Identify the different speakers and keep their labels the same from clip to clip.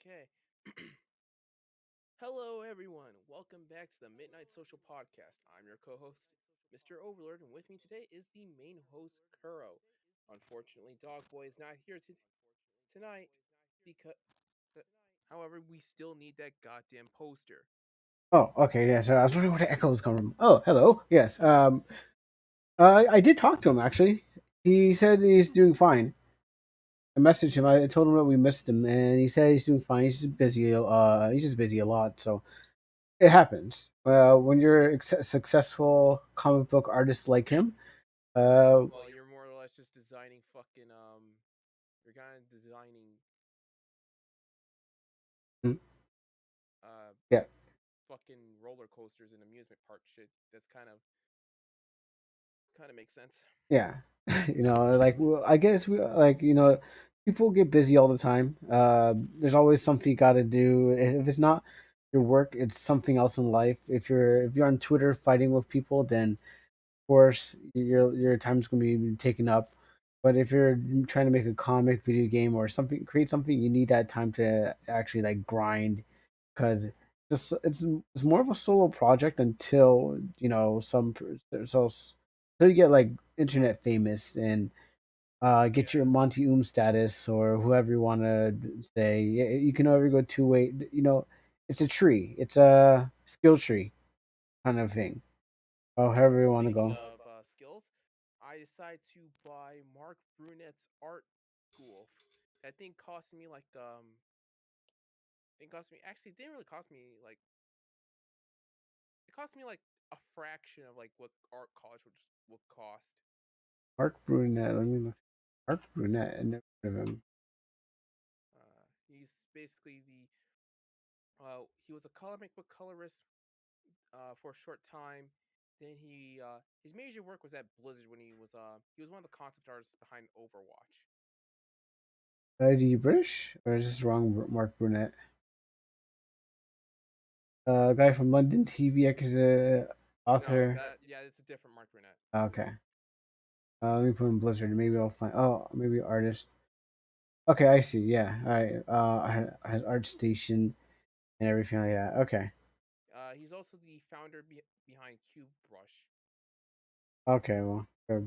Speaker 1: Okay. Hello, everyone. Welcome back to the Midnight Social Podcast. I'm your co host, Mr. Overlord, and with me today is the main host, Kuro. Unfortunately, Dogboy is not here tonight because, however, we still need that goddamn poster.
Speaker 2: Oh, okay, yeah. So I was wondering where the echo was coming from. Oh, hello. Yes. I did talk to him actually. He said he's doing fine. I messaged him. I told him that we missed him, and he said he's doing fine. He's just busy. He's just busy a lot. So it happens. When you're a successful comic book artist like him. Uh,
Speaker 1: Well, you're more or less just designing you're kind of designing,
Speaker 2: mm,
Speaker 1: uh,
Speaker 2: yeah,
Speaker 1: fucking roller coasters and amusement park shit. That's kind of makes sense.
Speaker 2: yeah. I guess people get busy all the time. There's always something you got to do. If it's not your work, it's something else in life. If you're on Twitter fighting with people, then of course your time's gonna be taken up. But if you're trying to make a comic, video game, or something, create something, you need that time to actually like grind because it's more of a solo project until until you get like internet famous and get your Monty status or whoever you want to say. You can never go two way. It's a tree. It's a skill tree kind of thing. Oh, however you want to
Speaker 1: Speaking
Speaker 2: go.
Speaker 1: of skills, I decided to buy Mark Brunette's art school. That thing cost me it cost me actually it didn't really cost me it cost me like a fraction of like what art college would cost.
Speaker 2: Mark Brunette. Let me look. Mark Brunette. I never heard of him.
Speaker 1: He's basically the he was a comic book colorist for a short time. Then his major work was at Blizzard when he was one of the concept artists behind Overwatch.
Speaker 2: Is he British or is this wrong? Mark Brunette. Guy from London TV.
Speaker 1: No,
Speaker 2: Author.
Speaker 1: that yeah, it's a different Mark Burnett.
Speaker 2: Okay. Let me put in Blizzard. Maybe I'll find. Oh, maybe artist. Okay, I see. Yeah. All right. Has art station and everything like that. Okay.
Speaker 1: He's also the founder behind Cube Brush.
Speaker 2: Okay. Well, that's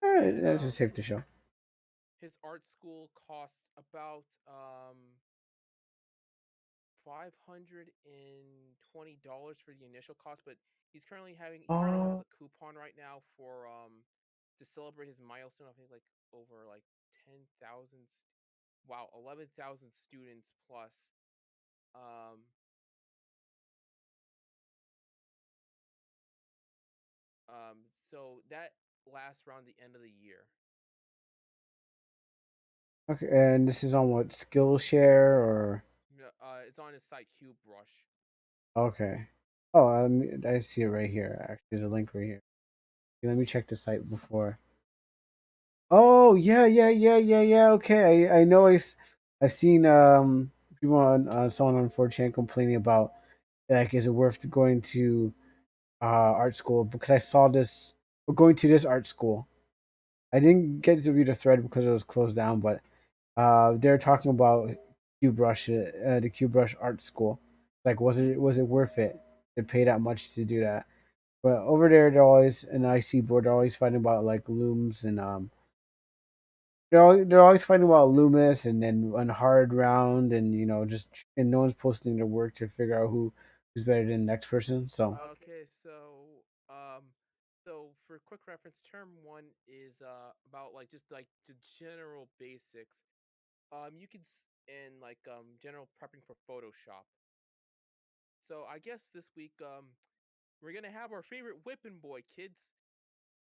Speaker 1: Um,
Speaker 2: just safe to show.
Speaker 1: his art school costs about $520 for the initial cost, but he currently has
Speaker 2: Oh,
Speaker 1: a coupon right now for to celebrate his milestone. I think like over like 10,000. Wow, 11,000 students plus. Um, so that lasts around the end of the year.
Speaker 2: okay. And this is on what Skillshare or
Speaker 1: It's on his site Cube Brush.
Speaker 2: okay. Oh, I see it right here. Actually, there's a link right here. Let me check the site before. Oh yeah, yeah, yeah, yeah, yeah. Okay, I know. I've seen people on someone on 4chan complaining about like is it worth going to art school because I saw this. We're going to this art school. I didn't get to read the thread because it was closed down, but they're talking about the QBrush art school. Like, was it worth it to pay that much to do that? But over there, they're always an IC board. They're always fighting about like looms and they're always fighting about Loomis and then on hard round and just and no one's posting their work to figure out who's better than the next person. So
Speaker 1: Okay, so for quick reference, term one is about like just like the general basics. You can and like general prepping for Photoshop. So I guess this week we're gonna have our favorite whipping boy, kids.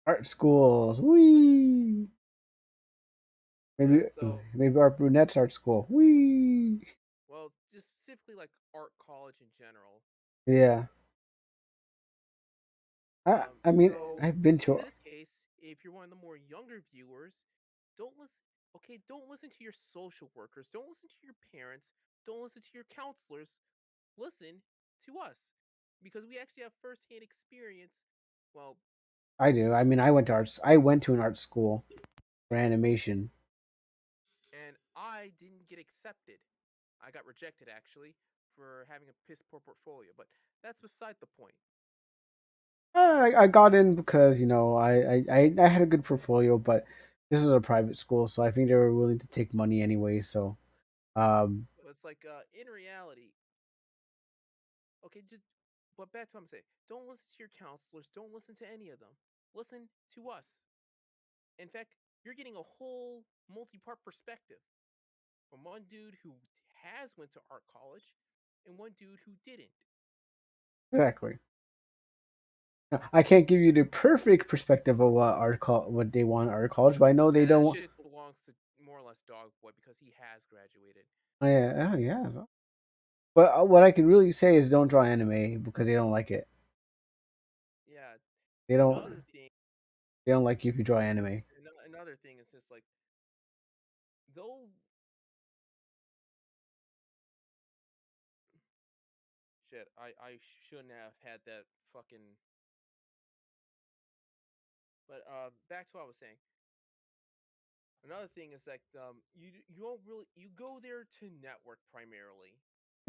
Speaker 2: art schools, wee.
Speaker 1: Yeah.
Speaker 2: Maybe maybe our brunettes art school, wee.
Speaker 1: Well, just specifically like art college in general.
Speaker 2: Yeah, I mean
Speaker 1: So
Speaker 2: I've been
Speaker 1: in
Speaker 2: to.
Speaker 1: this case, if you're one of the more younger viewers, don't listen. Okay, don't listen to your social workers. Don't listen to your parents. Don't listen to your counselors. Listen to us because we actually have firsthand experience. Well,
Speaker 2: I do. I mean I went to an art school for animation.
Speaker 1: and I didn't get accepted. I got rejected actually for having a piss poor portfolio, but that's beside the point.
Speaker 2: I got in because I had a good portfolio, but this was a private school, so I think they were willing to take money anyway. So um,
Speaker 1: But it's like in reality, okay, just but back to what I'm saying. Don't listen to your counselors. Don't listen to any of them. Listen to us. In fact, you're getting a whole multi-part perspective from one dude who has went to art college and one dude who didn't.
Speaker 2: exactly. I can't give you the perfect perspective of what they want art college, but I know they
Speaker 1: And that
Speaker 2: don't want.
Speaker 1: shit belongs to more or less Dog Boy because he has graduated.
Speaker 2: Oh, yeah, oh, yeah. But what I can really say is don't draw anime because they don't like it.
Speaker 1: Yeah.
Speaker 2: They don't.
Speaker 1: Another thing,
Speaker 2: They don't like you if you draw anime.
Speaker 1: another thing is just like they'll shit. I shouldn't have had that fucking. But back to what I was saying. Another thing is like you don't really you go there to network primarily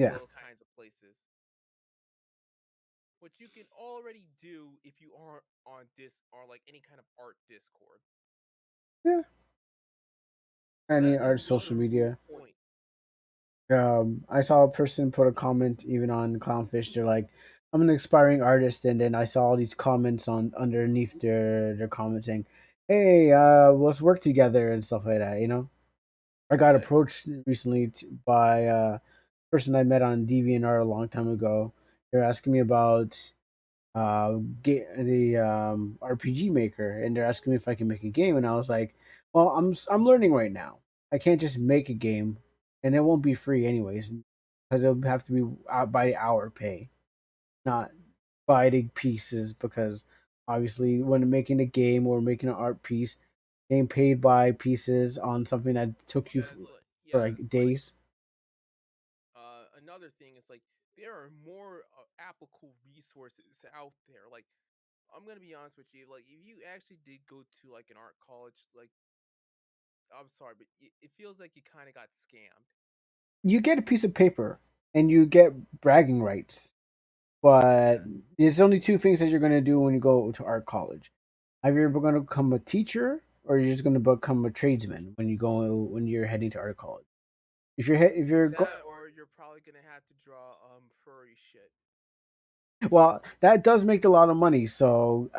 Speaker 1: in
Speaker 2: Yeah,
Speaker 1: those kinds of places, which you can already do if you are on dis or like any kind of art Discord.
Speaker 2: yeah.
Speaker 1: So
Speaker 2: Any
Speaker 1: that's
Speaker 2: art social
Speaker 1: another cool
Speaker 2: media.
Speaker 1: point.
Speaker 2: I saw a person put a comment even on Clownfish. They're like, "I'm an aspiring artist," and then I saw all these comments on underneath their comments saying, "Hey, let's work together" and stuff like that. I got
Speaker 1: Yeah, it's
Speaker 2: approached recently by a person I met on DeviantArt a long time ago. They're asking me about the RPG Maker, and they're asking me if I can make a game, and I was like, "Well, I'm learning right now. I can't just make a game, and it won't be free anyways, because it'll have to be out by the hour pay, not by the pieces. Because obviously, when making a game or making an art piece, getting paid by pieces on something that took you for like
Speaker 1: it's like
Speaker 2: days.
Speaker 1: another thing is like there are more applicable resources out there. Like I'm gonna be honest with you, like if you actually did go to like an art college, like I'm sorry, but it feels like you kind of got scammed.
Speaker 2: You get a piece of paper, and you get bragging rights. But
Speaker 1: Yeah,
Speaker 2: there's only two things that you're going to do when you go to art college. Either you're going to become a teacher, or you're just going to become a tradesman when you're heading to art college. If you're
Speaker 1: that or you're probably gonna have to draw furry shit.
Speaker 2: well, that does make a lot of money. So,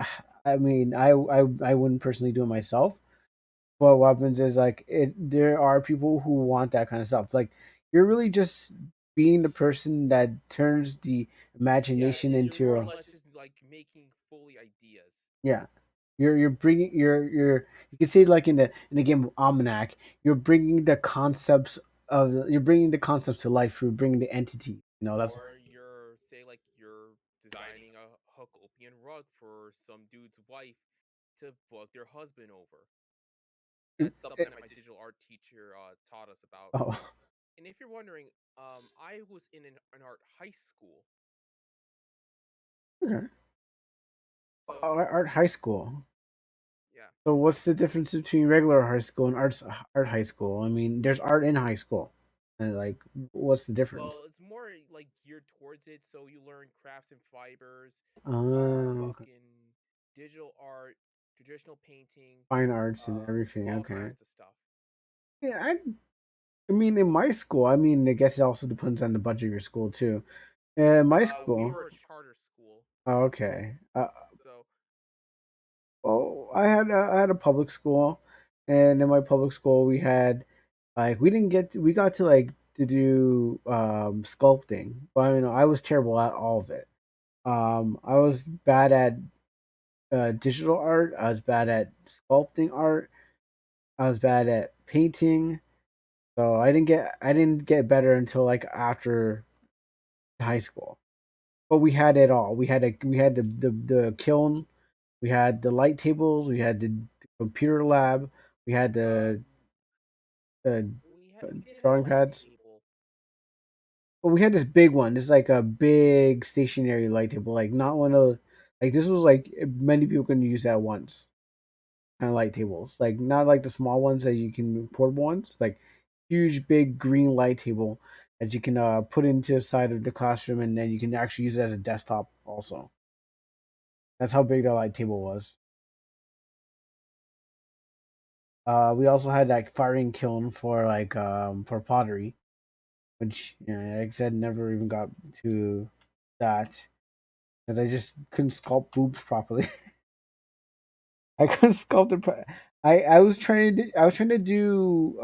Speaker 2: I mean, I wouldn't personally do it myself. But what happens is like there are people who want that kind of stuff. Like you're really just being the person that turns the
Speaker 1: Yeah,
Speaker 2: imagination
Speaker 1: you're more
Speaker 2: into
Speaker 1: or
Speaker 2: a
Speaker 1: less just like making fully ideas.
Speaker 2: yeah. You're bringing you're you can say like in the game of OmanaC, you're bringing the concepts to life through bringing the entity. That's
Speaker 1: Or you're say like you're designing a Hokopian rug for some dude's wife to book their husband over.
Speaker 2: it,
Speaker 1: That's something
Speaker 2: it,
Speaker 1: that my digital art teacher taught us about.
Speaker 2: oh
Speaker 1: And if you're wondering, I was in an art high school,
Speaker 2: okay.
Speaker 1: so
Speaker 2: Art high school.
Speaker 1: yeah.
Speaker 2: So what's the difference between regular high school and art high school? I mean, there's art in high school, and like, what's the difference?
Speaker 1: Well, it's more like geared towards it, so you learn crafts and fibers,
Speaker 2: Okay.
Speaker 1: fucking digital art, traditional painting,
Speaker 2: Fine arts and everything.
Speaker 1: all
Speaker 2: Okay.
Speaker 1: kinds of stuff.
Speaker 2: Yeah, I mean, in my school, I mean, I guess it also depends on the budget of your school too. My
Speaker 1: We
Speaker 2: school.
Speaker 1: were a charter school,
Speaker 2: Oh, okay.
Speaker 1: so
Speaker 2: Well, I had a public school, and in my public school we had like we got to like to do sculpting, but I was terrible at all of it. I was bad at digital art. I was bad at sculpting art. I was bad at painting. So I didn't get better until like after high school. But we had it all. We had the kiln. We had the light tables. We had the computer lab. We had
Speaker 1: uh,
Speaker 2: the
Speaker 1: we did have a
Speaker 2: drawing
Speaker 1: light
Speaker 2: pads.
Speaker 1: table.
Speaker 2: But we had this big one. This is like a big stationary light table. Like not one of like this was like many people can use that once kind of light tables. Like not like the small ones that you can portable ones. Like huge big green light table that you can put into the side of the classroom, and then you can actually use it as a desktop also. That's how big the light table was. We also had like firing kiln for for pottery, which like I said, never even got to that because I just couldn't sculpt boobs properly. I couldn't sculpt it. I was trying to do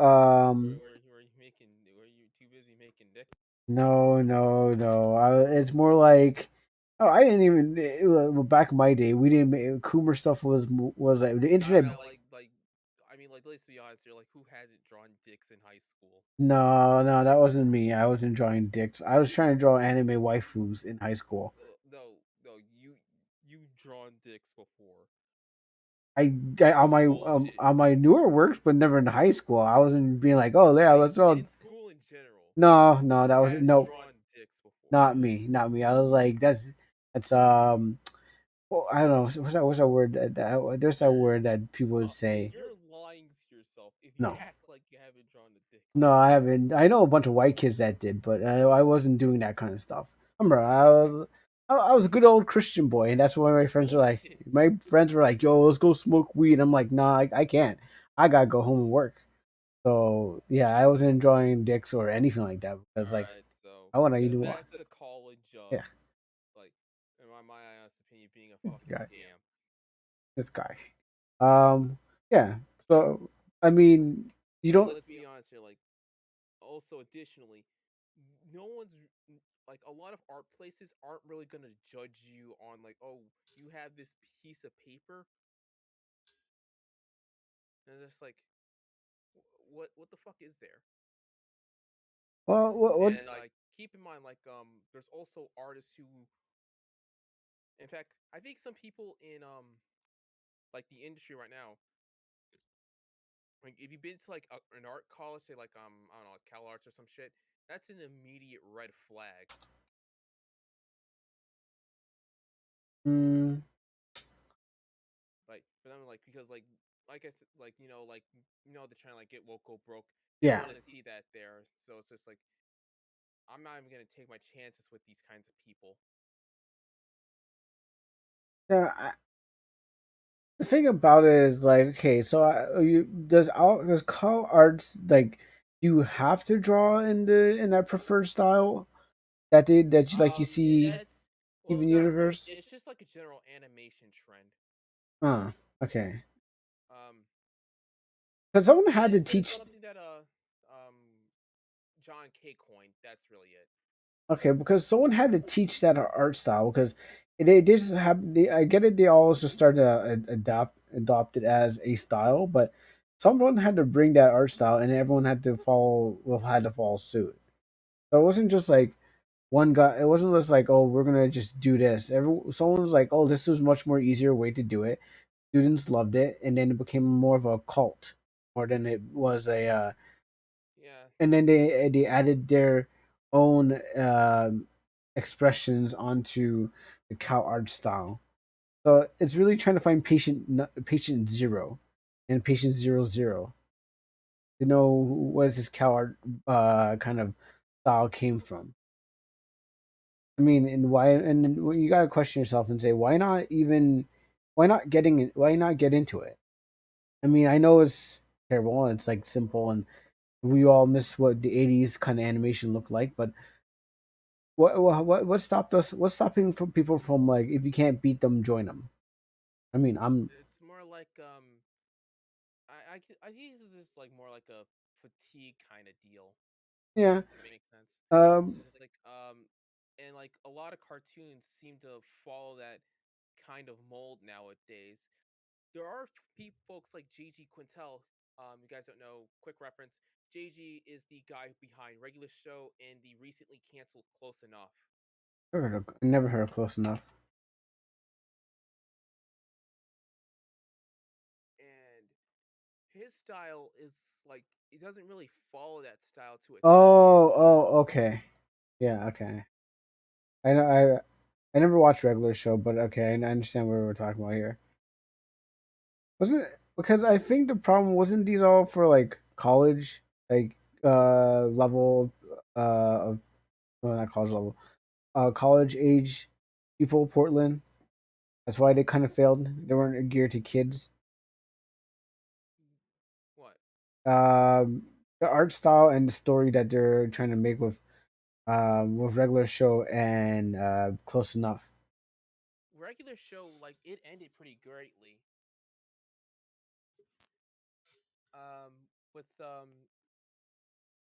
Speaker 1: Were you making? Were you too busy making dick?
Speaker 2: no, no, no. It's more like, oh, I didn't even. Well, back in my day, we didn't. Coomer stuff was like the
Speaker 1: I
Speaker 2: internet.
Speaker 1: know, I mean, like, let's be honest here. Like, who hasn't drawn dicks in high school?
Speaker 2: No, no, that wasn't me. I wasn't drawing dicks. I was trying to draw anime waifus in high school.
Speaker 1: No, no, you drawn dicks before.
Speaker 2: I
Speaker 1: Bullshit.
Speaker 2: on my newer works, but never in high school. I wasn't being like, oh yeah,
Speaker 1: Like
Speaker 2: let's draw.
Speaker 1: in school in general,
Speaker 2: No, no, that
Speaker 1: you
Speaker 2: was
Speaker 1: have
Speaker 2: no,
Speaker 1: drawn dicks before.
Speaker 2: not me, not me. I was like, that's well, I don't know. What's that word? There's that
Speaker 1: You're
Speaker 2: word that people would say.
Speaker 1: you're lying to yourself if you
Speaker 2: No,
Speaker 1: act like you haven't drawn a dick
Speaker 2: no,
Speaker 1: before.
Speaker 2: I haven't. I know a bunch of white kids that did, but I wasn't doing that kind of stuff. Remember, I was a good old Christian boy, and that's why my friends were like,
Speaker 1: Bullshit.
Speaker 2: "Yo, let's go smoke weed." I'm like, "Nah, I can't. I gotta go home and work." So yeah, I wasn't enjoying dicks or anything like that because
Speaker 1: All
Speaker 2: like
Speaker 1: right, so
Speaker 2: I want to do what?
Speaker 1: that's the college
Speaker 2: Yeah,
Speaker 1: like, in my honest opinion, being a
Speaker 2: this
Speaker 1: fucking
Speaker 2: guy,
Speaker 1: scam.
Speaker 2: this guy. Um, yeah. So I mean, you
Speaker 1: And
Speaker 2: don't.
Speaker 1: let's be honest here, like, also additionally, no one's like a lot of art places aren't really gonna judge you on like, oh, you have this piece of paper, and it's just like, what the fuck is there?
Speaker 2: Well, what?
Speaker 1: And like, keep in mind, like, there's also artists who, in fact, I think some people in like the industry right now, like if you've been to like an art college, say like I don't know, like Cal Arts or some shit, that's an immediate red flag.
Speaker 2: Mm,
Speaker 1: Like for them, like because like I said, like they're trying to like get woke, go broke. They don't
Speaker 2: yeah.
Speaker 1: want to see that there, so it's just like I'm not even gonna take my chances with these kinds of people.
Speaker 2: Yeah, the thing about it is like, okay, so does call arts like you have to draw in that preferred style that you like you see
Speaker 1: That's well,
Speaker 2: even
Speaker 1: see,
Speaker 2: universe?
Speaker 1: it's just like a general animation trend.
Speaker 2: Okay.
Speaker 1: Um,
Speaker 2: Because someone had to
Speaker 1: unless there's
Speaker 2: teach.
Speaker 1: something that John K coined, that's really it.
Speaker 2: Okay, because someone had to teach that art style because they just have. I get it. They always just started to adopt it as a style, but someone had to bring that art style, and everyone had to follow. Well, had to follow suit. So it wasn't just like one guy. It wasn't just like, oh, we're gonna just do this. Someone was like, oh, this was much more easier way to do it. Students loved it, and then it became more of a cult more than it was a.
Speaker 1: Yeah,
Speaker 2: And then they added their own expressions onto the cow art style. So it's really trying to find patient zero and patient 00 to know where this cow art kind of style came from. I mean, and why? And then you gotta question yourself and say, why not get into it? I mean, I know it's terrible and it's like simple, and we all miss what the '80s kind of animation looked like. But what stopped us? What's stopping from people from like if you can't beat them, join them? I mean, I'm
Speaker 1: it's more like I think this is just like more like a fatigue kind of deal.
Speaker 2: yeah.
Speaker 1: If it makes sense.
Speaker 2: Um,
Speaker 1: It's just like and like a lot of cartoons seem to follow that kind of mold nowadays. There are folks like JG Quintel. You guys don't know. Quick reference: JG is the guy behind Regular Show and the recently canceled Close Enough.
Speaker 2: I never heard of close enough.
Speaker 1: And his style is like it doesn't really follow that style to a T.
Speaker 2: Okay. Yeah, okay. I know I never watched regular show, but okay, I understand what we're talking about here. Wasn't it because I think the problem wasn't these all for like college? Like level of, well, not college level, college age people, Portland. That's why they kind of failed. They weren't geared to kids.
Speaker 1: What?
Speaker 2: Um, the art style and the story that they're trying to make with regular show and close enough.
Speaker 1: Regular show, like, it ended pretty greatly. With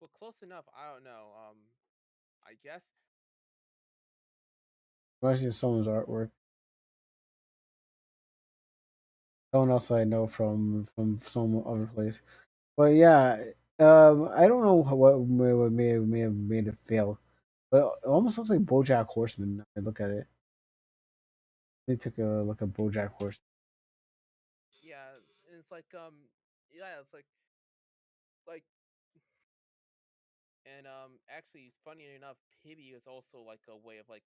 Speaker 1: well, close enough. I don't know. I guess.
Speaker 2: Especially someone's artwork. Someone else I know from some other place. But yeah, I don't know what may have made it fail, but it almost looks like BoJack Horseman. Now I look at it. They took a look at BoJack Horseman.
Speaker 1: Yeah, it's like yeah, it's like and actually, funny enough, Pibby is also like a way of like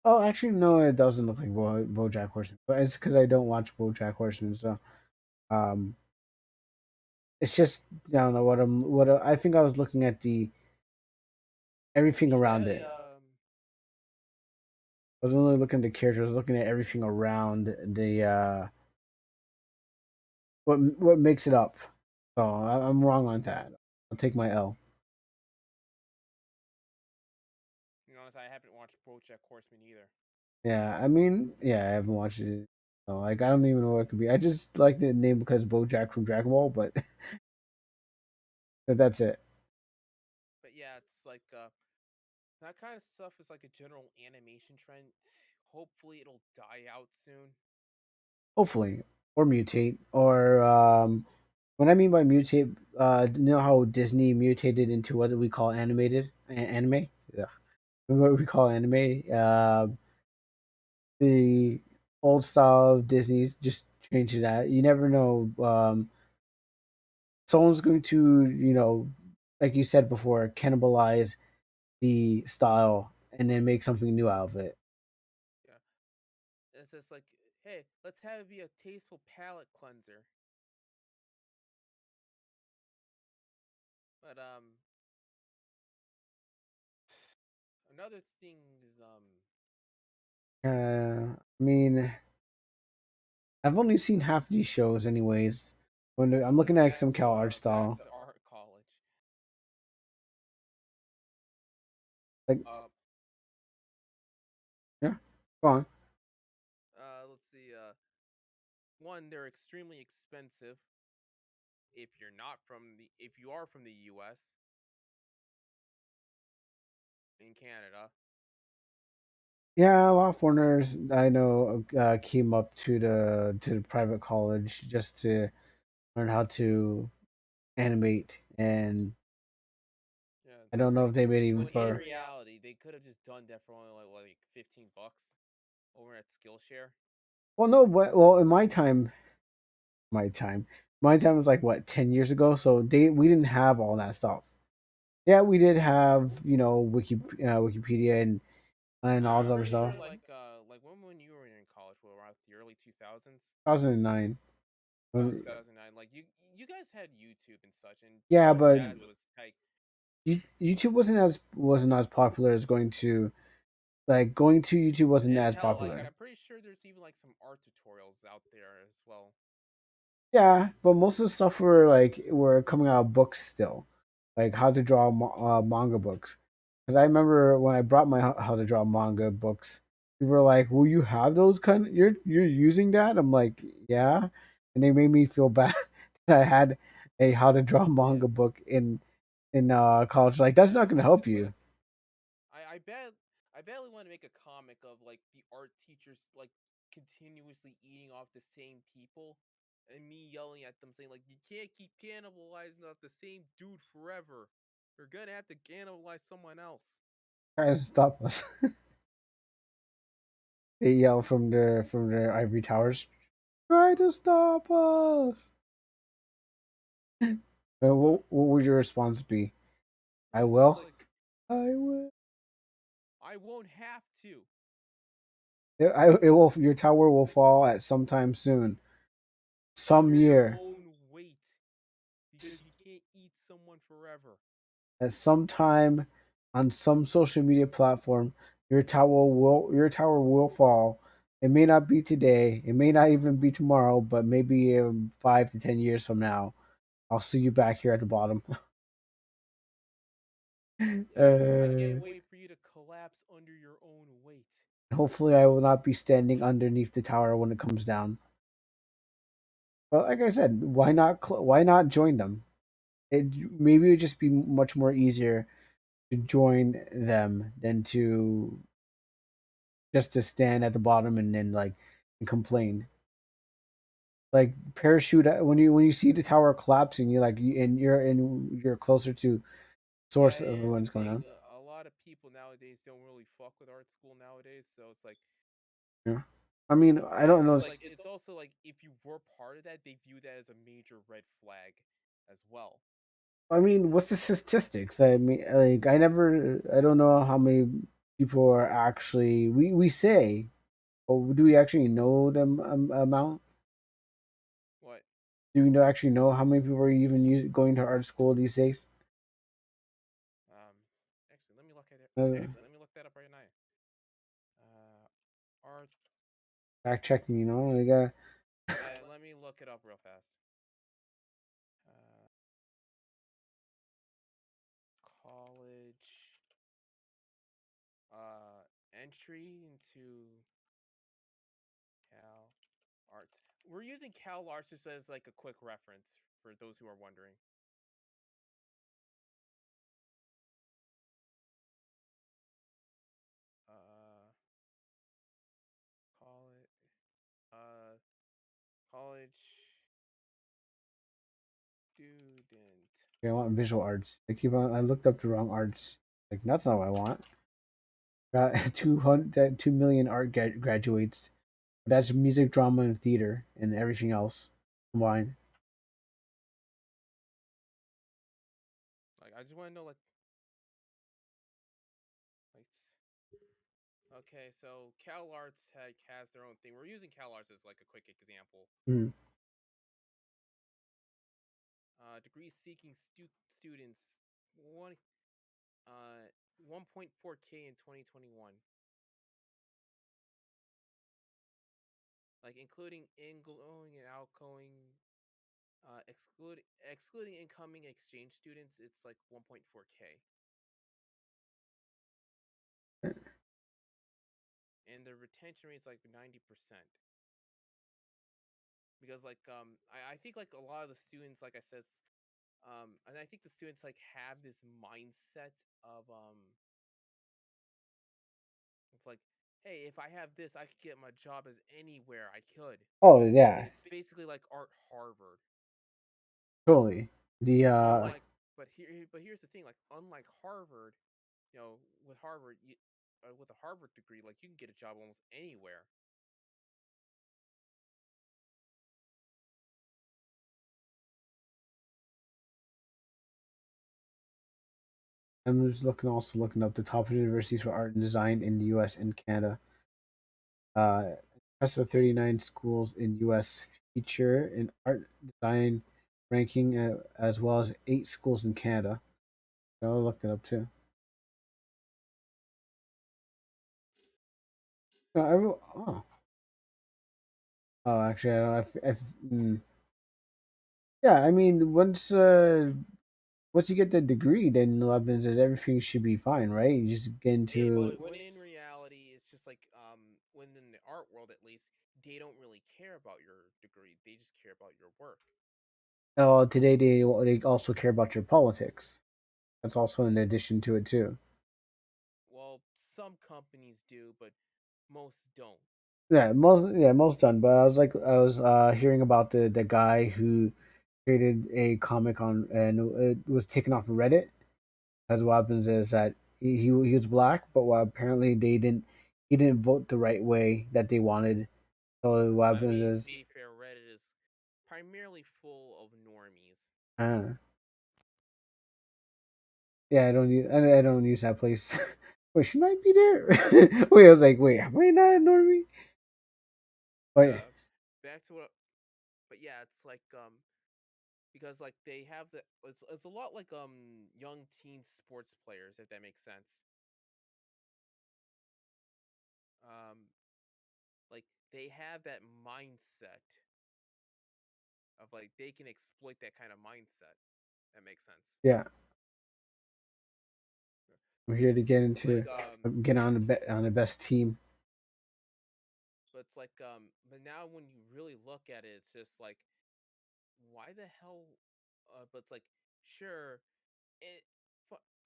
Speaker 2: Oh, actually, no, it doesn't look like BoJack Horseman, but it's because I don't watch BoJack Horseman. So, um, it's just I don't know I think I was looking at the everything
Speaker 1: he's
Speaker 2: around
Speaker 1: actually
Speaker 2: it. I was only looking at the characters. I was looking at everything around the what makes it up. So I'm wrong on that. I'll take my L.
Speaker 1: you know, I haven't watched BoJack Horseman either.
Speaker 2: Yeah, I mean, yeah, I haven't watched it. So, like, I don't even know what it could be. I just like the name because BoJack from Dragon Ball, but that's it.
Speaker 1: But yeah, it's like that kind of stuff is like a general animation trend. Hopefully, it'll die out soon.
Speaker 2: Hopefully, or mutate, or what I mean by mutate, you know how Disney mutated into what we call anime? Yeah, what we call anime. The old style of Disney just changed to that. You never know. Someone's going to, like you said before, cannibalize the style and then make something new out of it.
Speaker 1: Yeah, it's just like, hey, let's have it be a tasteful palate cleanser. But another thing is
Speaker 2: I mean, I've only seen half these shows, anyways. When I'm looking at some Cal art
Speaker 1: back
Speaker 2: style,
Speaker 1: to art college.
Speaker 2: like,
Speaker 1: Uh,
Speaker 2: yeah, go on.
Speaker 1: let's see. One, they're extremely expensive if you are from the U.S. in Canada.
Speaker 2: Yeah, a lot of foreigners I know came up to the private college just to learn how to animate, and
Speaker 1: Yeah,
Speaker 2: I
Speaker 1: it's
Speaker 2: don't
Speaker 1: just
Speaker 2: know
Speaker 1: like
Speaker 2: if they made even
Speaker 1: when in
Speaker 2: for.
Speaker 1: reality they could have just done that for only like $15 over at Skillshare.
Speaker 2: Well, no, but well, in my time, my time was like what 10 years ago, so we didn't have all that stuff. Yeah, we did have Wikipedia and all
Speaker 1: I'm
Speaker 2: this other
Speaker 1: pretty
Speaker 2: stuff.
Speaker 1: sure like when you were in college, well, around the early 2000s.
Speaker 2: 2009.
Speaker 1: Oh,
Speaker 2: When,
Speaker 1: 2009. Like you guys had YouTube and such, and
Speaker 2: yeah,
Speaker 1: Jazz
Speaker 2: but
Speaker 1: Jazz was like
Speaker 2: YouTube wasn't as popular as going to YouTube wasn't
Speaker 1: and
Speaker 2: as
Speaker 1: hell, like
Speaker 2: popular.
Speaker 1: I'm pretty sure there's even like some art tutorials out there as well.
Speaker 2: Yeah, but most of the stuff were coming out of books still, like how to draw manga books. Because I remember when I brought my how to draw manga books, people were like, "Will you have those kind? You're using that?" I'm like, "Yeah," and they made me feel bad that I had a how to draw
Speaker 1: Yeah,
Speaker 2: manga book in college. Like that's not going to help you.
Speaker 1: I bet I badly want to make a comic of like the art teachers like continuously eating off the same people, and me yelling at them saying like you can't keep cannibalizing off the same dude forever. You're gonna have to cannibalize someone else.
Speaker 2: Try to stop us. They yell from their ivory towers. Try to stop us. What would your response be? I
Speaker 1: It's just
Speaker 2: will.
Speaker 1: like
Speaker 2: I will.
Speaker 1: I won't have to.
Speaker 2: It will. Your tower will fall at some time soon. some
Speaker 1: under your
Speaker 2: year,
Speaker 1: own weight because you can't eat someone forever.
Speaker 2: at some time on some social media platform, your tower will fall. It may not be today. It may not even be tomorrow, but maybe 5 to 10 years from now, I'll see you back here at the bottom.
Speaker 1: I
Speaker 2: uh,
Speaker 1: can't wait for you to collapse under your own weight.
Speaker 2: Hopefully, I will not be standing underneath the tower when it comes down. But like I said, why not join them? Maybe it would just be much more easier to join them than to just to stand at the bottom and then like and complain. Like parachute when you see the tower collapsing, you're closer to
Speaker 1: Yeah,
Speaker 2: source of
Speaker 1: here's the
Speaker 2: what's going
Speaker 1: thing.
Speaker 2: on.
Speaker 1: A lot of people nowadays don't really fuck with art school nowadays, so it's like
Speaker 2: Yeah, I mean I don't know.
Speaker 1: it's also like if you were part of that, they view that as a major red flag as well.
Speaker 2: I mean, what's the statistics? I mean, like I don't know how many people are actually. We say, but do we actually know the amount?
Speaker 1: What?
Speaker 2: Do we actually know how many people are even going to art school these days?
Speaker 1: Um, actually, let me look at it.
Speaker 2: Uh,
Speaker 1: Actually, let me look that up right now. Art.
Speaker 2: Fact checking, like
Speaker 1: Let me look it up real fast. Uh, college. Entry into Cal Arts. We're using Cal Arts just as like a quick reference for those who are wondering. Uh, college. Uh, college student.
Speaker 2: I want visual arts. I looked up the wrong arts. Like that's not what I want. Got 2 million art graduates. That's music, drama, and theater, and everything else combined.
Speaker 1: Like, I just want to know, like, okay, so Cal Arts has their own thing. We're using Cal Arts as like a quick example.
Speaker 2: Mm.
Speaker 1: Degree-seeking students, one 1.4K in 2021, like including ingoing and outgoing. Excluding incoming exchange students, it's like 1.4K, and the retention rate is like 90%. Because I think like a lot of the students, like I said, and I think the students like have this mindset of like, hey, if I have this, I could get my job as anywhere I could,
Speaker 2: Oh
Speaker 1: and
Speaker 2: yeah,
Speaker 1: it's basically like art Harvard.
Speaker 2: totally. The
Speaker 1: But like, but here's the thing, like unlike Harvard, with Harvard, with a Harvard degree, like you can get a job almost anywhere.
Speaker 2: I'm just looking up the top universities for art and design in the U.S. and Canada. Rest of 39 schools in U.S. feature an art design ranking, as well as 8 schools in Canada. So I looked it up too. No, actually, I don't know yeah, I mean, once you get the degree, then Lebanon says everything should be fine, right? You just get into.
Speaker 1: But when in reality, it's just like when in the art world at least, they don't really care about your degree. They just care about your work.
Speaker 2: Oh, today they also care about your politics. That's also in addition to it too.
Speaker 1: Well, some companies do, but most don't.
Speaker 2: Yeah, most done. But I was hearing about the guy who created a comic on and it was taken off of Reddit. Because what happens is that he was black, but what apparently he didn't vote the right way that they wanted. So what
Speaker 1: I
Speaker 2: happens
Speaker 1: mean, to
Speaker 2: is
Speaker 1: be fair, Reddit is primarily full of normies.
Speaker 2: uh, yeah, I don't use that place. Wait, should I be there? Wait, I was like, wait, am I not a normie? Wait,
Speaker 1: Back to what But yeah, it's like because like they have the it's a lot like young teen sports players, if that makes sense. Um like they have that mindset of like they can exploit that kind of mindset. That makes sense.
Speaker 2: Yeah, we're here to get into
Speaker 1: Like
Speaker 2: get on on the best team.
Speaker 1: but it's like but now when you really look at it, it's just like why the hell but it's like sure it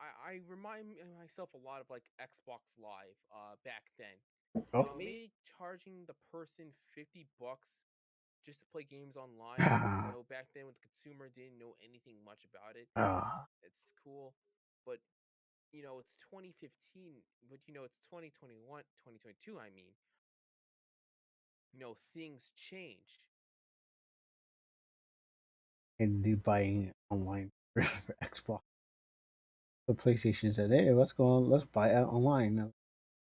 Speaker 1: I remind myself a lot of like Xbox Live back then. You know,
Speaker 2: Oh,
Speaker 1: maybe charging the person $50 just to play games online. You
Speaker 2: ah,
Speaker 1: know, back then when the consumer didn't know anything much about it,
Speaker 2: ah.
Speaker 1: it's cool. But you know, it's 2015, but you know, it's 2021, 2022. I mean, you know, things change.
Speaker 2: And do buying online for Xbox. The PlayStation said, "Hey, let's go on. Let's buy it online."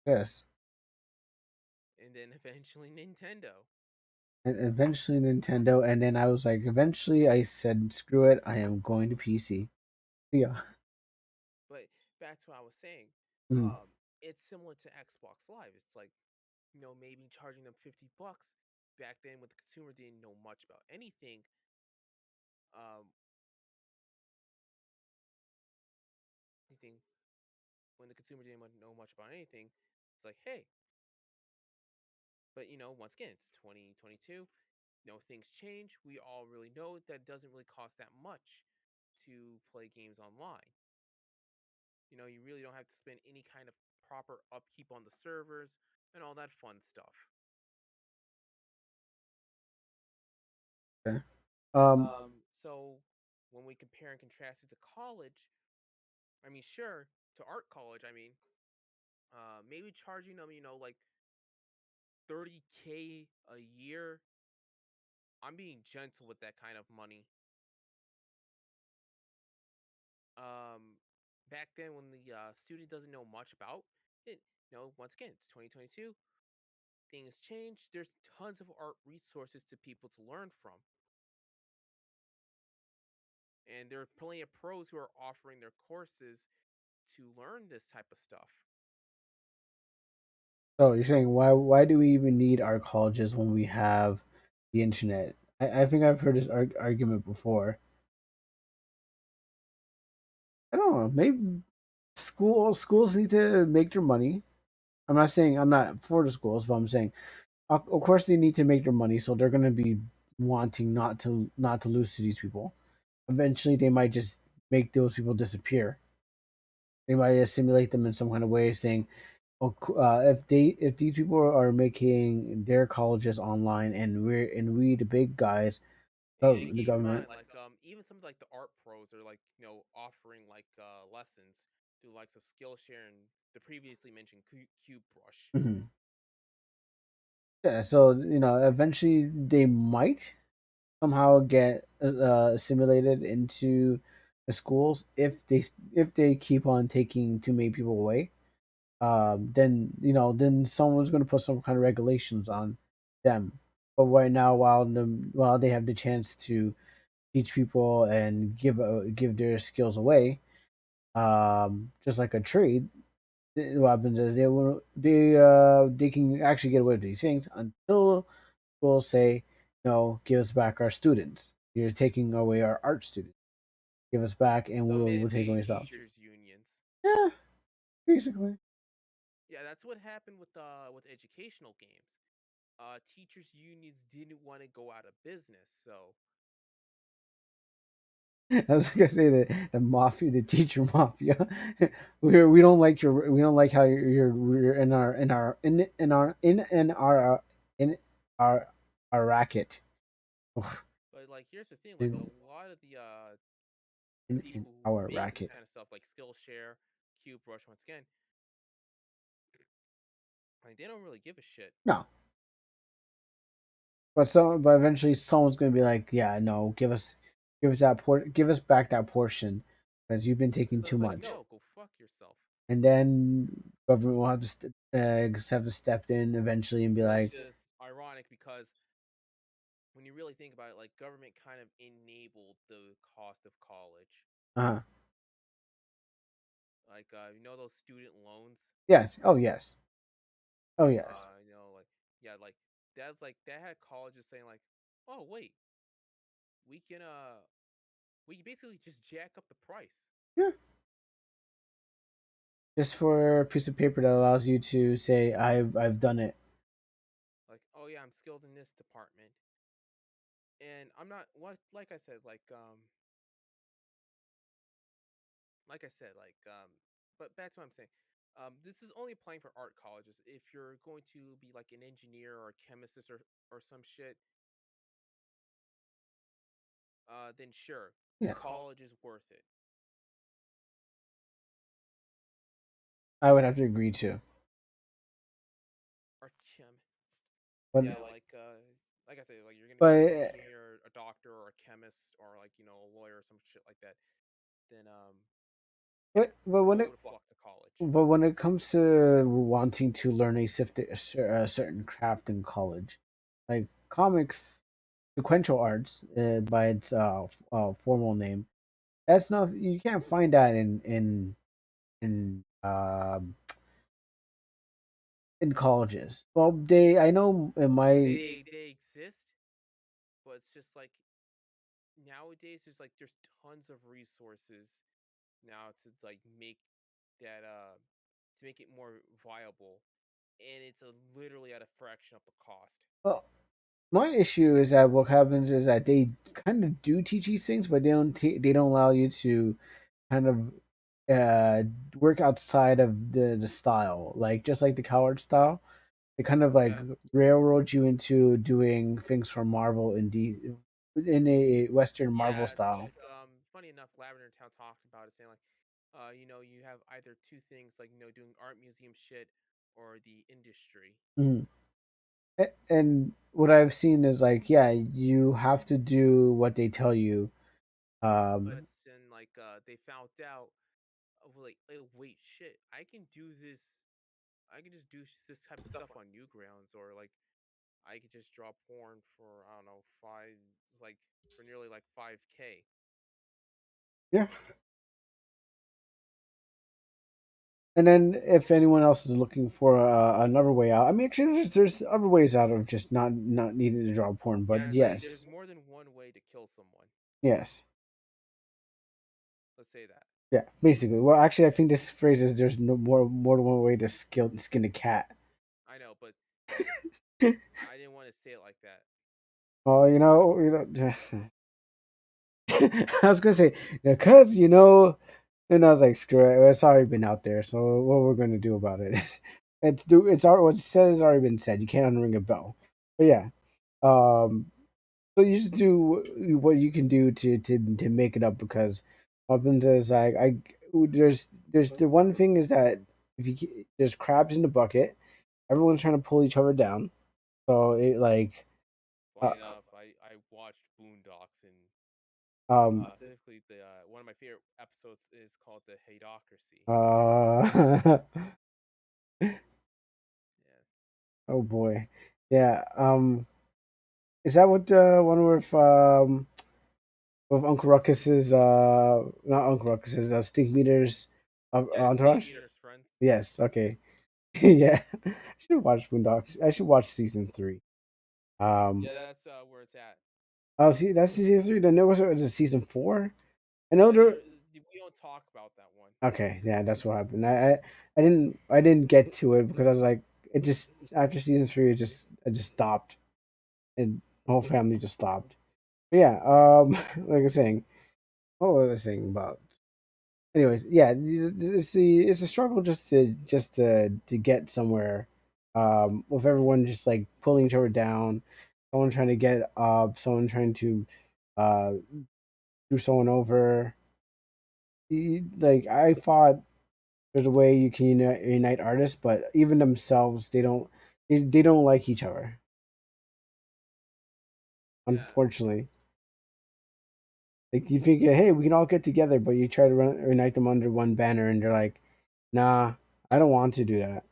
Speaker 2: Yes,
Speaker 1: And then eventually Nintendo.
Speaker 2: and eventually Nintendo, and then I was like, eventually I said, "Screw it, I am going to PC." Yeah.
Speaker 1: But back to what I was saying,
Speaker 2: Mm.
Speaker 1: um, it's similar to Xbox Live. It's like, you know, maybe charging them $50 back then when the consumer didn't know much about anything. Um, anything when the consumer didn't know much about anything, it's like, hey, but you know, once again, it's 2022. You know, things change. We all really know that it doesn't really cost that much to play games online. You know, you really don't have to spend any kind of proper upkeep on the servers and all that fun stuff.
Speaker 2: Okay. Um.
Speaker 1: So when we compare and contrast it to college, I mean, sure, to art college, I mean, maybe charging them, you know, like 30K a year. I'm being gentle with that kind of money. Um, back then when the student doesn't know much about it, you know, once again, it's 2022. Things change. There's tons of art resources to people to learn from. And there are plenty of pros who are offering their courses to learn this type of stuff.
Speaker 2: So you're saying why do we even need our colleges when we have the internet? I think I've heard this argument before. I don't know. Maybe schools need to make their money. I'm not saying I'm not for the schools, but I'm saying of course they need to make their money, so they're going to be wanting not to lose to these people. Eventually, they might just make those people disappear. They might assimilate them in some kind of way, saying, "Oh, if these people are making their colleges online, and we the big guys,
Speaker 1: And
Speaker 2: the
Speaker 1: keep in
Speaker 2: government."
Speaker 1: mind, like even some of like the art pros are like you know offering like lessons through likes of Skillshare and the previously mentioned Cube Brush.
Speaker 2: Mhm. Yeah, so eventually they might somehow get assimilated into the schools if they keep on taking too many people away. Then then someone's going to put some kind of regulations on them. But right now, while they have the chance to teach people and give their skills away, just like a trade, what happens is they can actually get away with these things until will say, no, give us back our students. You're taking away our art students. Give us back, and
Speaker 1: The
Speaker 2: we'll take
Speaker 1: misty
Speaker 2: away stuff.
Speaker 1: teachers unions.
Speaker 2: Yeah, basically.
Speaker 1: Yeah, that's what happened with educational games. Teachers unions didn't want to go out of business, so
Speaker 2: I was gonna say the mafia, the teacher mafia. We don't like we don't like how you're in our racket.
Speaker 1: but like here's the thing, like a
Speaker 2: in,
Speaker 1: lot of the
Speaker 2: in
Speaker 1: people who
Speaker 2: our
Speaker 1: make this
Speaker 2: racket.
Speaker 1: kind of stuff like Skillshare, Cube Brush once again, like they don't really give a shit.
Speaker 2: No, but eventually someone's gonna be like, yeah, no, give us back that portion because you've been taking
Speaker 1: So
Speaker 2: too
Speaker 1: it's like,
Speaker 2: much.
Speaker 1: no, go fuck yourself.
Speaker 2: And then government will have to step in eventually and be
Speaker 1: Which
Speaker 2: like,
Speaker 1: is ironic because when you really think about it, like government kind of enabled the cost of college.
Speaker 2: Uh-huh.
Speaker 1: Like those student loans.
Speaker 2: Yes. Oh yes. Oh yes.
Speaker 1: Like yeah, like that's like that had colleges saying like, oh wait, we can we can basically just jack up the price.
Speaker 2: Yeah. Just for a piece of paper that allows you to say I've done it.
Speaker 1: Like, oh yeah, I'm skilled in this department, and I'm not what like I said, but back to what I'm saying. This is only applying for art colleges. If you're going to be like an engineer or a chemist or some shit, then sure,
Speaker 2: Yeah.
Speaker 1: college is worth it.
Speaker 2: I would have to agree to.
Speaker 1: Or chemist.
Speaker 2: But
Speaker 1: Yeah, like I said, like you're gonna be like an
Speaker 2: but
Speaker 1: engineer, a doctor, or a chemist, or like a lawyer or some shit like that. Then yeah,
Speaker 2: but when
Speaker 1: go
Speaker 2: it
Speaker 1: to fuck to college.
Speaker 2: but when it comes to wanting to learn a certain craft in college, like comics, sequential arts, by its formal name, that's not you can't find that in colleges. Well, they I know in my
Speaker 1: They exist, but it's just like nowadays there's tons of resources now to like make that to make it more viable, and it's literally at a fraction of the cost.
Speaker 2: well, my issue is that what happens is that they kind of do teach these things, but they don't allow you to kind of uh work outside of the style, like just like the coward style. They kind of like
Speaker 1: Yeah.
Speaker 2: railroad you into doing things from Marvel in a Western Marvel
Speaker 1: Yeah, it's
Speaker 2: style.
Speaker 1: like funny enough, Lavender Town talked about it saying like you have either two things like doing art museum shit or the industry.
Speaker 2: Mhm. And what I've seen is like, yeah, you have to do what they tell you.
Speaker 1: But
Speaker 2: Um,
Speaker 1: then they found out like oh, wait shit, I can just do this type of stuff on Newgrounds, or like I could just draw porn for I don't know like for nearly like 5K.
Speaker 2: yeah. And then if anyone else is looking for another way out, I mean, actually, there's other ways out of just not needing to draw porn. But
Speaker 1: Yeah, it's like there's
Speaker 2: yes,
Speaker 1: more than one way to kill someone.
Speaker 2: yes,
Speaker 1: Let's say that.
Speaker 2: yeah. Basically, well, actually, I think this phrase is there's no more than one way to skin a cat.
Speaker 1: I know, but I didn't want to say it like that.
Speaker 2: Oh, I was gonna say, because and I was like, screw it, it's already been out there. So what we're gonna do about it? It's already what's said has already been said. You can't unring a bell. But yeah, um, so you just do what you can do to make it up because happens is like there's the one thing is that if there's crabs in the bucket, everyone's trying to pull each other down. So it like uh,
Speaker 1: Funny enough, I watched Boondocks, and
Speaker 2: um
Speaker 1: specifically the one of my favorite episodes is called the Haydocracy.
Speaker 2: uh
Speaker 1: Yeah.
Speaker 2: oh boy, yeah. Is that what the one with Uncle Ruckus's not Uncle Ruckus's Stink Meters of
Speaker 1: Yeah, Stink
Speaker 2: Entourage?
Speaker 1: Meter's friends.
Speaker 2: Yes. Okay. Yeah. I should watch Boondocks. I should watch season three. Um.
Speaker 1: Yeah, that's where it's at.
Speaker 2: Oh, see, that's season three. Then there was a season four. I know
Speaker 1: Yeah,
Speaker 2: there.
Speaker 1: we don't talk about that one.
Speaker 2: Okay, yeah, that's what happened. I didn't get to it because I was like, it just after season three, it just stopped, and the whole family just stopped. But yeah, like I was saying, what was I saying about? Anyways, yeah, it's a struggle just to get somewhere, with everyone just like pulling each other down, someone trying to get up, someone trying to uh do someone over. Like I thought there's a way you can unite artists, but even themselves, they don't like each other.
Speaker 1: Yeah.
Speaker 2: Unfortunately, like you think, hey, we can all get together, but you try to unite them under one banner, and they're like, nah, I don't want to do that.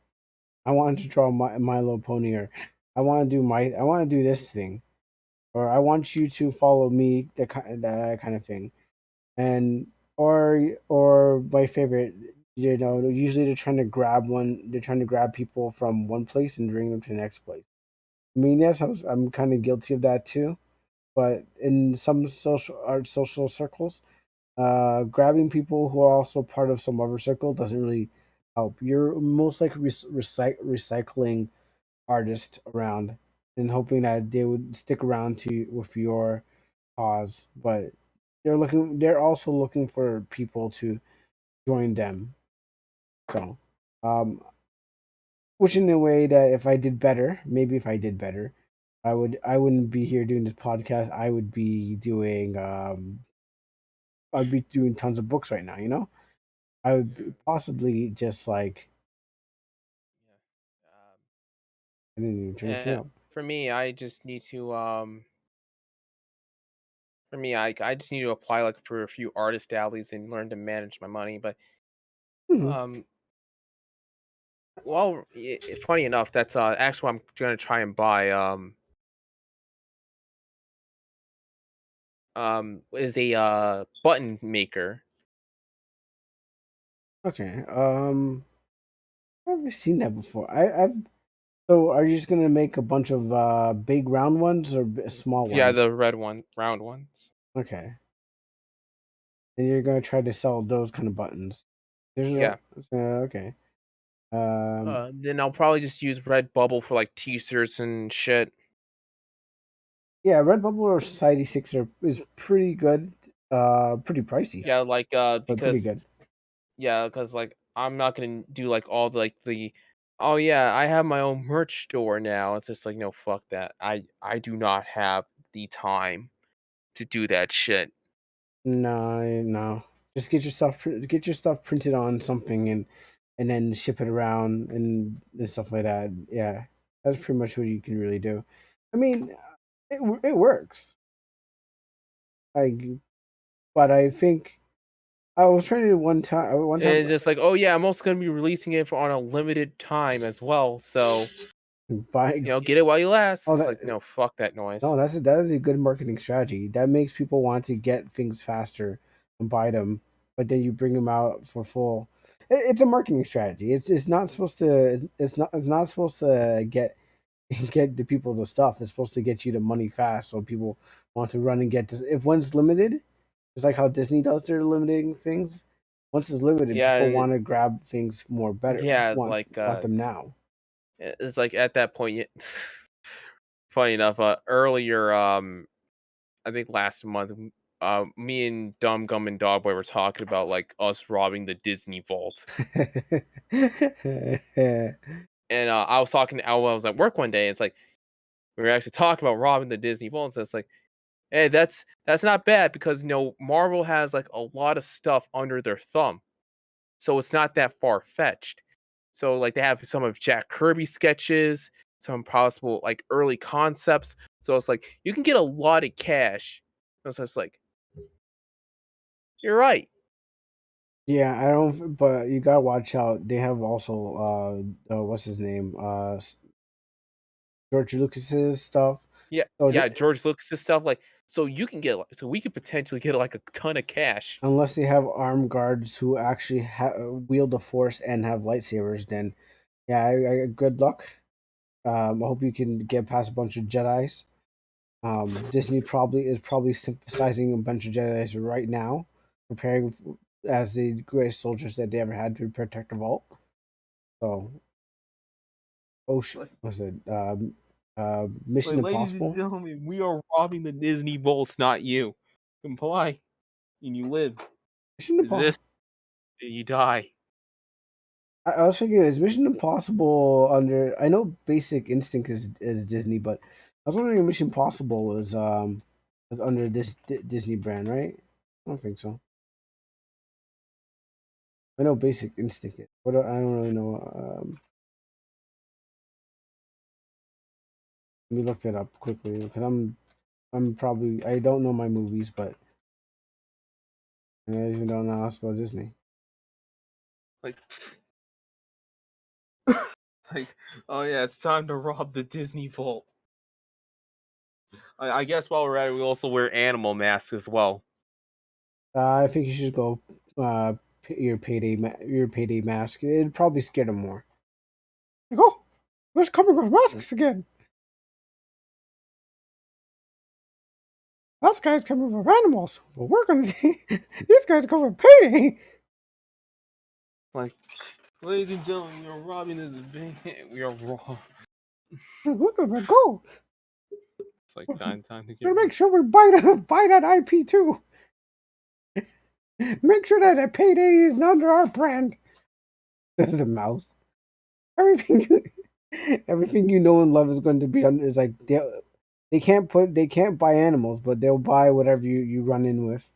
Speaker 2: I want to draw my Little Pony, or I want to do this thing. or I want you to follow me, that kind of thing. And or my favorite, usually they're trying to grab people from one place and bring them to the next place. I mean, yes, I'm kind of guilty of that too, but in some social circles, grabbing people who are also part of some other circle doesn't really help. You're most likely recycling artists around and hoping that they would stick around with your cause, but they're also looking for people to join them. So, um, which in a way that if I did better, maybe if I did better, I wouldn't be here doing this podcast. I'd be doing tons of books right now. I would possibly just like
Speaker 1: Yeah.
Speaker 2: I didn't even turn this thing
Speaker 1: And
Speaker 2: up.
Speaker 1: for me, I just need to for me, I just need to apply like for a few artist alleys and learn to manage my money. But
Speaker 2: Hmm.
Speaker 1: um, well, funny enough, that's actually what I'm gonna try and buy. Is a button maker.
Speaker 2: Okay. I've never seen that before. I've So are you just gonna make a bunch of big round ones or small
Speaker 1: Yeah,
Speaker 2: ones?
Speaker 1: the red one, round ones.
Speaker 2: Okay, and you're gonna try to sell those kind of buttons. There's
Speaker 1: Yeah.
Speaker 2: okay. Um,
Speaker 1: Then I'll probably just use Redbubble for like t-shirts and shit.
Speaker 2: yeah, Redbubble or Society Six is pretty good. Pretty pricey,
Speaker 1: Yeah, like
Speaker 2: but pretty
Speaker 1: because
Speaker 2: good.
Speaker 1: yeah, because like I'm not gonna do like all the like the oh yeah, I have my own merch store now. It's just like no, fuck that. I do not have the time to do that shit.
Speaker 2: No, no. Just get your stuff printed on something and then ship it around and stuff like that. Yeah, that's pretty much what you can really do. I mean, it works. Like, but I think I was trying to one time
Speaker 1: It's just like, oh yeah, I'm also gonna be releasing it for on a limited time as well. So
Speaker 2: buy.
Speaker 1: get it while you last.
Speaker 2: Oh,
Speaker 1: It's like no, fuck that
Speaker 2: no,
Speaker 1: noise.
Speaker 2: that is a good marketing strategy. That makes people want to get things faster and buy them, but then you bring them out for full. It's a marketing strategy. It's not supposed to. It's not supposed to get get the people the stuff. It's supposed to get you the money fast, so people want to run and get this. If one's limited, it's like how Disney does their limiting things. Once it's limited, people
Speaker 1: Yeah,
Speaker 2: want to grab things more better.
Speaker 1: yeah, like
Speaker 2: Want them now.
Speaker 1: it's like at that point. Funny enough, earlier, I think last month, me and Dumb Gum and Dogboy were talking about like us robbing the Disney vault, and I was talking to Al. I was at work one day. And it's like we were actually talking about robbing the Disney vault. So it's like, hey, that's not bad because Marvel has like a lot of stuff under their thumb, so it's not that far fetched. So like they have some of Jack Kirby sketches, some possible like early concepts. So it's like you can get a lot of cash. So it's like you're right.
Speaker 2: Yeah, I don't. But you gotta watch out. They have also what's his name? George Lucas's stuff.
Speaker 1: Yeah,
Speaker 2: So
Speaker 1: yeah. George Lucas's stuff like so you can get so we could potentially get like a ton of cash.
Speaker 2: unless they have armed guards who actually wield the Force and have lightsabers, then yeah, good luck. I hope you can get past a bunch of Jedi's. Disney probably synthesizing a bunch of Jedi's right now, preparing as the greatest soldiers that they ever had to protect the vault. So,
Speaker 1: Like,
Speaker 2: was it Mission
Speaker 1: ladies and
Speaker 2: Impossible?
Speaker 1: gentlemen, we are robbing the Disney vaults, not you. Comply, and you live.
Speaker 2: Mission Impossible.
Speaker 1: Resist, and you die.
Speaker 2: I was thinking, is Mission Impossible under? I know Basic Instinct is Disney, but I was wondering if Mission Impossible is under this Disney brand, right? I don't think so. I know Basic Instinct is, but I don't really know. Let me look that up quickly because I'm probably I don't know my movies, but I even don't know else about Disney.
Speaker 1: Like, like, oh yeah, it's time to rob the Disney vault. I guess while we're at it, we also wear animal masks as well.
Speaker 2: I think you should go your payday mask. It'd probably scare them more. Like, oh, where's coming with masks again? That guy's coming with animals. Well, we're gonna these guys come with payday.
Speaker 1: Like, ladies and gentlemen, we are robbing this bank. We are wrong.
Speaker 2: Look at them go.
Speaker 1: It's like time to get
Speaker 2: Gotta
Speaker 1: rid.
Speaker 2: make sure we buy that IP too. Make sure that a payday is under our brand. Says the mouse. Everything everything you know and love is going to be under. It's like they can't buy animals, but they'll buy whatever you run in with.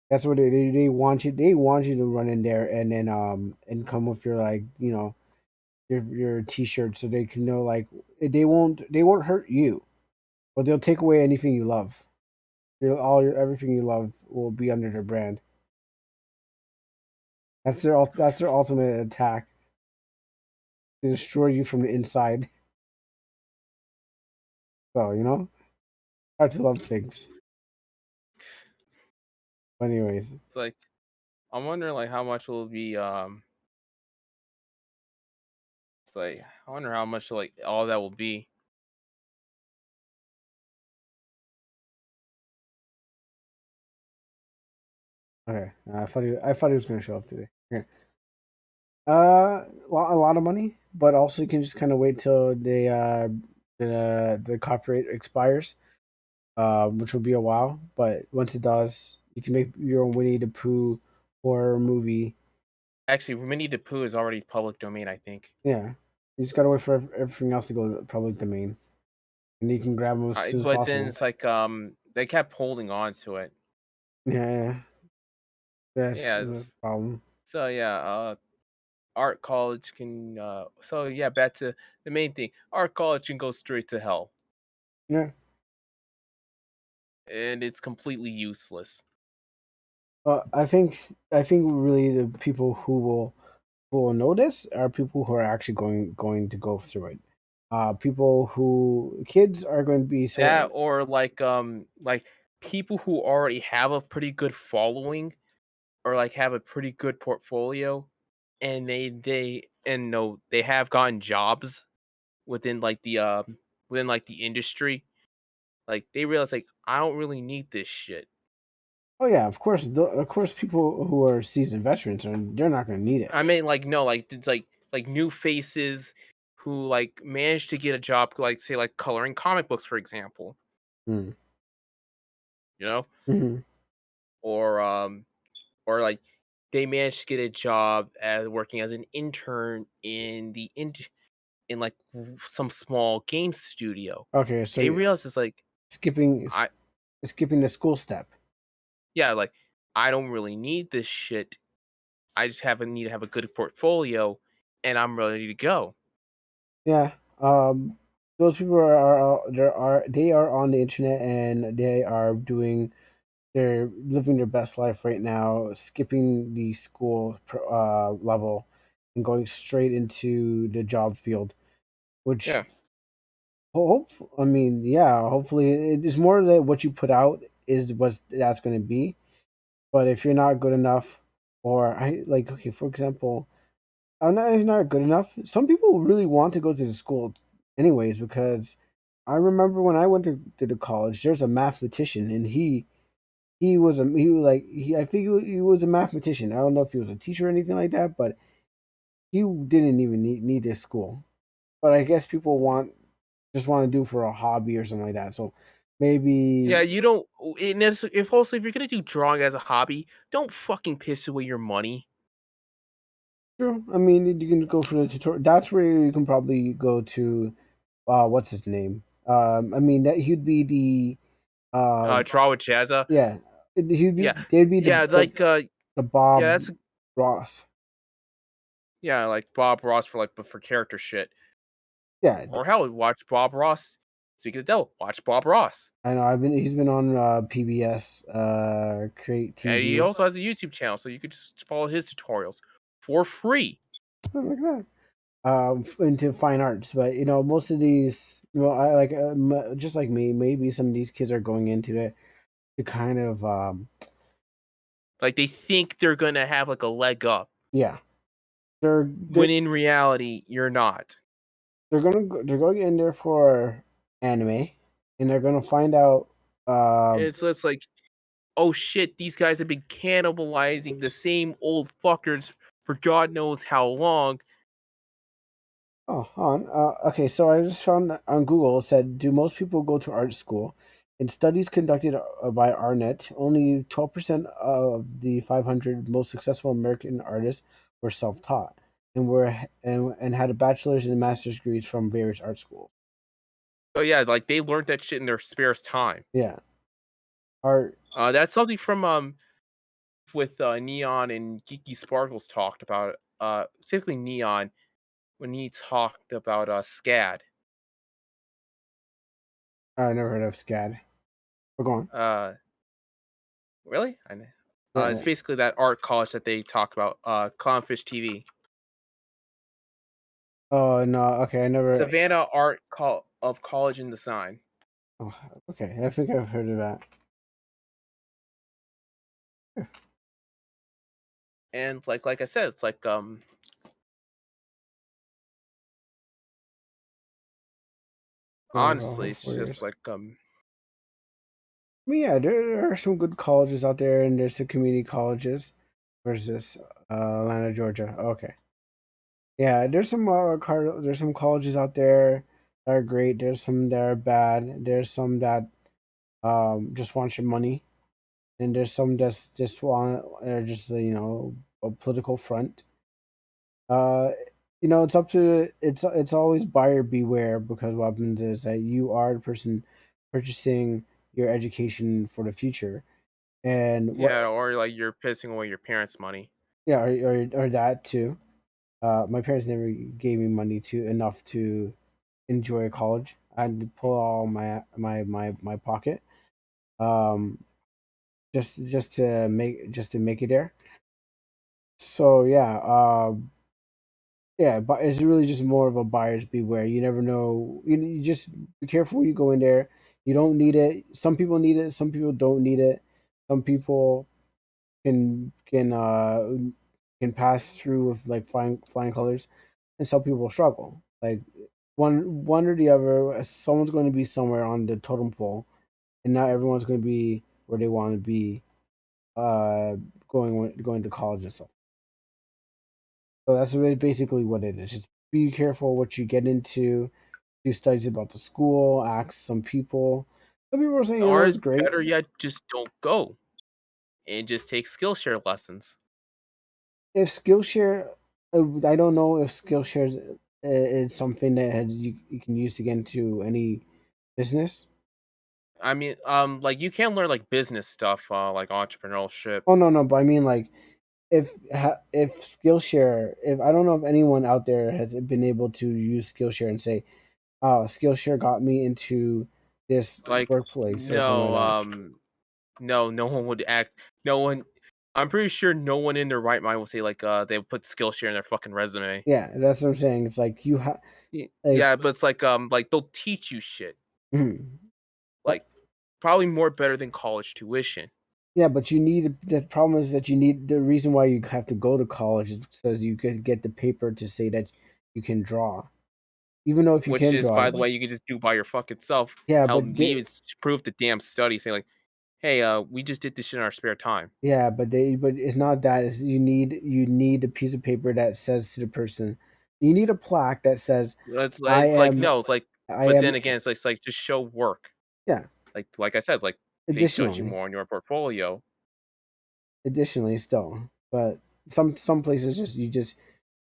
Speaker 2: That's what they want you. They want you to run in there and then and come with your like your t-shirt so they can know like they won't hurt you, but they'll take away anything you love. Everything you love will be under their brand. That's their ultimate attack to destroy you from the inside. So hard to love things. But anyways,
Speaker 1: It's like I'm wondering like how much will be It's like I wonder how much like all that will be.
Speaker 2: okay. I thought he was gonna show up today. Okay. A lot of money, but also you can just kind of wait till the copyright expires, which will be a while. But once it does, you can make your own Winnie the Pooh horror movie.
Speaker 1: Actually, Winnie the Pooh is already public domain, I think.
Speaker 2: Yeah, you just gotta wait for everything else to go to the public domain, and you can grab them as soon as
Speaker 1: But then
Speaker 2: possible.
Speaker 1: it's like they kept holding on to it.
Speaker 2: Yeah, that's
Speaker 1: Yeah,
Speaker 2: the problem.
Speaker 1: so yeah, art college can so yeah, back to the main thing. Art college can go straight to hell,
Speaker 2: Yeah.
Speaker 1: and it's completely useless.
Speaker 2: I think really the people who will know this are people who are actually going to go through it. People who kids are going to be so.
Speaker 1: That or like people who already have a pretty good following or like have a pretty good portfolio, and they have gotten jobs within like the industry. Like they realize like I don't really need this shit.
Speaker 2: Oh yeah, of course, people who are seasoned veterans are they're not going to need it.
Speaker 1: I mean, like no, like it's like new faces who like managed to get a job, like say like coloring comic books, for example,
Speaker 2: Mm.
Speaker 1: you know,
Speaker 2: Hmm.
Speaker 1: or or like they managed to get a job as working as an intern in like some small game studio.
Speaker 2: Okay, so
Speaker 1: They realize it's like
Speaker 2: skipping
Speaker 1: I
Speaker 2: skipping the school step.
Speaker 1: yeah, like I don't really need this shit. I just need to have a good portfolio, and I'm ready to go.
Speaker 2: Yeah. Those people they are on the internet and they are doing they're living their best life right now, skipping the school level and going straight into the job field, which
Speaker 1: Yeah,
Speaker 2: hope I mean, yeah, hopefully it is more that what you put out is what that's going to be. But if you're not good enough, or I like, okay, for example, I'm not good enough. Some people really want to go to the school, anyways, because I remember when I went to the college, there's a mathematician, and he was like I think he was a mathematician. I don't know if he was a teacher or anything like that, but he didn't even need this school. But I guess people just want to do for a hobby or something like that. So
Speaker 1: yeah.
Speaker 2: maybe
Speaker 1: You don't. If also if you're gonna do drawing as a hobby, don't fucking piss away your money.
Speaker 2: true. I mean, you can go for the tutorial. That's where you can probably go to. What's his name? I mean that he'd be the
Speaker 1: Draw with Jazza.
Speaker 2: yeah. He'd be
Speaker 1: Yeah,
Speaker 2: they'd be
Speaker 1: yeah. Like
Speaker 2: the
Speaker 1: yeah.
Speaker 2: Bob
Speaker 1: That's
Speaker 2: Ross.
Speaker 1: yeah. Like Bob Ross for like but for character shit.
Speaker 2: Yeah,
Speaker 1: Or hell, watch Bob Ross. Speaking of the devil, watch Bob Ross.
Speaker 2: I know. He's been on PBS, Create
Speaker 1: And he
Speaker 2: TV.
Speaker 1: also has a YouTube channel, so you could just follow his tutorials for free.
Speaker 2: Oh, look at that. into fine arts. But most of these, I like just like me, maybe some of these kids are going into it to kind of
Speaker 1: Like they think they're gonna have like a leg up,
Speaker 2: yeah, they're they're
Speaker 1: when in reality you're not.
Speaker 2: they're going in there for anime, and they're gonna find out. Um,
Speaker 1: It's like, oh shit, these guys have been cannibalizing the same old fuckers for God knows how long.
Speaker 2: oh, on. Okay, so I just found that on Google, it said, "Do most people go to art school?" In studies conducted by Arnett, only 12% of the 500 most successful American artists were self-taught and had a bachelor's and master's degrees from various art schools.
Speaker 1: Oh yeah, like they learned that shit in their spare time.
Speaker 2: Yeah, art.
Speaker 1: That's something from with Neon and Geeky Sparkles talked about. Specifically Neon when he talked about SCAD.
Speaker 2: I never heard of SCAD. We're going.
Speaker 1: Uh, really? It's
Speaker 2: Yeah.
Speaker 1: basically that art college that they talk about. Clownfish TV,
Speaker 2: Oh no. Okay, I never.
Speaker 1: Savannah of College and Design.
Speaker 2: Oh, okay, I think I've heard of that.
Speaker 1: And like I said, it's like honestly, it's
Speaker 2: 4
Speaker 1: just
Speaker 2: years.
Speaker 1: like
Speaker 2: I mean, yeah, there are some good colleges out there, and there's some community colleges. Where's this? Atlanta, Georgia. Okay. Yeah, there's some colleges out there that are great. There's some that are bad. There's some that just want your money, and there's some that's just want they're just a political front. Uh, it's up to it's always buyer beware, because what happens is that you are the person purchasing your education for the future, and what
Speaker 1: yeah, or like you're pissing away your parents' money.
Speaker 2: yeah, or that too. My parents never gave me money to enough to enjoy college. I had to pull all my pocket, um, just to make it there. So yeah, yeah, but it's really just more of a buyer's beware. You never know. You just be careful when you go in there. You don't need it. Some people need it. Some people don't need it. Some people can pass through with like flying colors, and some people struggle. Like one or the other, someone's going to be somewhere on the totem pole, and not everyone's going to be where they want to be. Uh, going to college and stuff. So that's really basically what it is. Just be careful what you get into. Do studies about the school. Ask some people. Some people are saying,
Speaker 1: Or
Speaker 2: it's great.
Speaker 1: better yet, just don't go and just take Skillshare lessons.
Speaker 2: If Skillshare, I don't know if Skillshare is something that you can use to get into any business.
Speaker 1: I mean, like you can learn like business stuff, like entrepreneurship.
Speaker 2: Oh no, no, but I mean like if Skillshare, if I don't know if anyone out there has been able to use Skillshare and say, "Oh, Skillshare got me into this
Speaker 1: Like,
Speaker 2: workplace" or something
Speaker 1: no,
Speaker 2: like that.
Speaker 1: no one would act. No one. I'm pretty sure no one in their right mind will say like, they would put Skillshare in their fucking resume.
Speaker 2: Yeah, that's what I'm saying. It's like you have like,
Speaker 1: Yeah, but it's like they'll teach you shit.
Speaker 2: mhm.
Speaker 1: Like, probably more better than college tuition.
Speaker 2: Yeah, but the problem is that you need the reason why you have to go to college is because you can get the paper to say that you can draw. Even though if you
Speaker 1: Which
Speaker 2: can
Speaker 1: is,
Speaker 2: draw,
Speaker 1: by the
Speaker 2: like,
Speaker 1: way, you can just do by your fucking self.
Speaker 2: yeah,
Speaker 1: Hell, we even proved the damn study saying like, "Hey, we just did this shit in our spare time."
Speaker 2: but it's not that. It's you need a piece of paper that says to the person, you need a plaque that says, I
Speaker 1: It's like
Speaker 2: am
Speaker 1: no, it's like,
Speaker 2: I
Speaker 1: but
Speaker 2: am
Speaker 1: then again, it's like just show work.
Speaker 2: yeah.
Speaker 1: Like I said, like they judge you
Speaker 2: Additionally,
Speaker 1: more on your portfolio,
Speaker 2: still, but some places just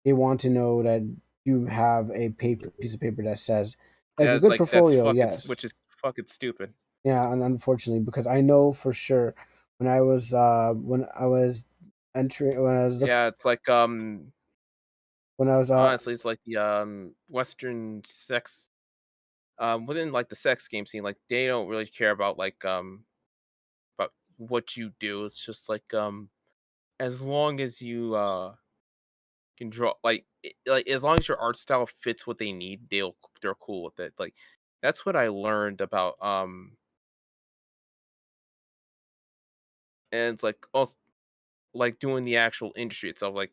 Speaker 2: they want to know that you have a piece of paper that says like a
Speaker 1: as
Speaker 2: good
Speaker 1: like that's
Speaker 2: portfolio.
Speaker 1: fucking,
Speaker 2: Yes.
Speaker 1: which is fucking stupid.
Speaker 2: Yeah, and unfortunately, because I know for sure when I was entering when I was look
Speaker 1: Yeah, it's like
Speaker 2: when I was
Speaker 1: honestly, it's like the Western sex within like the sex game scene, like they don't really care about what you do. It's just like as long as you can draw like as long as your art style fits what they need, they're cool with it. Like that's what I learned about and it's like also like doing the actual industry itself. Like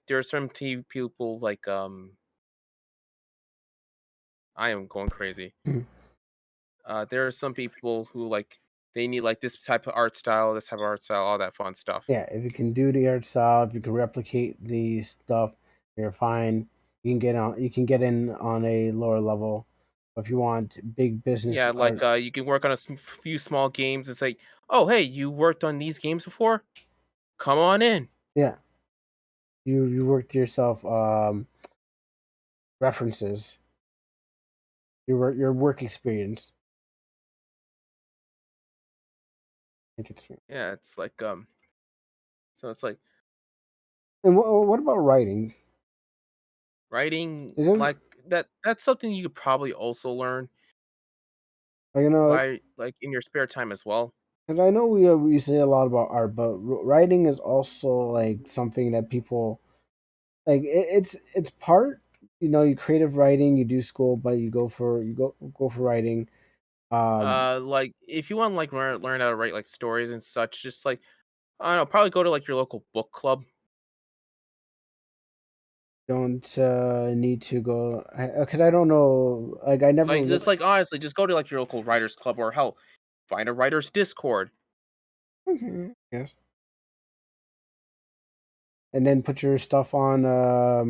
Speaker 1: there are some people like I am going crazy.
Speaker 2: Mhm.
Speaker 1: There are some people who like they need like this type of art style, this type of art style, all that fun stuff.
Speaker 2: Yeah, if you can do the art style, if you can replicate the stuff, you're fine. You can get on. You can get in on a lower level. If you want big business
Speaker 1: Yeah,
Speaker 2: art,
Speaker 1: like you can work on few small games. It's like, oh hey, you worked on these games before? Come on in.
Speaker 2: yeah, you work to yourself references, your work experience.
Speaker 1: Yeah, it's like so it's like
Speaker 2: And what about writing?
Speaker 1: writing
Speaker 2: Is it
Speaker 1: like that's something you could probably also learn
Speaker 2: you know?
Speaker 1: by like in your spare time as well.
Speaker 2: Because I know we say a lot about art, but writing is also like something that people like. It's part. You creative writing. You do school, but you go for writing. Um,
Speaker 1: Like if you want to like learn how to write like stories and such, just like I don't know, probably go to like your local book club.
Speaker 2: don't need to go because I don't know. Like I never
Speaker 1: Like
Speaker 2: look.
Speaker 1: just like honestly, just go to like your local writers club or hell, find a writers Discord.
Speaker 2: Okay, yes, and then put your stuff on a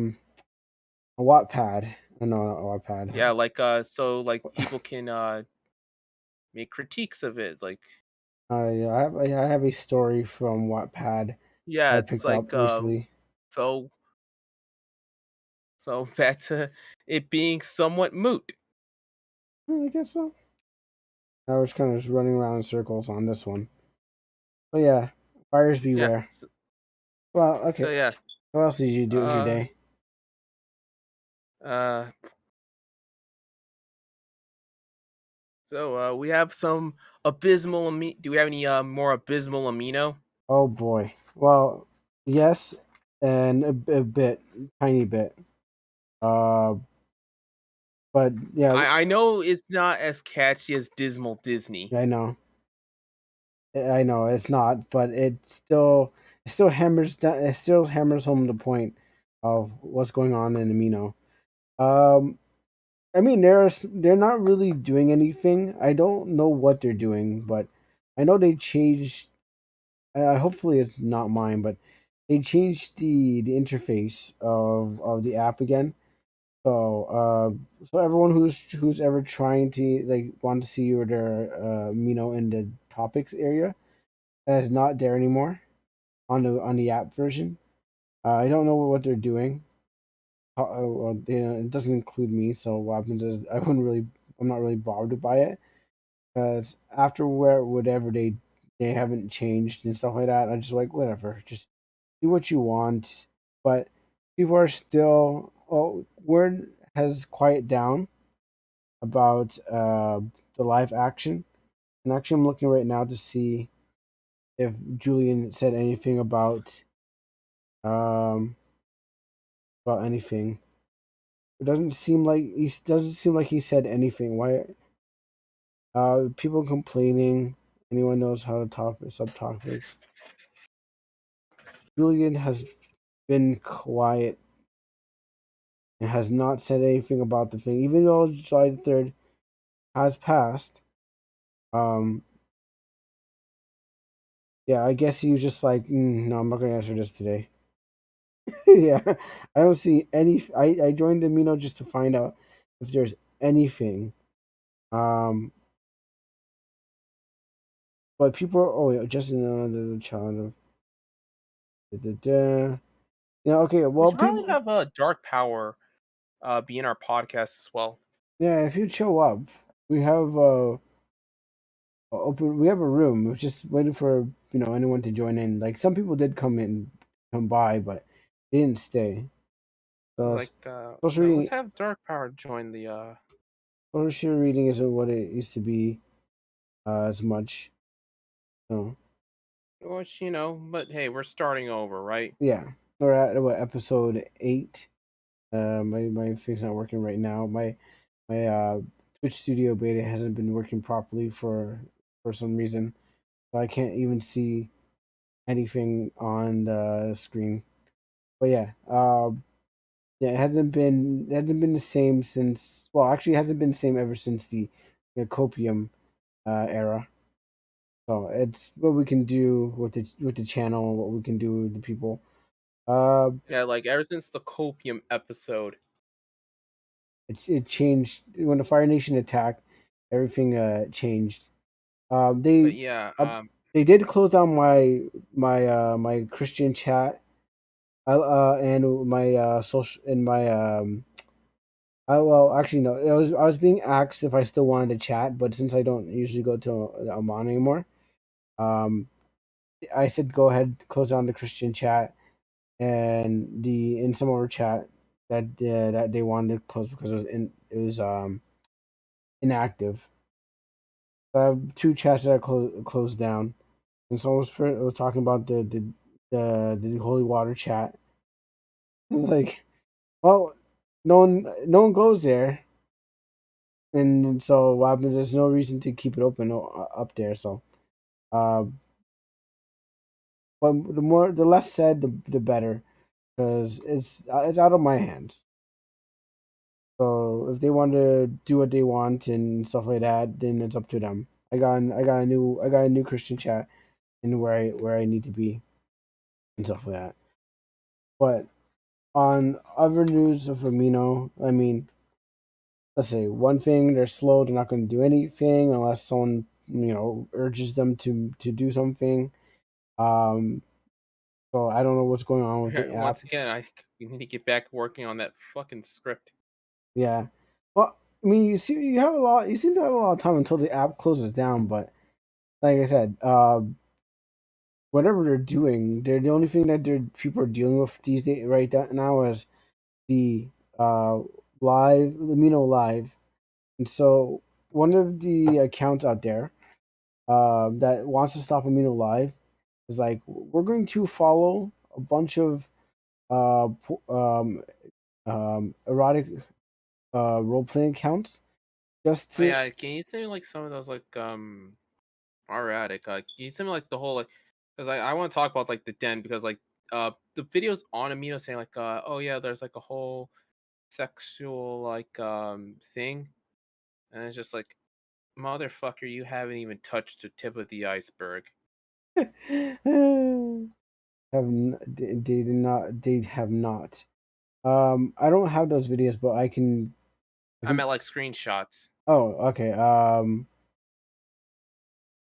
Speaker 2: Wattpad. No, not a
Speaker 1: Yeah,
Speaker 2: Wattpad.
Speaker 1: like so like people can make critiques of it. Like
Speaker 2: Yeah, I have a story from Wattpad
Speaker 1: yeah,
Speaker 2: I
Speaker 1: it's
Speaker 2: picked up
Speaker 1: like
Speaker 2: recently.
Speaker 1: so so back to it being somewhat moot.
Speaker 2: I guess so. I was kind of just running around in circles on this one. But yeah, buyers
Speaker 1: Yeah.
Speaker 2: beware. Well,
Speaker 1: So
Speaker 2: okay.
Speaker 1: yeah.
Speaker 2: What else did you do with your
Speaker 1: Uh
Speaker 2: day?
Speaker 1: uh we have some do we have any more abysmal amino?
Speaker 2: Oh boy. Well, yes, and a bit, tiny bit. Uh, but yeah,
Speaker 1: I know it's not as catchy as Dismal Disney.
Speaker 2: I know, I know it's not, but it still hammers down, it still hammers home the point of what's going on in Amino. Um, I mean, they're not really doing anything. I don't know what they're doing, but I know they changed. Hopefully, it's not mine, but they changed the interface of the app again. So everyone who's ever trying to like want to see their in the topics area that is not there anymore on the app version. I don't know what they're doing. Well, it doesn't include me, so what happens is I'm not really bothered by it because after whatever they haven't changed and stuff like that, I just like whatever, just do what you want. But people are still word has quieted down about the live action, and actually I'm looking right now to see if Julian said anything um about anything. It doesn't seem like he said anything. Why? People complaining. Anyone knows how to talk subtopics. Julian has been quiet and has not said anything about the thing, even though July 3rd has passed. Um, yeah, I guess he was just like, no, I'm not going to answer this today. Yeah, I don't see any. I joined Amino just to find out if there's anything. Um, but people are, oh, yeah, just another child of. Da, da, da. Yeah, okay,
Speaker 1: We
Speaker 2: well,
Speaker 1: should probably
Speaker 2: people,
Speaker 1: have a Dark Power be in our podcast as well.
Speaker 2: yeah, if you show up, we have open. We have a room. We're just waiting for anyone to join in. Like some people did come by, but they didn't stay. So
Speaker 1: Like
Speaker 2: social
Speaker 1: no, let's
Speaker 2: reading,
Speaker 1: have Dark Power join the
Speaker 2: social reading isn't what it used to be as much. So
Speaker 1: which but hey, we're starting over, right?
Speaker 2: yeah. We're at what, episode 8. My thing's not working right now. My Twitch Studio beta hasn't been working properly for some reason, so I can't even see anything on the screen. But yeah, yeah, it hasn't been the same since. Well, actually, it hasn't been the same ever since the copium era. So it's what we can do with the channel, what we can do with the people. Uh,
Speaker 1: Yeah, like ever since the copium episode.
Speaker 2: it changed when the Fire Nation attacked. Everything changed.
Speaker 1: But yeah,
Speaker 2: Uh, they did close down my Christian chat. And my social and my well, actually no. I was being asked if I still wanted to chat, but since I don't usually go to Amman anymore, um, I said go ahead, close down the Christian chat and the in some other chat that they wanted to close because it was inactive. So I have two chats that are closed down, and someone was talking about the holy water chat. It's like, well, no one goes there, and so what happens? There's no reason to keep it open up there. So, uh, but the less said, the better, because it's out of my hands. So if they want to do what they want and stuff like that, then it's up to them. I got a new Christian chat and where I need to be and stuff like that. But on other news of Amino, I mean, let's say one thing, they're slow. They're not going to do anything unless someone urges them to do something. Um, so I don't know what's going on with the app.
Speaker 1: once again, we need to get back working on that fucking script.
Speaker 2: Yeah. Well, I mean, you have a lot. You seem to have a lot of time until the app closes down. But like I said, whatever they're doing, they're the only thing that people are dealing with these days right now is the uh Amino Live. And so one of the accounts out there that wants to stop Amino Live is like, we're going to follow a bunch of uh, erotic role playing accounts just
Speaker 1: Oh
Speaker 2: to.
Speaker 1: yeah, can you send me like some of those like erratic? Can you send me like the whole like because I want to talk about like the den because like the videos on Amino saying like oh yeah there's like a whole sexual like thing and it's just like motherfucker you haven't even touched the tip of the iceberg.
Speaker 2: They did not. They have not. I don't have those videos, but I can. I
Speaker 1: I
Speaker 2: can.
Speaker 1: meant like screenshots.
Speaker 2: Oh, okay.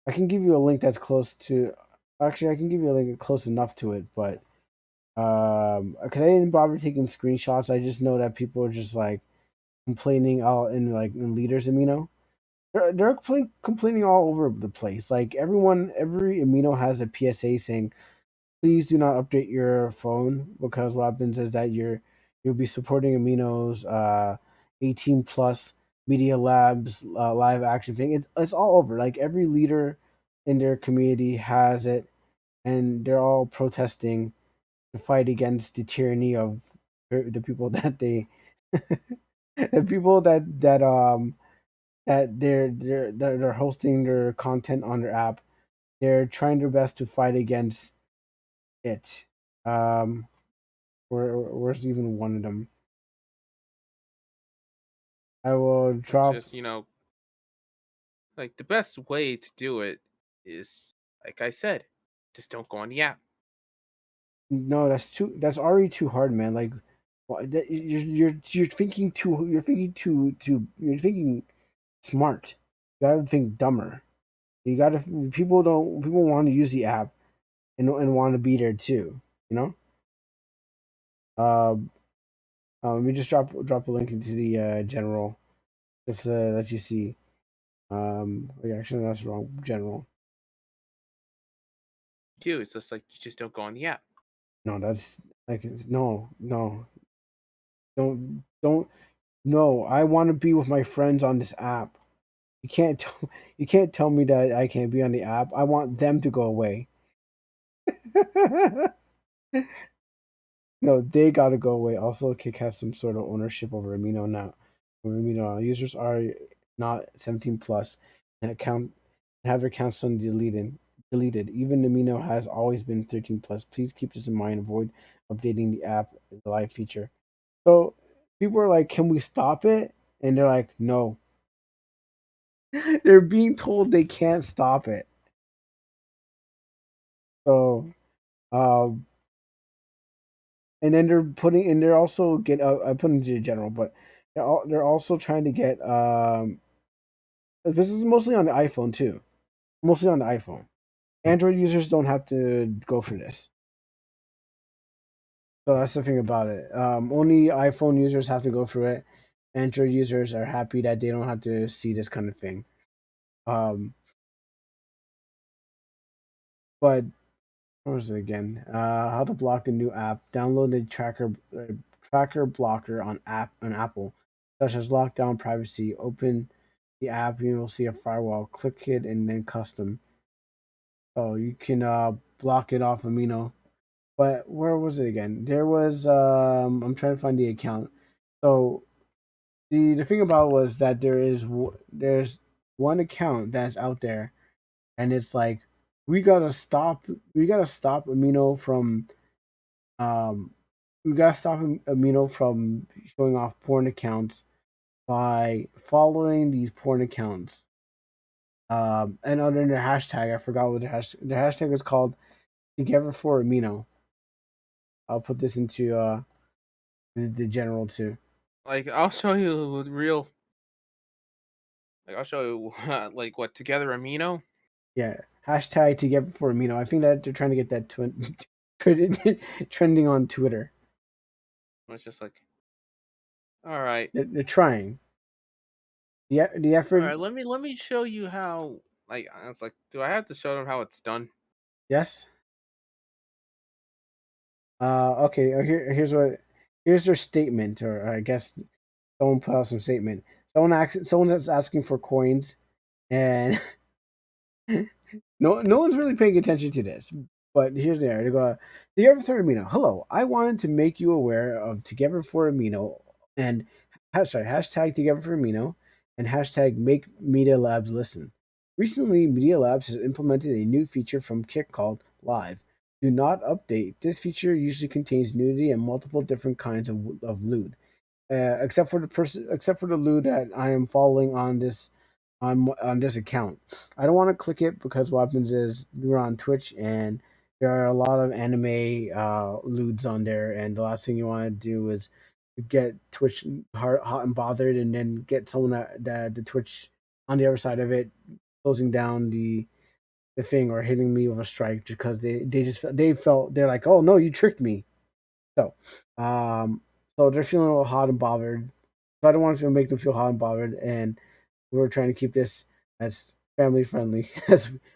Speaker 2: I can give you a link that's close to. Actually, I can give you a link close enough to it, but because I didn't bother taking screenshots, I just know that people are just like complaining all in leaders amino. They're complaining all over the place. Like every amino has a PSA saying, "Please do not update your phone because what happens is that you'll be supporting Amino's 18 plus Media Labs live action thing." It's all over. Like every leader in their community has it, and they're all protesting to fight against the tyranny of the people that they the people that they're hosting their content on their app. They're trying their best to fight against it. Um, where's even one of them? I will
Speaker 1: It's
Speaker 2: drop.
Speaker 1: just like the best way to do it is like I said, just don't go on the app.
Speaker 2: No, that's too. That's already too hard, man. Like, you're thinking too. You're thinking smart. You gotta think dumber. You gotta. People want to use the app and want to be there too. You know. Uh, let me just drop a link into the general. Just let you see. Wait, actually, that's wrong. General.
Speaker 1: Too. It's just like you just don't go on the app.
Speaker 2: No, that's like no. Don't. No, I want to be with my friends on this app. You can't tell me that I can't be on the app. I want them to go away. they gotta go away. Also, Kick has some sort of ownership over Amino now. Over Amino now. Users are not 17 plus and account have their accounts deleted. Deleted. Even Amino has always been 13 plus. Please keep this in mind. Avoid updating the app, the live feature. So people are like, "Can we stop it?" And they're like, "No." They're being told they can't stop it. So, um, and then they're also get I put into general, but they're also trying to get this is mostly on the iPhone too, mostly on the iPhone. Android users don't have to go for this, so that's the thing about it. Only iPhone users have to go for it. Android users are happy that they don't have to see this kind of thing. Um, but what was it again? How to block the new app? Download the tracker blocker on Apple, such as lockdown privacy. Open the app, you will see a firewall. Click it and then custom. So you can block it off Amino. But where was it again? There was I'm trying to find the account. So the thing about it was that there's one account that's out there, and it's like we gotta stop Amino from um we gotta stop Amino from showing off porn accounts by following these porn accounts. And under their hashtag, I forgot what their hashtag is called. Together for Amino. I'll put this into the general too.
Speaker 1: Like I'll show you with real. Like I'll show you like what together amino.
Speaker 2: Yeah, hashtag together for Amino. I think that they're trying to get that trending on Twitter.
Speaker 1: It's just like, all right,
Speaker 2: They're trying. The
Speaker 1: all
Speaker 2: effort,
Speaker 1: right. Let me show you how. Like I was like, do I have to show them how it's done?
Speaker 2: yes. Okay. Here's their statement, or I guess someone put out some statement. Someone that's asking for coins, and no one's really paying attention to this. But here's there. They go, Together for Amino. Hello, I wanted to make you aware of Together for Amino and hashtag Together for Amino and hashtag Make Media Labs Listen. Recently, Media Labs has implemented a new feature from Kick called Live. Do not update. This feature usually contains nudity and multiple different kinds of lewd. Except for the lewd that I am following on this account. I don't want to click it because what happens is we're on Twitch and there are a lot of anime lewds on there, and the last thing you want to do is get Twitch hot and bothered, and then get someone that the Twitch on the other side of it closing down the thing or hitting me with a strike because they felt they're like, oh no, you tricked me. So um so they're feeling a little hot and bothered. So I don't want to make them feel hot and bothered, and we're trying to keep this as family friendly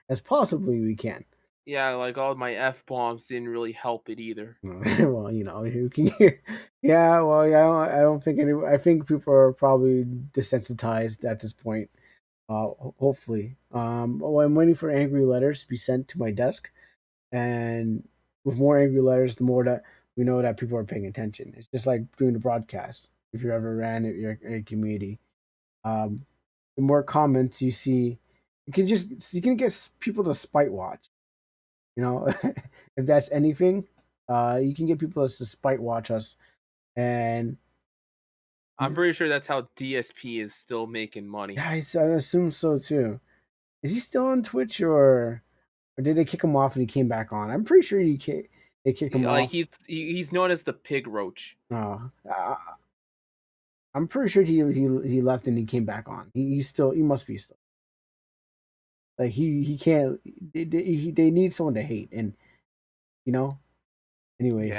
Speaker 2: as possibly we can.
Speaker 1: Yeah, like all my f bombs didn't really help it either.
Speaker 2: Well, you can hear. Yeah, well, yeah, I don't think I think people are probably desensitized at this point. Hopefully, well, I'm waiting for angry letters to be sent to my desk, and with more angry letters, the more that we know that people are paying attention. It's just like doing the broadcast. If you ever ran your community, um, the more comments you see, you can get people to spite watch. You know, if that's anything, you can get people to spite watch us, and
Speaker 1: I'm pretty sure that's how DSP is still making money.
Speaker 2: yeah, I assume so too. Is he still on Twitch, or did they kick him off and he came back on? I'm pretty sure they kicked him
Speaker 1: Like
Speaker 2: off.
Speaker 1: he's known as the pig roach.
Speaker 2: I'm pretty sure he left and he came back on. He must be still like he can't. They need someone to hate, and you know. Anyways,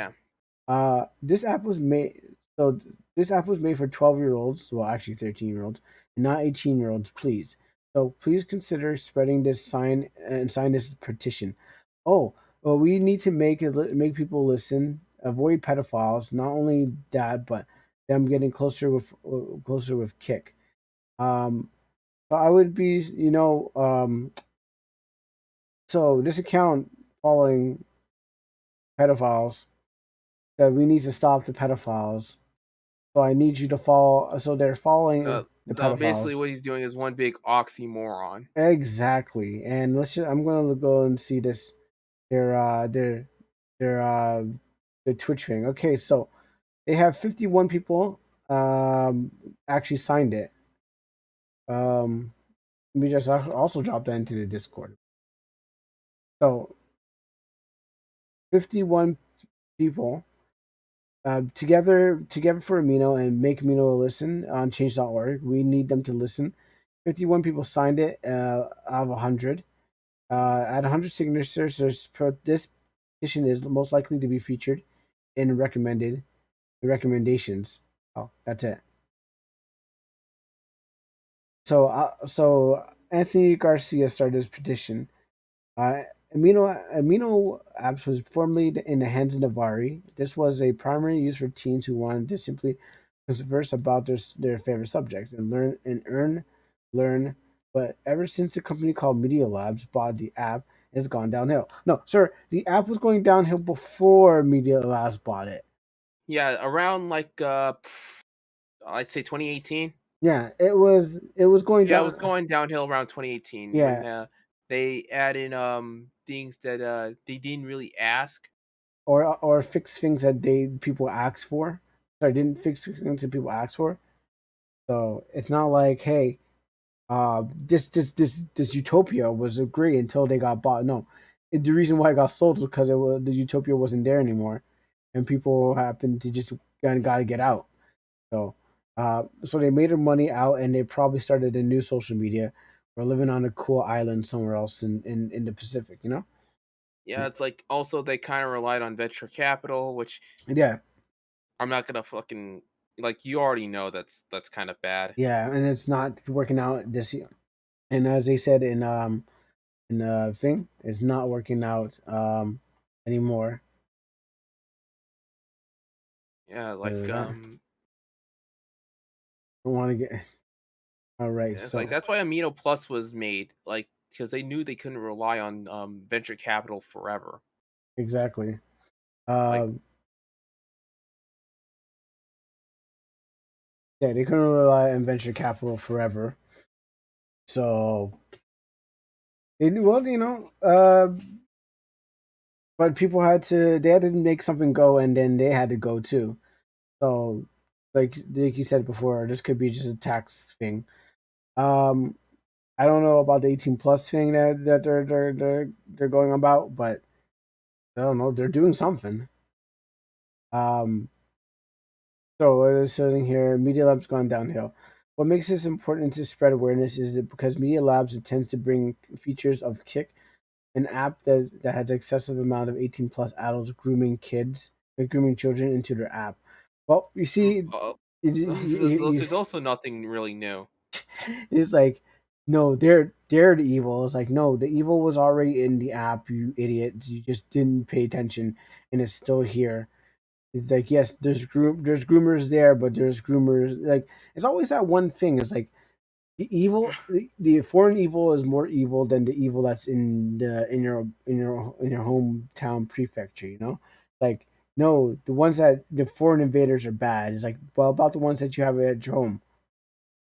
Speaker 1: Yeah.
Speaker 2: this app was made. So this app was made for 12-year-olds. Well, actually 13-year-olds, and not 18-year-olds. Please. So please consider spreading this sign and sign this petition. Oh, well, we need to make people listen. Avoid pedophiles. Not only that, but them getting closer with Kick. Um, so I would be, so this account following pedophiles. that we need to stop the pedophiles. So I need you to follow. So they're following the
Speaker 1: No, basically
Speaker 2: pedophiles.
Speaker 1: what he's doing is one big oxymoron.
Speaker 2: Exactly. And I'm gonna go and see this. Their their the Twitch thing. Okay, so they have 51 people actually signed it. Um, Let me just also drop that into the Discord. So 51 people together for Amino and make Amino listen on change.org. We need them to listen. 51 people signed it out of 100. At 100 signatures, this petition is most likely to be featured in recommendations. Oh, that's it. So Anthony Garcia started this petition. Uh, Amino apps was formerly in the hands of Navari. This was a primary use for teens who wanted to simply converse about their favorite subjects and learn. But ever since the company called Media Labs bought the app, it's gone downhill. No, sir, the app was going downhill before Media Labs bought it.
Speaker 1: Yeah, around like I'd say 2018.
Speaker 2: Yeah, it was going
Speaker 1: Yeah, it was
Speaker 2: down.
Speaker 1: going downhill around 2018 when
Speaker 2: Yeah,
Speaker 1: they added things that they didn't really ask.
Speaker 2: or fix things that people ask for. Sorry, didn't fix things that people asked for. So it's not like, hey, this utopia was great until they got bought. No, the reason why it got sold was because the utopia wasn't there anymore, and people happened to just got to get out. So, so they made their money out, and they probably started a new social media, or living on a cool island somewhere else in the Pacific. You know?
Speaker 1: Yeah, it's like also they kind of relied on venture capital, which
Speaker 2: Yeah,
Speaker 1: I'm not gonna fucking like. You already know that's kind of bad.
Speaker 2: yeah, and it's not working out this year. And as they said in the thing, it's not working out anymore.
Speaker 1: Yeah, like
Speaker 2: I don't want to get all right.
Speaker 1: it's like
Speaker 2: So
Speaker 1: that's why Amino Plus was made, like because they knew they couldn't rely on venture capital forever.
Speaker 2: exactly.
Speaker 1: Like
Speaker 2: Um, yeah, they couldn't rely on venture capital forever. So well, but people they had to make something go, and then they had to go too. So, like you said before, this could be just a tax thing. Um, I don't know about the 18 plus thing that they're going about, but I don't know. They're doing something. Um, so what is saying here? Media Lab's gone downhill. What makes this important to spread awareness is that because Media Labs tends to bring features of Kick, an app that has excessive amount of 18 plus adults grooming children into their app. Well, you see,
Speaker 1: uh,
Speaker 2: you,
Speaker 1: there's also nothing really new.
Speaker 2: it's like, no, they're the evil. It's like, no, the evil was already in the app, you idiots. You just didn't pay attention, and it's still here. It's like, yes, there's groomers there, but there's groomers like it's always that one thing. It's like the foreign evil is more evil than the evil that's in your hometown prefecture. Like, no, the ones that the foreign invaders are bad. It's like, well, about the ones that you have at your home.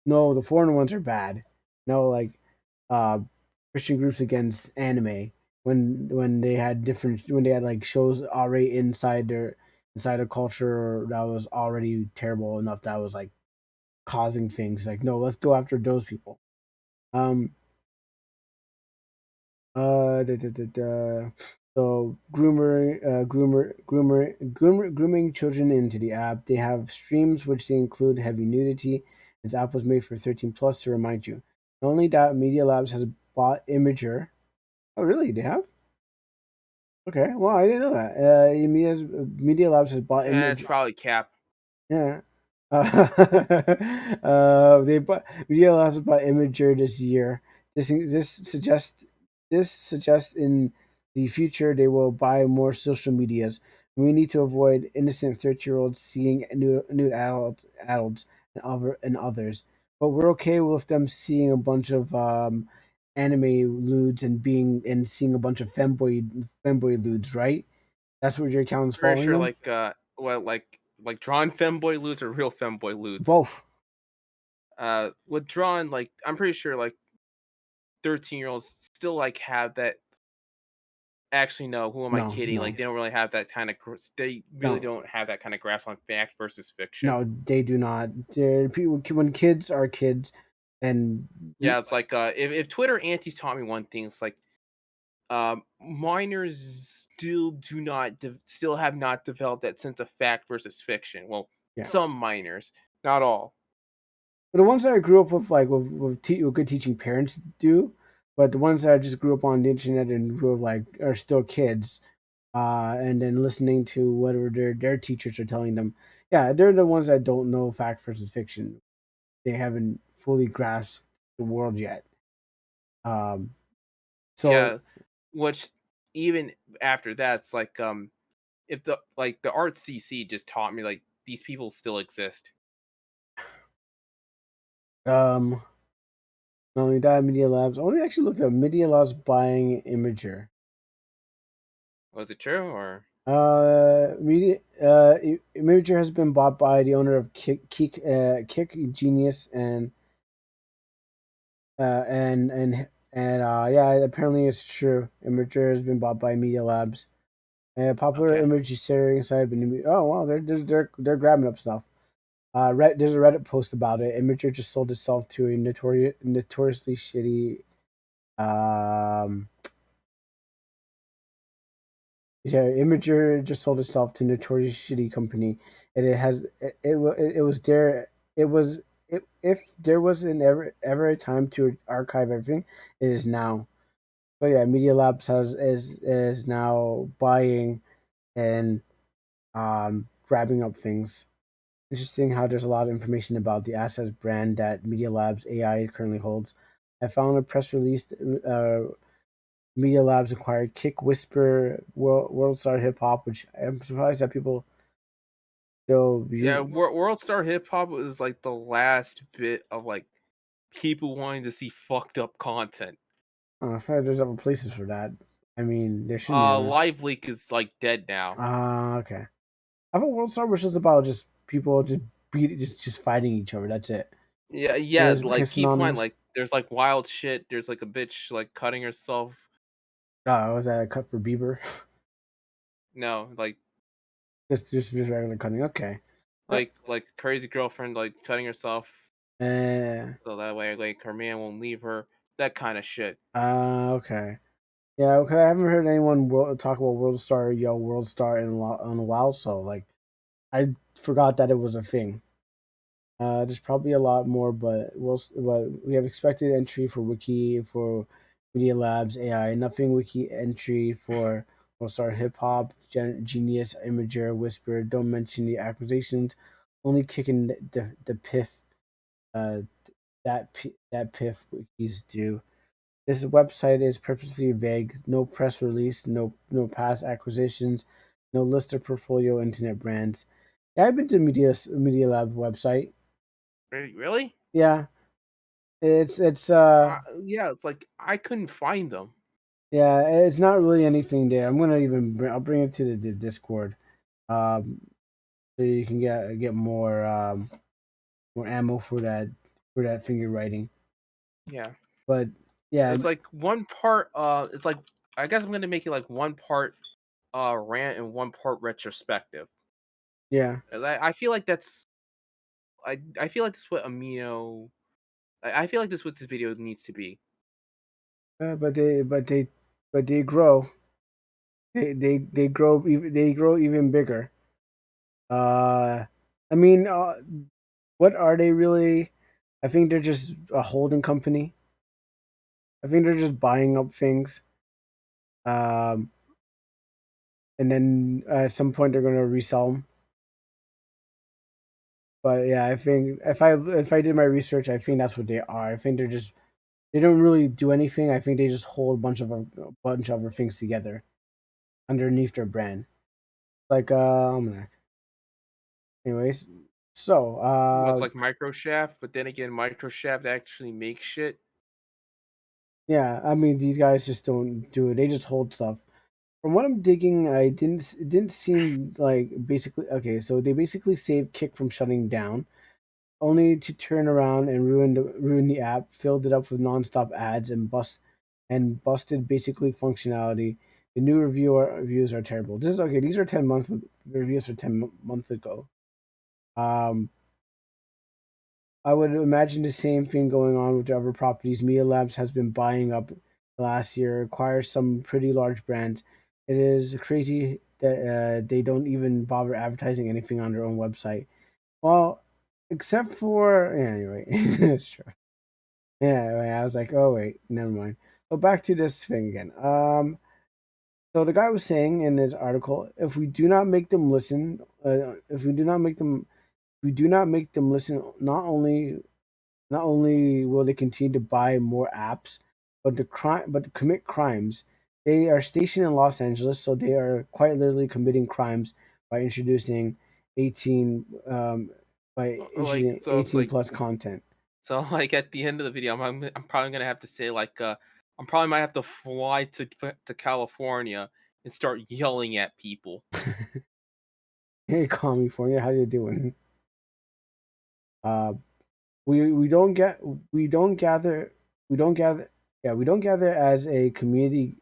Speaker 2: No, the foreign ones are bad. No, like uh Christian groups against anime when they had like shows already inside a culture that was already terrible enough that was like causing things. Like, no, let's go after those people. Um da, da, da, da. So grooming children into the app. They have streams which they include heavy nudity. This app was made for 13 plus to remind you. Not only that, Media Labs has bought Imager. Oh, really? They have? Okay. Well, I didn't know that. Media Labs has bought
Speaker 1: It's
Speaker 2: Image.
Speaker 1: probably cap.
Speaker 2: Yeah. They bought Video Labs bought Imager this year. This suggests in the future they will buy more social medias. We need to avoid innocent 30-year-olds seeing nude adults and others. But we're okay with them seeing a bunch of anime lewds seeing a bunch of femboy lewds, right? That's what your account's
Speaker 1: Pretty
Speaker 2: following
Speaker 1: sure
Speaker 2: them.
Speaker 1: like what drawn femboy loots or real femboy loots.
Speaker 2: Both.
Speaker 1: With drawn, like I'm pretty sure like 13-year-olds still like have that. Actually, no. Who am I
Speaker 2: No,
Speaker 1: kidding?
Speaker 2: no,
Speaker 1: Like they don't really have that kind of. They really
Speaker 2: no,
Speaker 1: don't have that kind of grasp on fact versus fiction.
Speaker 2: no. They do not. People, when kids are kids, and
Speaker 1: Yeah, it's like if Twitter antis taught me one thing, it's like minors still do not still have not developed that sense of fact versus fiction. Well,
Speaker 2: yeah.
Speaker 1: some minors, not all.
Speaker 2: But the ones that I grew up with, like with good teaching parents, do. But the ones that I just grew up on the internet and grew up like are still kids, and then listening to whatever their teachers are telling them. Yeah, they're the ones that don't know fact versus fiction. They haven't fully grasped the world yet. Um, so
Speaker 1: Yeah, which even after that, it's like if the art CC just taught me like these people still exist.
Speaker 2: um, not only that, Media Labs. I only actually looked at Media Labs buying Imager.
Speaker 1: Was it true or
Speaker 2: Imager has been bought by the owner of Kick Genius yeah, apparently it's true. Imager has been bought by Media Labs. A popular
Speaker 1: okay?
Speaker 2: image sharing site. Oh wow, they're grabbing up stuff. There's a Reddit post about it. Imager just sold itself to a notoriously shitty. Um, yeah, Imager just sold itself to a notoriously shitty company, and it was there. It was if there was an ever a time to archive everything, it is now. So yeah, Media Labs is now buying and grabbing up things. Interesting how there's a lot of information about the assets brand that Media Labs AI currently holds. I found a press release. Media Labs acquired Kick Whisper World Star Hip Hop, which I'm surprised that people still
Speaker 1: Yeah,
Speaker 2: use.
Speaker 1: World Star Hip Hop was like the last bit of like people wanting to see fucked up content.
Speaker 2: I feel like there's other places for that. I mean, there should be other.
Speaker 1: Live Leak is like dead now.
Speaker 2: Okay. I thought World Star was just about just people just fighting each other. That's it.
Speaker 1: Yeah,
Speaker 2: It
Speaker 1: yeah,
Speaker 2: is
Speaker 1: like keep in mind,
Speaker 2: synonymous.
Speaker 1: like there's like wild shit. There's like a bitch like cutting herself.
Speaker 2: Was that a cut for Bieber?
Speaker 1: No,
Speaker 2: Just regular cutting. Okay. Yep.
Speaker 1: like crazy girlfriend like cutting herself
Speaker 2: Uh,
Speaker 1: so that way like her man won't leave her. That kind of shit.
Speaker 2: okay. Yeah, okay. I haven't heard anyone talk about World Star, World Star in a while. So like, I forgot that it was a thing. There's probably a lot more, but we have expected entry for Wiki for Media Labs AI. Nothing Wiki entry for World Star Hip Hop, Genius, Imager, Whisper. Don't mention the acquisitions. Only kicking the piff. Uh, that piff wikis do. This website is purposely vague. No press release. No past acquisitions. No list of portfolio internet brands. Yeah, I've been to Media Lab website.
Speaker 1: Really?
Speaker 2: Yeah, it's
Speaker 1: Yeah, it's like I couldn't find them.
Speaker 2: yeah, it's not really anything there. I'll bring it to the Discord, um, so you can get more ammo for that finger writing.
Speaker 1: Yeah.
Speaker 2: But yeah,
Speaker 1: It's like one part it's like I guess I'm gonna make it like one part rant and one part retrospective.
Speaker 2: yeah,
Speaker 1: 'Cause I feel like I feel like that's what I feel like this what this video needs to be.
Speaker 2: but they grow. They grow even bigger. Uh, I mean, what are they really? I think they're just a holding company. I think they're just buying up things. Um, and then at some point they're gonna resell them. But yeah, I think if I did my research, I think that's what they are. I think they don't really do anything. I think they just hold a bunch of other things together underneath their brand. Like Almanac. Anyways, so
Speaker 1: What's like Microshaft, but then again, Microshaft actually makes shit.
Speaker 2: yeah, I mean these guys just don't do it. They just hold stuff. from what I'm digging, it didn't seem like basically okay. So they basically saved Kick from shutting down, only to turn around and ruin the app, filled it up with nonstop ads and busted basically functionality. The new reviews are terrible. This is okay. These are 10 month reviews for 10 months ago. Um, I would imagine the same thing going on with the other properties. Media Labs has been buying up the last year, acquires some pretty large brands. It is crazy that they don't even bother advertising anything on their own website. Well, except for yeah, anyway, that's true. Yeah, right, I was like, oh wait, never mind. So back to this thing again. So the guy was saying in his article, if we do not make them listen, if we do not make them, we do not make them listen. Not only will they continue to buy more apps, but to commit crimes. They are stationed in Los Angeles, so they are quite literally committing crimes by introducing 18
Speaker 1: Like, so it's
Speaker 2: 18
Speaker 1: like,
Speaker 2: plus content.
Speaker 1: so like at the end of the video, I'm probably gonna have to say like, I'm probably might have to fly to California and start yelling at people.
Speaker 2: Hey, California, how you doing? Uh, we don't get we don't gather we don't gather as a community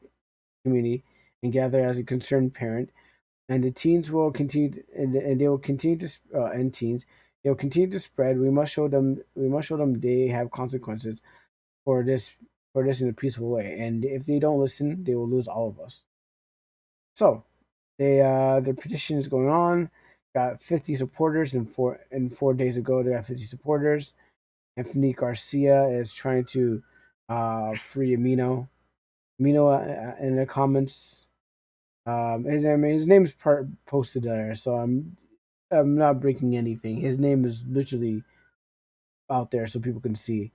Speaker 2: and gather as a concerned parent, and the teens will continue and they will continue to and teens they will continue to spread. We must show them they have consequences for this in a peaceful way, and if they don't listen, they will lose all of us. So the petition is going on. Got 50 supporters in 4 days ago. They got 50 supporters. Anthony Garcia is trying to free Amino. Amino in the comments. His name's posted there, so I'm not breaking anything. His name is literally out there, so people can see.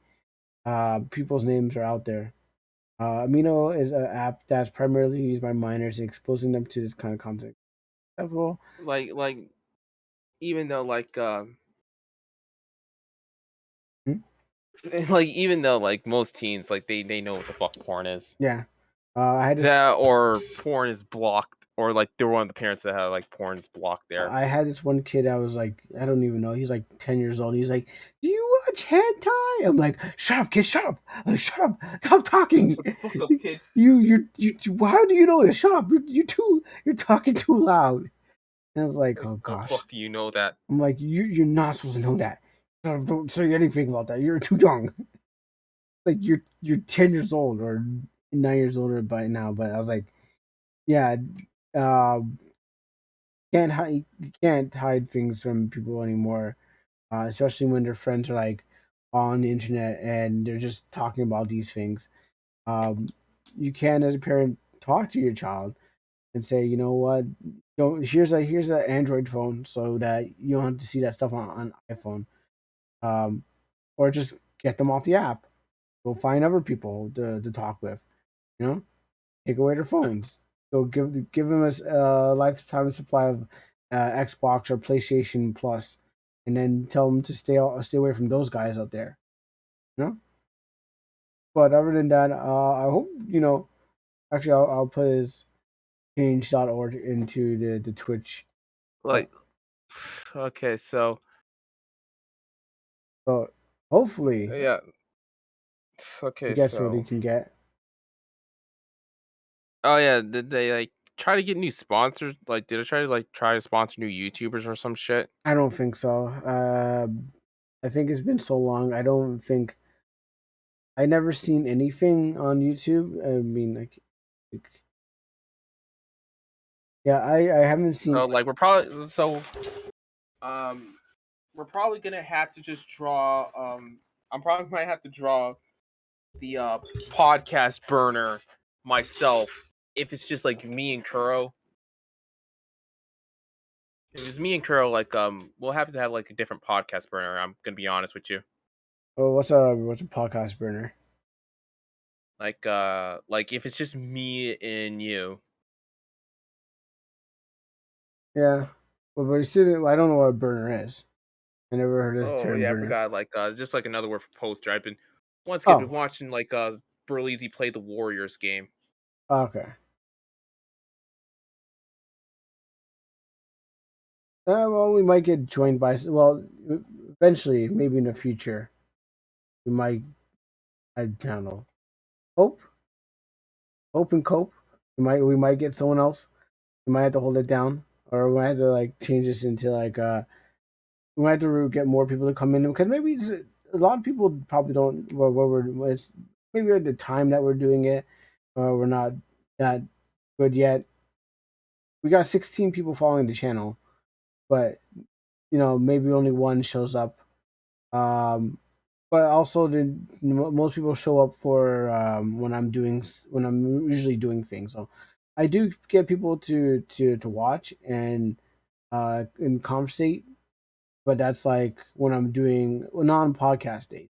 Speaker 2: People's names are out there. Amino is an app that's primarily used by minors, exposing them to this kind of content. Well,
Speaker 1: Like even though like
Speaker 2: hmm?
Speaker 1: like even though like most teens like they know what the fuck porn is.
Speaker 2: Yeah. I had this
Speaker 1: That or porn is blocked, or like they were one of the parents that had like porn is blocked there.
Speaker 2: I had this one kid. I was like, I don't even know. He's like 10 years old. He's like, "Do you watch hentai?" I'm like, "Shut up, kid! Shut up! Shut up! Stop talking!
Speaker 1: Shut the fuck up, kid.
Speaker 2: How do you know this? Shut up! You're talking too loud." And I was like,
Speaker 1: Like,
Speaker 2: "Oh
Speaker 1: how the
Speaker 2: gosh!"
Speaker 1: fuck do you know that?
Speaker 2: I'm like, You're not supposed to know that. Don't say anything about that. You're too young. Like you're 10 years old or 9 years older by now." But I was like, "Yeah, uh, you can't hide things from people anymore, especially when their friends are like on the internet and they're just talking about these things. Um, you can, as a parent, talk to your child and say, you know what, don't here's an Android phone so that you don't have to see that stuff on iPhone, um, or just get them off the app. Go find other people to talk with. You know, take away their phones. Go give them a lifetime supply of Xbox or PlayStation Plus, and then tell them to stay away from those guys out there. You know. But other than that, I hope you know. Actually, I'll put his change.org into the Twitch. But
Speaker 1: Like, okay, so
Speaker 2: but hopefully
Speaker 1: yeah,
Speaker 2: he
Speaker 1: okay,
Speaker 2: gets what he
Speaker 1: so
Speaker 2: can get.
Speaker 1: oh yeah, did they like try to get new sponsors? Like, did I try to sponsor new YouTubers or some shit?
Speaker 2: I don't think so. I think it's been so long. I don't think I never seen anything on YouTube. I mean, like yeah, I haven't
Speaker 1: So
Speaker 2: seen.
Speaker 1: like um we're probably gonna have to just draw I'm probably might have to draw the podcast burner myself if it's just like me and Kuro. If it's me and Kuro, like we'll have to have like a different podcast burner. I'm gonna be honest with you.
Speaker 2: Oh, what's a podcast burner?
Speaker 1: Like if it's just me and you.
Speaker 2: Yeah, but you still, I don't know what a burner is. I never heard this
Speaker 1: Oh
Speaker 2: term
Speaker 1: yeah, I
Speaker 2: burner.
Speaker 1: forgot. Like just like another word for poster. I've been once again been
Speaker 2: Oh,
Speaker 1: watching like Burleezy play the Warriors game.
Speaker 2: okay. Well, we might get joined by. Well, eventually, maybe in the future, we might. I don't know. Hope, hope and cope. We might get someone else. We might have to hold it down, or we might have to like change this into like we might have to get more people to come in because maybe a lot of people probably don't. Well, it's maybe at the time that we're doing it, we're not that good yet. We got 16 people following the channel, but maybe only one shows up. Um, but also most people show up for when I'm usually doing things. So I do get people to watch and conversate, but that's like when I'm doing non-podcast days.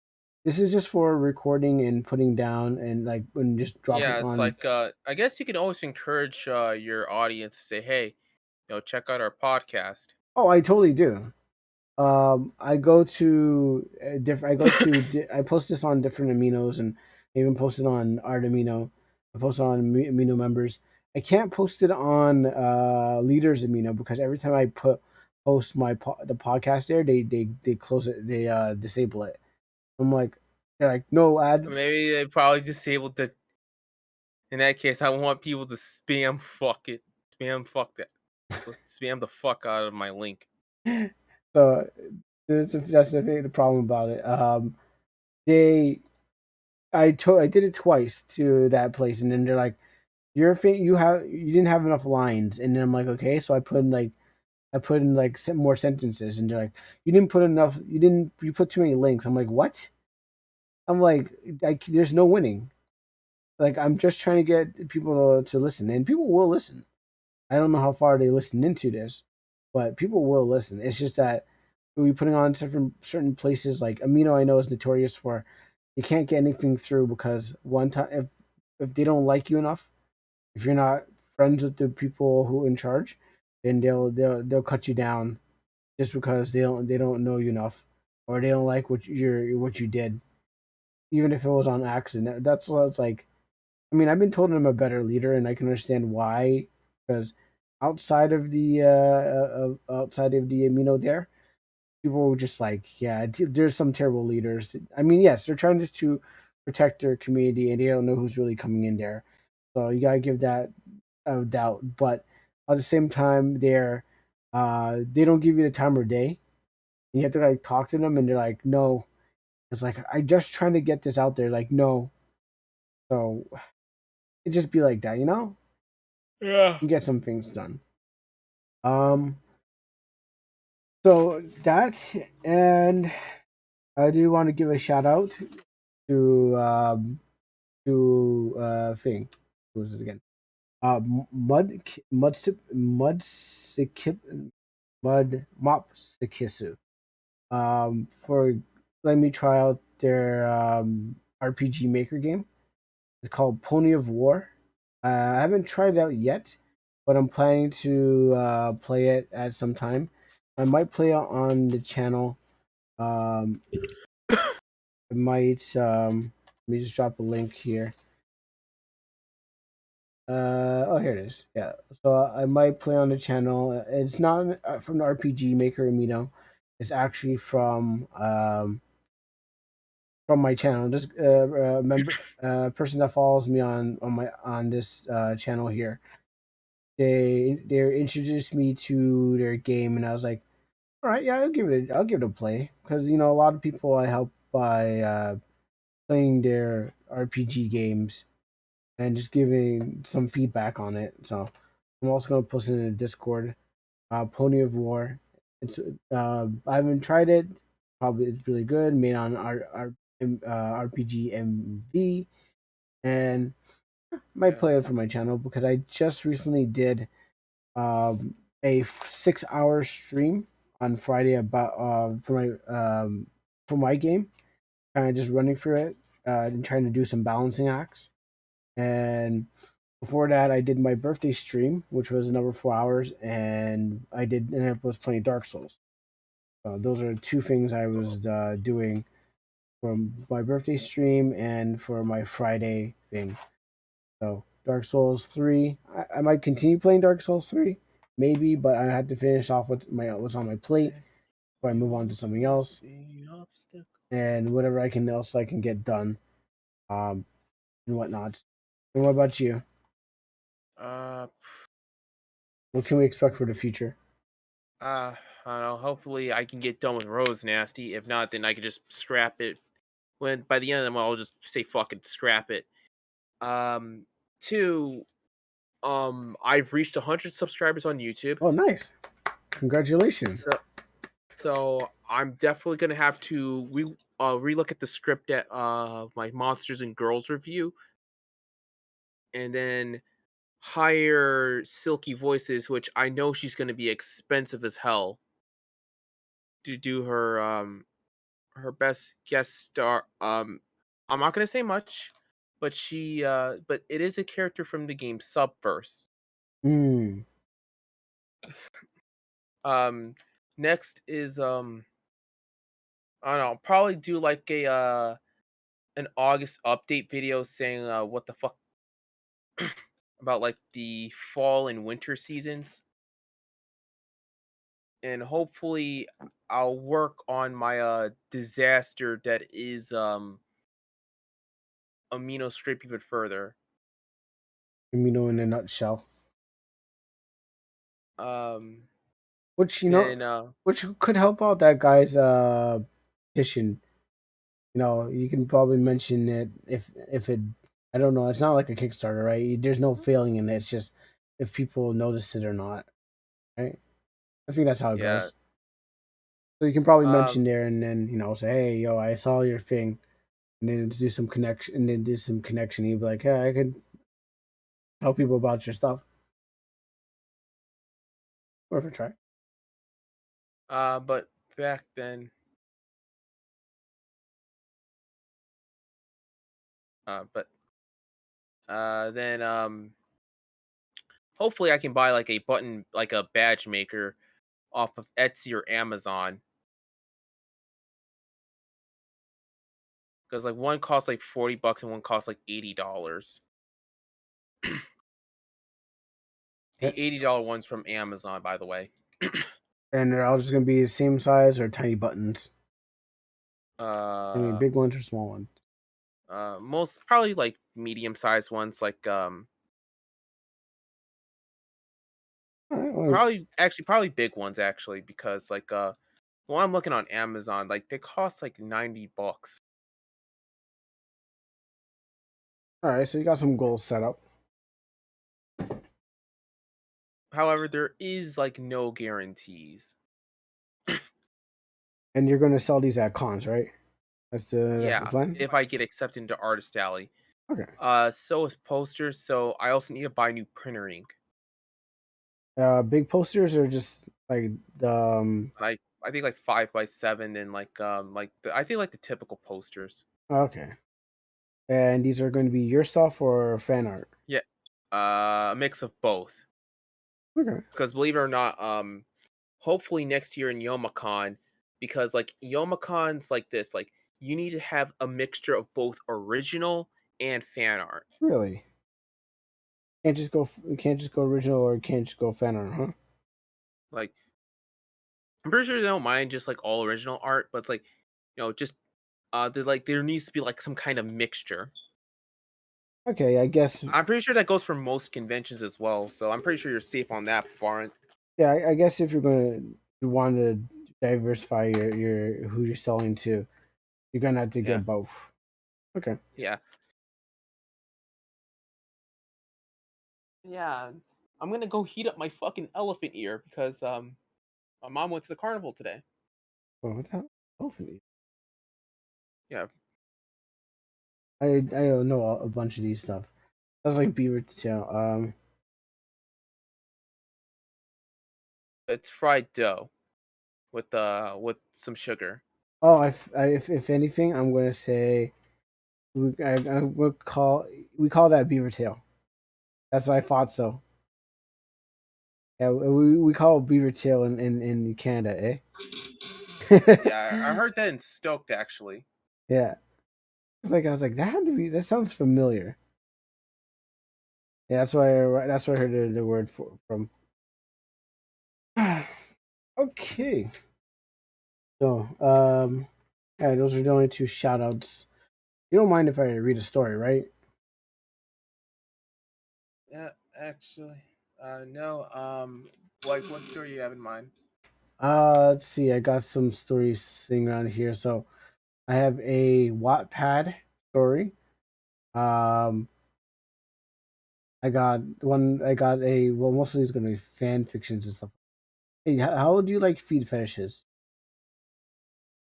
Speaker 2: This is just for recording and putting down and like when just dropping
Speaker 1: Yeah, it's
Speaker 2: on.
Speaker 1: like I guess you can always encourage your audience to say, "Hey, check out our podcast."
Speaker 2: Oh, I totally do. I go to different. I post this on different aminos and I even post it on Art Amino. I post it on amino members. I can't post it on leaders amino because every time I post the podcast there, they close it. They disable it. I'm like, they're like, no ad.
Speaker 1: Maybe they probably disabled the. In that case, I want people to spam fuck it, spam fuck that, spam the fuck out of my link.
Speaker 2: So that's the problem about it. They I did it twice to that place, and then they're like, you didn't have enough lines, and then I'm like, okay, so I put in like more sentences, and they're like, you didn't put enough, you put too many links. I'm like, what? I'm like, there's no winning. Like I'm just trying to get people to listen, and people will listen. I don't know how far they listen into this, but people will listen. It's just that we putting on certain places like Amino. I know is notorious for you can't get anything through because one time if they don't like you enough, if you're not friends with the people who in charge, then they'll cut you down just because they don't know you enough or they don't like what you did, even if it was on accident. That's what it's like. I mean, I've been told I'm a better leader, and I can understand why. Because outside of the amino there, people were just like, yeah, there's some terrible leaders. I mean, yes, they're trying to protect their community, and they don't know who's really coming in there. So you gotta give that a doubt. But at the same time, they don't give you the time of day. You have to like talk to them, and they're like, no. It's like I just trying to get this out there. Like no, so it just be like that, you know.
Speaker 1: Yeah.
Speaker 2: You get some things done. Um, so that and I do want to give a shout out to thing. Who was it again? Mud Mud Mop Sikisu. For letting me try out their RPG Maker game. It's called Pony of War. I haven't tried it out yet, but I'm planning to play it at some time. I might play it on the channel. Um, I might. Let me just drop a link here. Oh, here it is. Yeah. So I might play on the channel. It's not from the RPG Maker Amino. It's actually from my channel. This member person that follows me on this channel here. They introduced me to their game, and I was like, all right, yeah, I'll give it a play because a lot of people I help by playing their RPG games and just giving some feedback on it. So I'm also gonna post it in the Discord. Pony of War. It's I haven't tried it. Probably it's really good. Made on RPG MV, and might
Speaker 1: Yeah.
Speaker 2: play it for my channel because I just recently did a 6 hour stream on Friday about for my game, kind of just running through it and trying to do some balancing acts. And before that, I did my birthday stream, which was another 4 hours, and I was playing Dark Souls. So those are two things I
Speaker 1: Oh.
Speaker 2: was doing for my birthday stream and for my Friday thing. So Dark Souls 3. I might continue playing Dark Souls 3. maybe, but I had to finish off what's on my plate before I move on to something else, and whatever I can get done, um, and whatnot. And what about you?
Speaker 1: Uh,
Speaker 2: What can we expect for the future?
Speaker 1: I don't know. Hopefully, I can get done with Rose Nasty. If not, then I could just scrap it. When by the end of the month, I'll just say fucking scrap it. Um, Two, I've reached 100 subscribers on YouTube,
Speaker 2: Oh, nice! Congratulations.
Speaker 1: so I'm definitely gonna have to relook at the script at my Monsters and Girls review, and then hire Silky Voices, which I know she's gonna be expensive as hell to do her best guest star. I'm not gonna say much, but but it is a character from the game Subverse.
Speaker 2: Hmm.
Speaker 1: Um, Next is I don't know, I'll probably do like a an August update video saying what the fuck about like the fall and winter seasons, and hopefully I'll work on my disaster that is Amino Strip even further.
Speaker 2: Amino in a nutshell.
Speaker 1: Um,
Speaker 2: Which
Speaker 1: then
Speaker 2: which could help out that guy's petition. You can probably mention it if it. I don't know. It's not like a Kickstarter, right? There's no failing in it. It's just if people notice it or not, right? I think that's how it
Speaker 1: yeah,
Speaker 2: goes. So you can probably
Speaker 1: um
Speaker 2: mention there and then say, hey, yo, I saw your thing, and then do some connection, and then do some connection. You'd be like, hey, I could tell people about your stuff. Worth a try.
Speaker 1: but back then but then hopefully I can buy like a button like a badge maker off of Etsy or Amazon, because like one costs like $40 and one costs like $80.
Speaker 2: Yeah.
Speaker 1: The $80 one's from Amazon, by the way.
Speaker 2: And they're all just gonna be the same size or tiny buttons. I mean,
Speaker 1: uh
Speaker 2: big ones or small ones.
Speaker 1: Most probably like medium sized ones, like
Speaker 2: All right,
Speaker 1: probably big ones actually, because like well, I'm looking on Amazon, like they cost like $90.
Speaker 2: all right. So you got some goals set up,
Speaker 1: However, there is like no guarantees.
Speaker 2: and you're gonna sell these at cons, right? That's the
Speaker 1: Yeah,
Speaker 2: plan.
Speaker 1: if I get accepted into Artist Alley.
Speaker 2: Okay.
Speaker 1: So is posters, so I also need to buy new printer ink.
Speaker 2: Big posters or just like the
Speaker 1: Like I think like 5x7, and I think like the typical posters.
Speaker 2: okay. And these are going to be your stuff or fan art.
Speaker 1: Yeah. A mix of both.
Speaker 2: Okay.
Speaker 1: Because believe it or not, hopefully next year in Youmacon, because like Youmacon's like this, like you need to have a mixture of both original and fan art.
Speaker 2: Really? You can't just go original or you can't just go fan art, huh?
Speaker 1: Like I'm pretty sure they don't mind just like all original art, but it's like, just there needs to be like some kind of mixture.
Speaker 2: Okay, I guess
Speaker 1: I'm pretty sure that goes for most conventions as well, so I'm pretty sure you're safe on that front.
Speaker 2: yeah, I guess if you want to diversify your who you're selling to, you're gonna have to
Speaker 1: Yeah,
Speaker 2: get both. Okay.
Speaker 1: yeah, yeah. I'm gonna go heat up my fucking elephant ear because my mom went to the carnival today.
Speaker 2: Well, what the hell? Hopefully.
Speaker 1: Yeah,
Speaker 2: I don't know a bunch of these stuff. That's like beaver tail.
Speaker 1: it's fried dough with some sugar.
Speaker 2: Oh, if anything, I'm gonna say I would we call that beaver tail. That's what I thought so. Yeah, we call it beaver tail in Canada, eh?
Speaker 1: Yeah, I heard that in Stoked actually.
Speaker 2: Yeah, it's like I was like that had to be that sounds familiar. Yeah, that's why I heard the word from. Okay. So, yeah, those are the only two shout outs. You don't mind if I read a story, right?
Speaker 1: Yeah, actually, no. Like, what story you have in mind?
Speaker 2: Let's see. I got some stories sitting around here. So I have a Wattpad story. Um, I got one. I got a. Well, most of these are gonna be fan fictions and stuff. Hey, how do you like feed fetishes?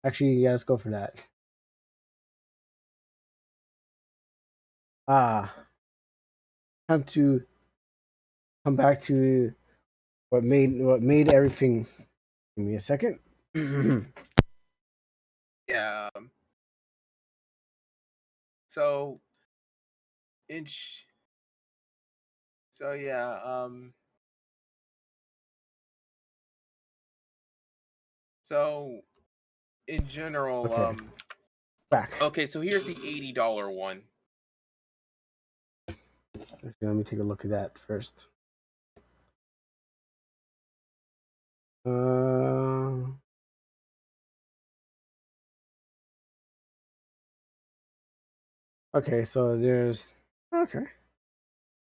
Speaker 2: Actually, yeah, let's go for that. Ah, time to come back to what made everything. Give me a second.
Speaker 1: Yeah. So in so yeah. So in general.
Speaker 2: Okay, back.
Speaker 1: Okay. So here's the $80 one.
Speaker 2: Okay, let me take a look at that first. Uh, okay, so there's okay.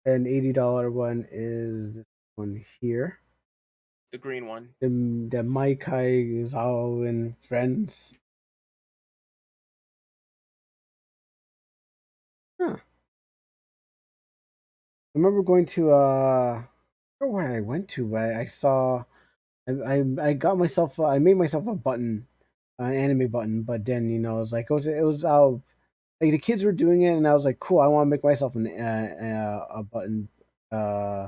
Speaker 2: An $80 one is this one here.
Speaker 1: The green one.
Speaker 2: The Maikai is all in friends. Huh. I remember going to I don't know where I went to, but I saw I got myself I made myself a button, an anime button, but then it was like it was like the kids were doing it, and I was like, cool, I want to make myself a button uh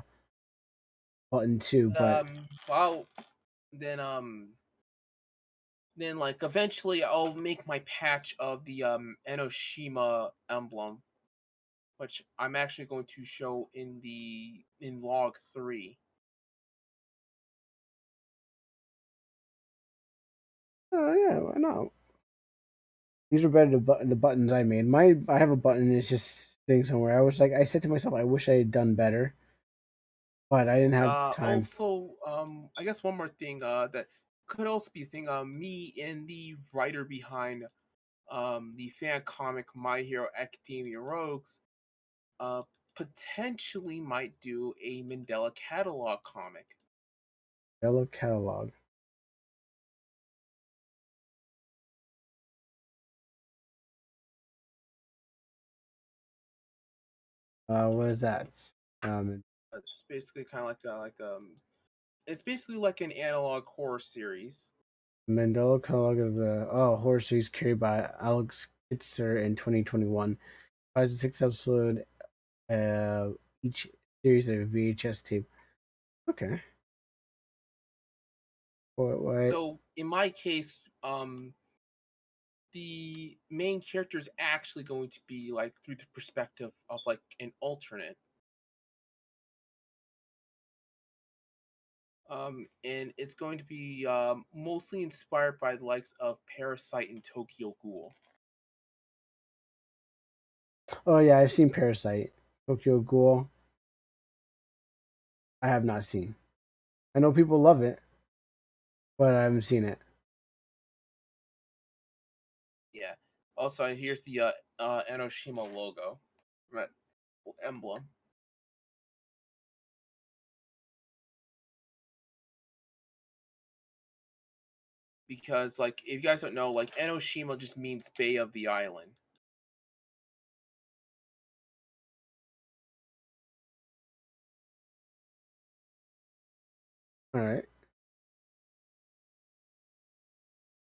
Speaker 2: button too, but
Speaker 1: Well, then then like eventually I'll make my patch of the Enoshima emblem, which I'm actually going to show in log 3.
Speaker 2: yeah, why not? These are better the buttons I made. I have a button. It's just sitting somewhere. I said to myself, I wish I had done better, but I didn't have time.
Speaker 1: Also, I guess one more thing that could also be a thing. Me and the writer behind the fan comic My Hero Academia Rogues uh potentially might do a Mandela catalog comic.
Speaker 2: Yellow catalog. What is that? Um,
Speaker 1: It's basically kind of it's basically like an analog horror series.
Speaker 2: Mandela catalog of the horror series carried by Alex Kitzer in 2021. Five to six episode, uh, each series of VHS tape. Okay. What?
Speaker 1: So in my case, the main character is actually going to be like through the perspective of like an alternate. And it's going to be mostly inspired by the likes of Parasite and Tokyo Ghoul.
Speaker 2: Oh yeah, I've seen Parasite. Tokyo Ghoul. I have not seen. I know people love it, but I haven't seen it.
Speaker 1: Yeah. Also, here's the Enoshima logo, right, emblem. Because like if you guys don't know, like Enoshima just means Bay of the Island.
Speaker 2: All right.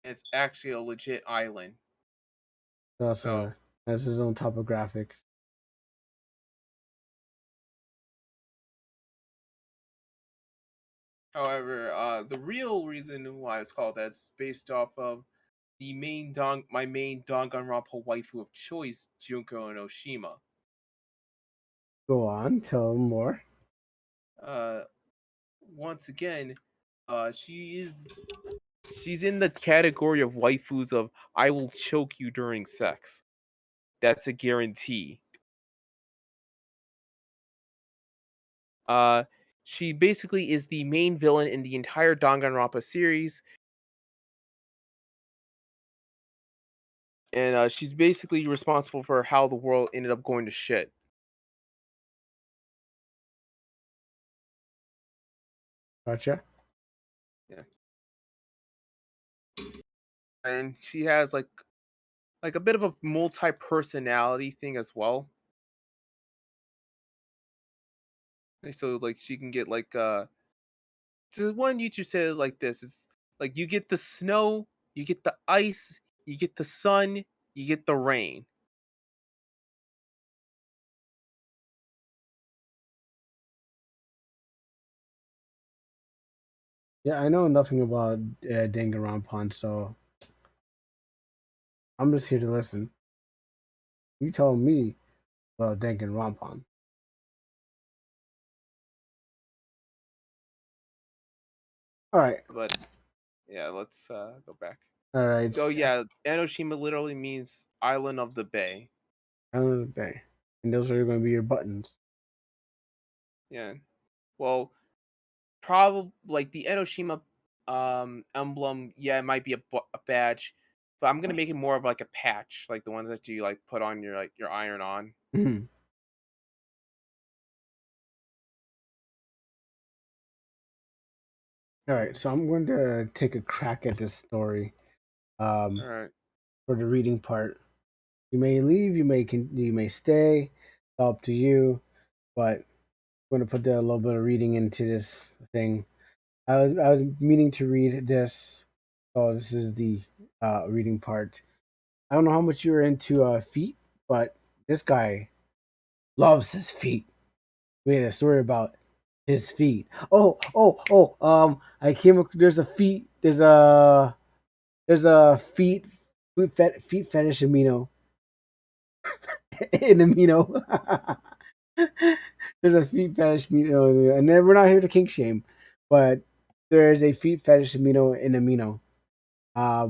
Speaker 1: It's actually a legit island.
Speaker 2: That's
Speaker 1: So,
Speaker 2: that's his own topographic.
Speaker 1: however, the real reason why it's called that's based off of my main Danganronpa waifu of choice, Junko Enoshima.
Speaker 2: Go on, tell him more.
Speaker 1: Uh, Once again, she's in the category of waifus of I will choke you during sex. That's a guarantee. Uh, She basically is the main villain in the entire Danganronpa series, and she's basically responsible for how the world ended up going to shit.
Speaker 2: Gotcha.
Speaker 1: Yeah, and she has like a bit of a multi-personality thing as well. Like, so like she can get so one YouTube says like this: it's like you get the snow, you get the ice, you get the sun, you get the rain.
Speaker 2: Yeah, I know nothing about Danganronpa, so I'm just here to listen. You tell me about Danganronpa. All right,
Speaker 1: But yeah, let's go back.
Speaker 2: all right.
Speaker 1: So yeah, Enoshima literally means island of the bay.
Speaker 2: Island of the Bay, and those are going to be your buttons.
Speaker 1: Yeah. Well, probably like the Enoshima emblem, yeah, it might be a badge, but I'm gonna make it more of like a patch, like the ones that you like put on your your iron on.
Speaker 2: Mhm. All right, so I'm going to take a crack at this story
Speaker 1: All right.
Speaker 2: for the reading part. You may leave, you may stay. It's up to you. But I'm going to put a little bit of reading into this thing. I was meaning to read this, so this is the reading part. I don't know how much you're into feet, but this guy loves his feet. We had a story about his feet. I came. There's a feet. There's a feet fetish amino in amino. There's a feet fetish amino, and then we're not here to kink shame, but there's a feet fetish amino in amino. Uh,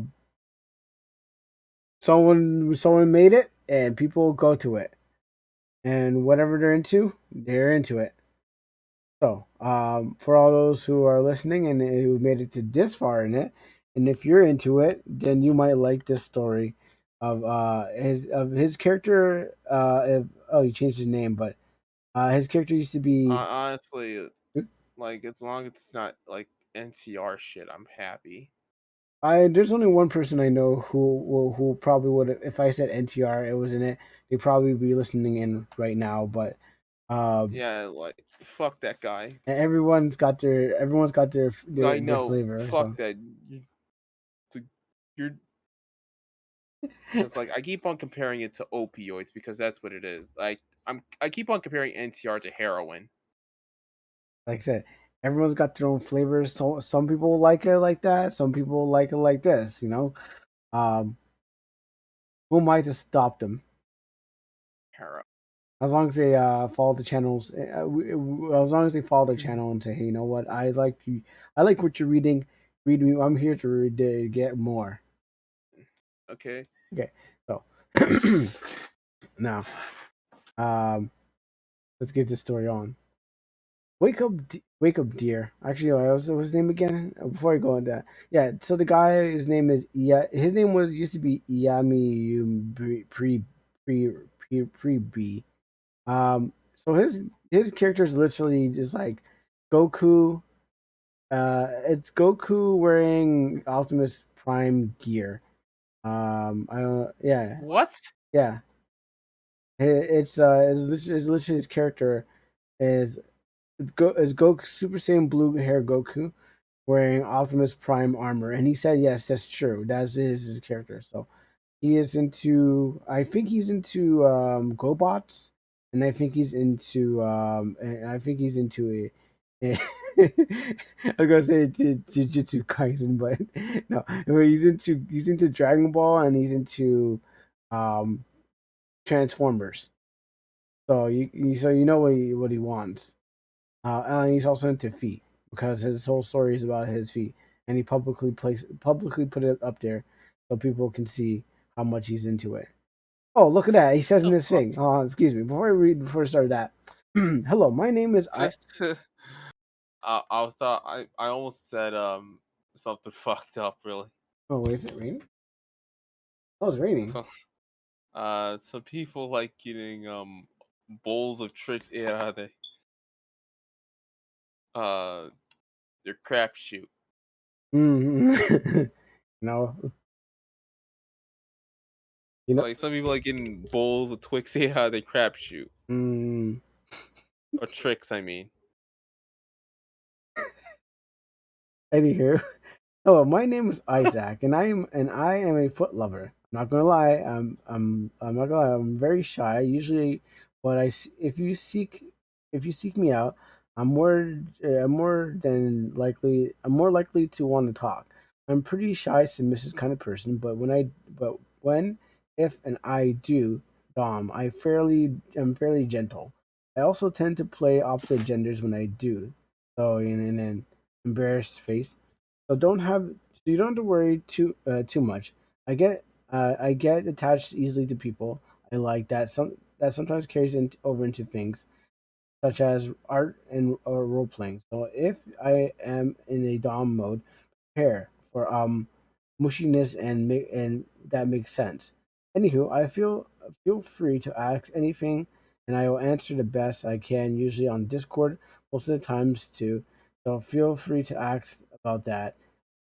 Speaker 2: someone made it, and people go to it, and whatever they're into it. So, for all those who are listening and who made it to this far in it, and if you're into it, then you might like this story of his character. He changed his name, but his character used to be.
Speaker 1: Honestly, like as long as it's not like NCR shit, I'm happy.
Speaker 2: There's only one person I know who probably would, if I said NTR, it was in it. They'd probably be listening in right now, but um,
Speaker 1: Yeah, like fuck that guy.
Speaker 2: everyone's got their
Speaker 1: I
Speaker 2: their
Speaker 1: know,
Speaker 2: flavor.
Speaker 1: fuck
Speaker 2: So
Speaker 1: that. So you're because like I keep on comparing it to opioids because that's what it is. Like I keep on comparing NTR to heroin.
Speaker 2: like I said, everyone's got their own flavors. So some people like it like that. Some people like it like this. Um, who am I to stop them?
Speaker 1: Heroin.
Speaker 2: As long as they follow the channels, as long as they follow the channel and say, "Hey, you know what? I like what you're reading. Read me. I'm here to get more."
Speaker 1: Okay.
Speaker 2: Okay, so now, let's get this story on. Wake up, dear. Actually, what's his name again? Before I go into that, yeah. So the guy, his name is His name was used to be Iyami Pre B. So his character is literally just like Goku. It's Goku wearing Optimus Prime gear. I don't. Yeah,
Speaker 1: What?
Speaker 2: yeah. It's literally his character is is Goku Super Saiyan Blue hair Goku wearing Optimus Prime armor, and he said yes, that's true. That's his character. So he is into. I think he's into GoBots, and I think he's into a I was gonna say Jujutsu Kaisen, but no, he's into Dragon Ball and he's into um Transformers. So you know what he wants. And he's also into feet because his whole story is about his feet, and he publicly put it up there so people can see how much he's into it. Oh, look at that! He says in
Speaker 1: The
Speaker 2: this
Speaker 1: fuck?
Speaker 2: thing. Excuse me. Before I start that, hello, my name is I.
Speaker 1: I thought I almost said something fucked up really.
Speaker 2: Oh, wait, is it raining? Oh, it's raining.
Speaker 1: So some people like getting bowls of tricks yeah they uh their crapshoot.
Speaker 2: Mm. No, you know.
Speaker 1: Like some people like getting bowls of Twix yeah they crapshoot
Speaker 2: Mm,
Speaker 1: or tricks I mean.
Speaker 2: anywho, oh, my name is Isaac, and I am a foot lover. I'm not gonna lie. I'm not gonna lie. I'm very shy. Usually, if you seek me out, I'm more likely to want to talk. I'm pretty shy, submissive kind of person, but when if and I do dom, I'm fairly gentle. I also tend to play opposite genders when I do. So in an embarrassed face. So don't have so you don't have to worry too much. I get attached easily to people. I like that sometimes carries over into things such as art and or role playing. So if I am in a dom mode, prepare for mushiness and that makes sense. Anywho, feel free to ask anything, and I will answer the best I can. Usually on Discord, most of the times too. So feel free to ask about that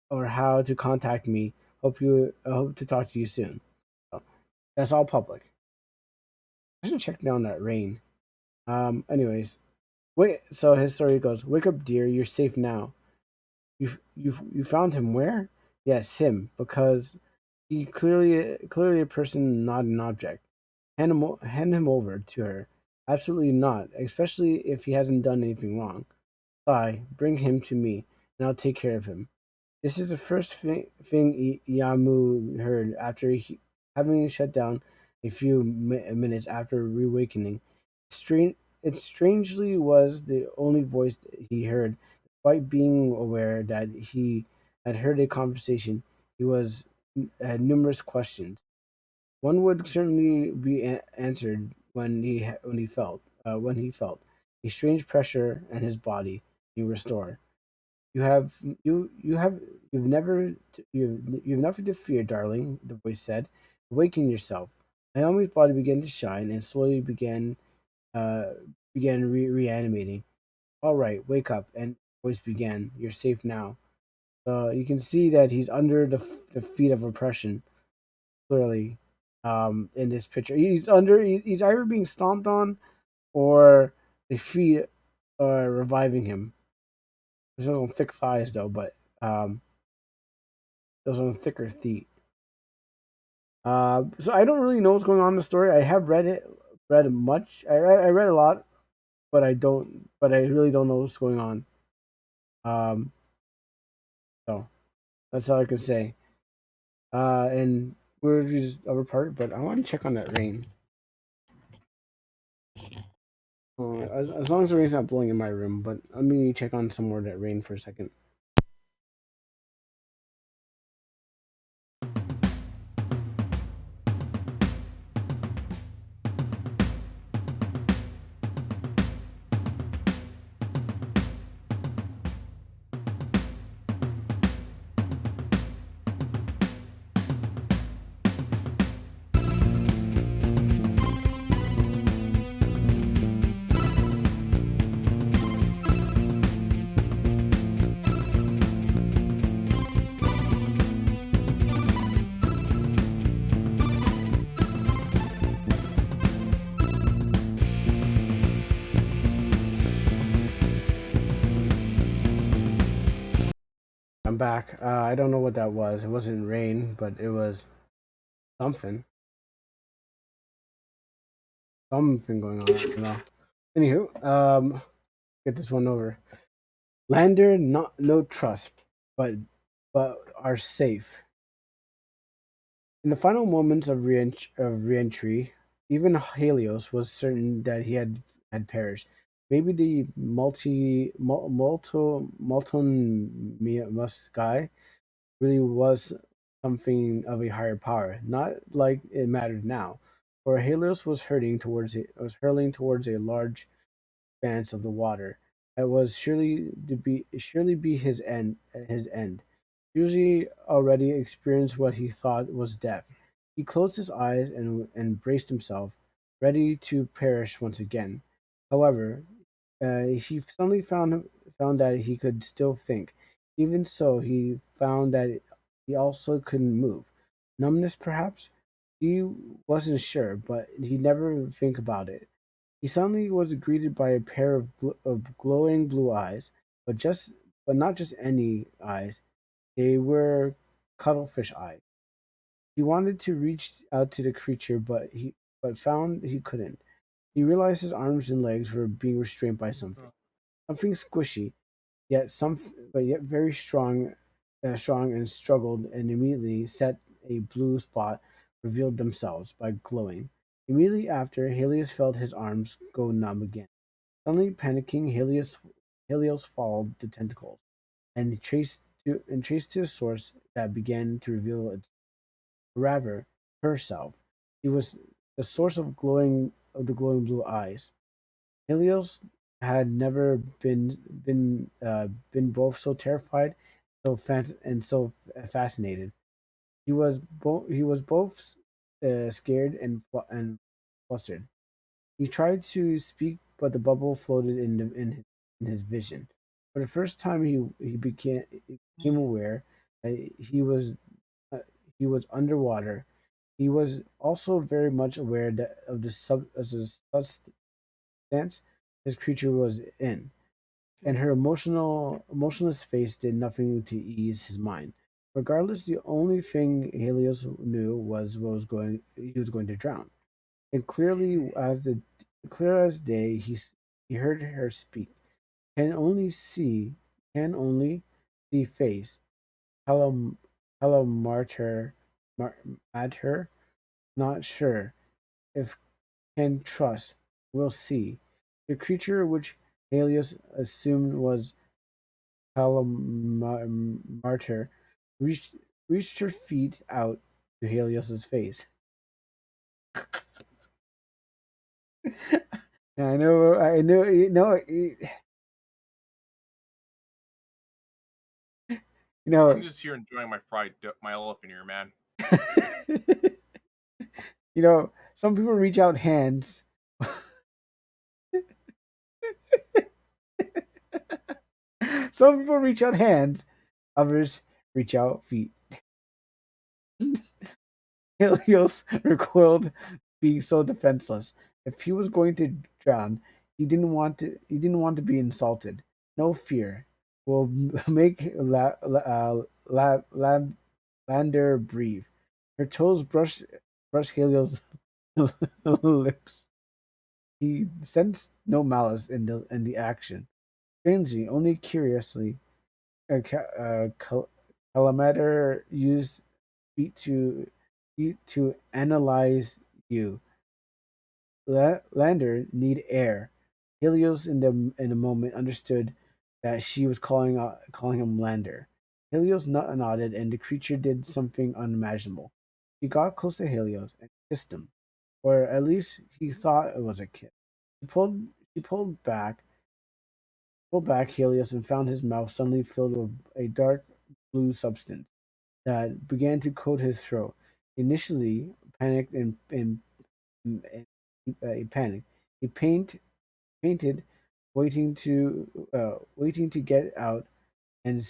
Speaker 2: or how to contact me. I hope to talk to you soon. So, that's all public. I should check down that rain. Anyways, wait. So his story goes: "Wake up, dear. You're safe now. You found him where? Yes, him. Because he clearly a person, not an object. Hand him over to her. Absolutely not. Especially if he hasn't done anything wrong. Sai, bring him to me, and I'll take care of him." This is the first thing Yamu heard after having shut down a few minutes after reawakening. Strange, it strangely was the only voice he heard, despite being aware that he had heard a conversation. He had numerous questions. One would certainly be answered when he felt a strange pressure in his body being restored. You have you have you've nothing to fear, darling, the voice said. Awaken yourself. Naomi's body began to shine and slowly uh reanimating. All right, wake up, and the voice began. You're safe now. You can see that he's under the feet of oppression, clearly. In this picture, he's either being stomped on or the feet are reviving him. There's no thick thighs though, but those on thicker feet. So I don't really know what's going on in the story. I have read much. I read a lot, but I really don't know what's going on. Um, so that's all I can say. And we're just over part, but I want to check on that rain. As long as the rain's not blowing in my room, but let me check on some more of that rain for a second. I'm back. I don't know what that was. It wasn't rain, but it was something. Something going on. I don't know. Anywho, get this one over. Lander not no trust, but are safe. In the final moments of reentry, even Helios was certain that had perished. Maybe the Molten guy really was something of a higher power, not like it mattered now. For Helios was hurling towards a large expanse of the water. It was surely be his end. Usually already experienced what he thought was death. He closed his eyes and braced himself, ready to perish once again. However, he suddenly found that he could still think. Even so, he found that he also couldn't move. Numbness, perhaps? He wasn't sure, but he never think about it. He suddenly was greeted by a pair of glowing blue eyes, but not just any eyes. They were cuttlefish eyes. He wanted to reach out to the creature, but found he couldn't. He realized his arms and legs were being restrained by something squishy, yet very strong, and struggled, and immediately set a blue spot revealed themselves by glowing. Immediately after, Helios felt his arms go numb again. Suddenly panicking, Helios followed the tentacles and traced to a source that began to reveal its rather herself. She was the source of the glowing blue eyes. Helios had never been both so terrified, and so fascinated. He was both scared and flustered. He tried to speak, but the bubble floated in his vision. For the first time, he became aware that uh, he was underwater. He was also very much aware of the substance his creature was in, and her emotionless face did nothing to ease his mind. Regardless, the only thing Helios knew was he was going to drown. And clear as day, he heard her speak. Can only see, can only see face. Hello, hello, martyr, mar- at her. Not sure if can trust. We'll see. The creature which Helios assumed was Martyr reached reached her feet out to Helios's face. I know, you
Speaker 3: I'm
Speaker 2: know,
Speaker 3: just here enjoying my elephant ear, man.
Speaker 2: some people reach out hands. Some people reach out hands, others reach out feet. Helios recoiled, being so defenseless. If he was going to drown, he didn't want to be insulted. No fear will make Lander breathe. Her toes brush Helios' lips. He sensed no malice in the action. Strangely, only curiously, Calamander used feet to analyze you. Lander need air. Helios in the moment understood that she was calling him Lander. Helios nodded, and the creature did something unimaginable. She got close to Helios and kissed him, or at least he thought it was a kiss. She pulled back Helios and found his mouth suddenly filled with a dark blue substance that began to coat his throat. Initially, panicked and he panicked. He painted, waiting to get out and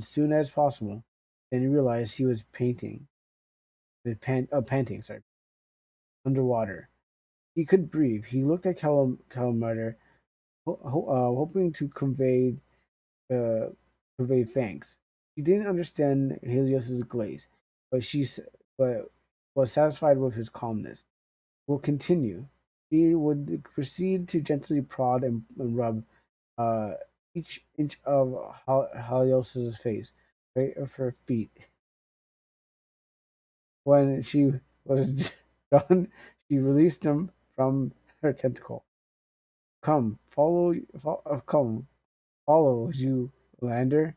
Speaker 2: soon as possible. Then he realized he was panting, sorry, underwater. He could breathe. He looked at Calamiter, hoping to uh, convey thanks. He didn't understand Helios's glaze, but but was satisfied with his calmness. Will continue. He would proceed to gently prod and rub uh, each inch of Helios's face, right of her feet. When she was done, she released him from her tentacle. Come, follow you, Lander.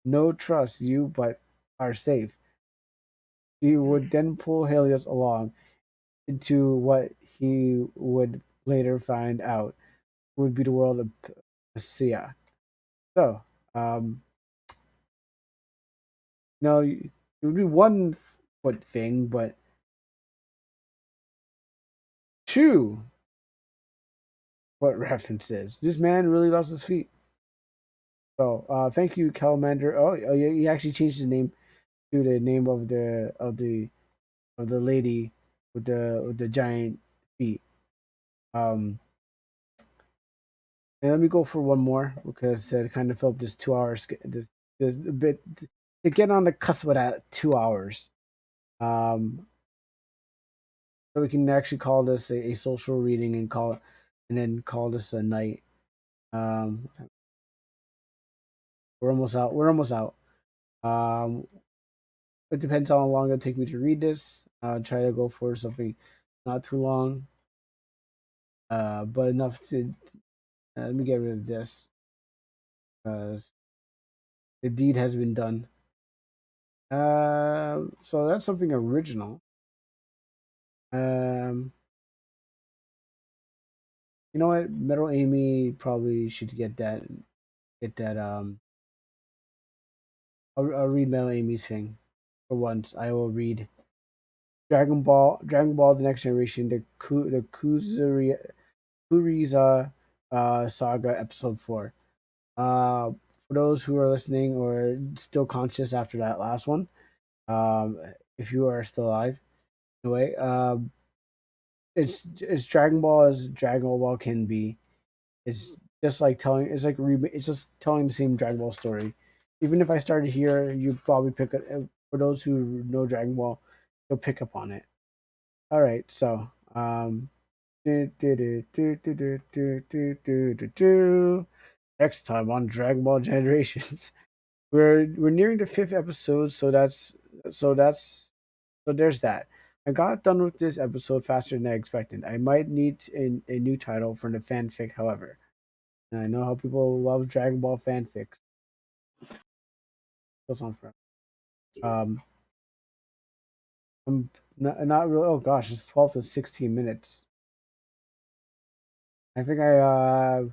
Speaker 2: No trust you, but are safe. She would then pull Helios along into what he would later find out would be the world of Sia. So, it would be one foot thing, but two foot references. This man really loves his feet. So, thank you, Calamander. Oh, he actually changed his name to the name of the lady with the giant feet. And let me go for one more because to kind of fill up this 2 hours, this a bit to get on the cusp of that 2 hours. So we can actually call this a social reading and then call this a night. Um, we're almost out. We're almost out. Um, it depends how long it'll take me to read this. Try to go for something not too long, but enough to. Let me get rid of this because the deed has been done. So that's something original. Um, you know what? Metal Amy probably should get that. Get that. I'll read Metal Amy's thing for once. I will read Dragon Ball: The Next Generation, the Kuriza saga, episode 4. For those who are listening or still conscious after that last one, um, if you are still alive, anyway, it's Dragon Ball as Dragon Ball can be. It's just like telling. It's like it's just telling the same Dragon Ball story. Even if I started here, you probably pick it. For those who know Dragon Ball, you'll pick up on it. All right, so next time on Dragon Ball Generations, we're nearing the fifth episode, so that's so there's that. I got done with this episode faster than I expected. I might need a new title for the fanfic, however. And I know how people love Dragon Ball fanfics. Goes on for I'm not really. Oh gosh, it's 12 to 16 minutes. I think I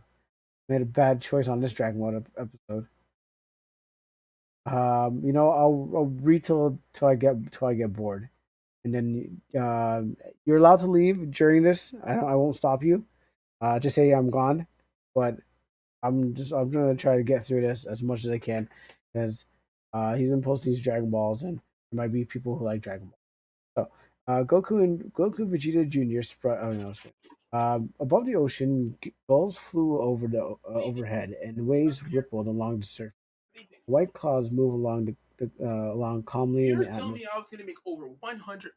Speaker 2: made a bad choice on this Dragon Ball episode. I'll read till I get bored, and then you're allowed to leave during this. I won't stop you. Just say I'm gone, but I'm gonna try to get through this as much as I can because he's been posting these Dragon Balls, and there might be people who like Dragon Ball. So, Goku Vegeta Jr. Oh no, it's good. Above the ocean, gulls flew over the overhead, and waves rippled along the surface. White clouds move along calmly in
Speaker 1: You're
Speaker 2: the
Speaker 1: telling
Speaker 2: atmosphere.
Speaker 1: me I was gonna make over 100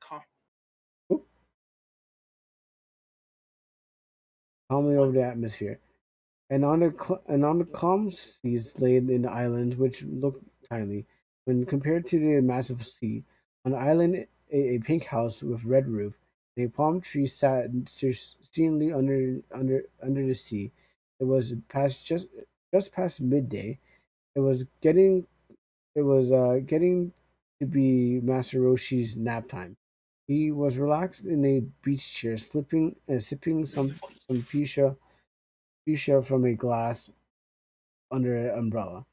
Speaker 2: Calmly over
Speaker 1: one.
Speaker 2: the atmosphere. And on the calm seas lay in the island, which looked tiny when compared to the massive sea. On the island, a pink house with red roof, and a palm tree sat serenely under the sea. It was past just past midday. It was getting to be Master Roshi's nap time. He was relaxed in a beach chair, sipping some fuchsia from a glass under an umbrella.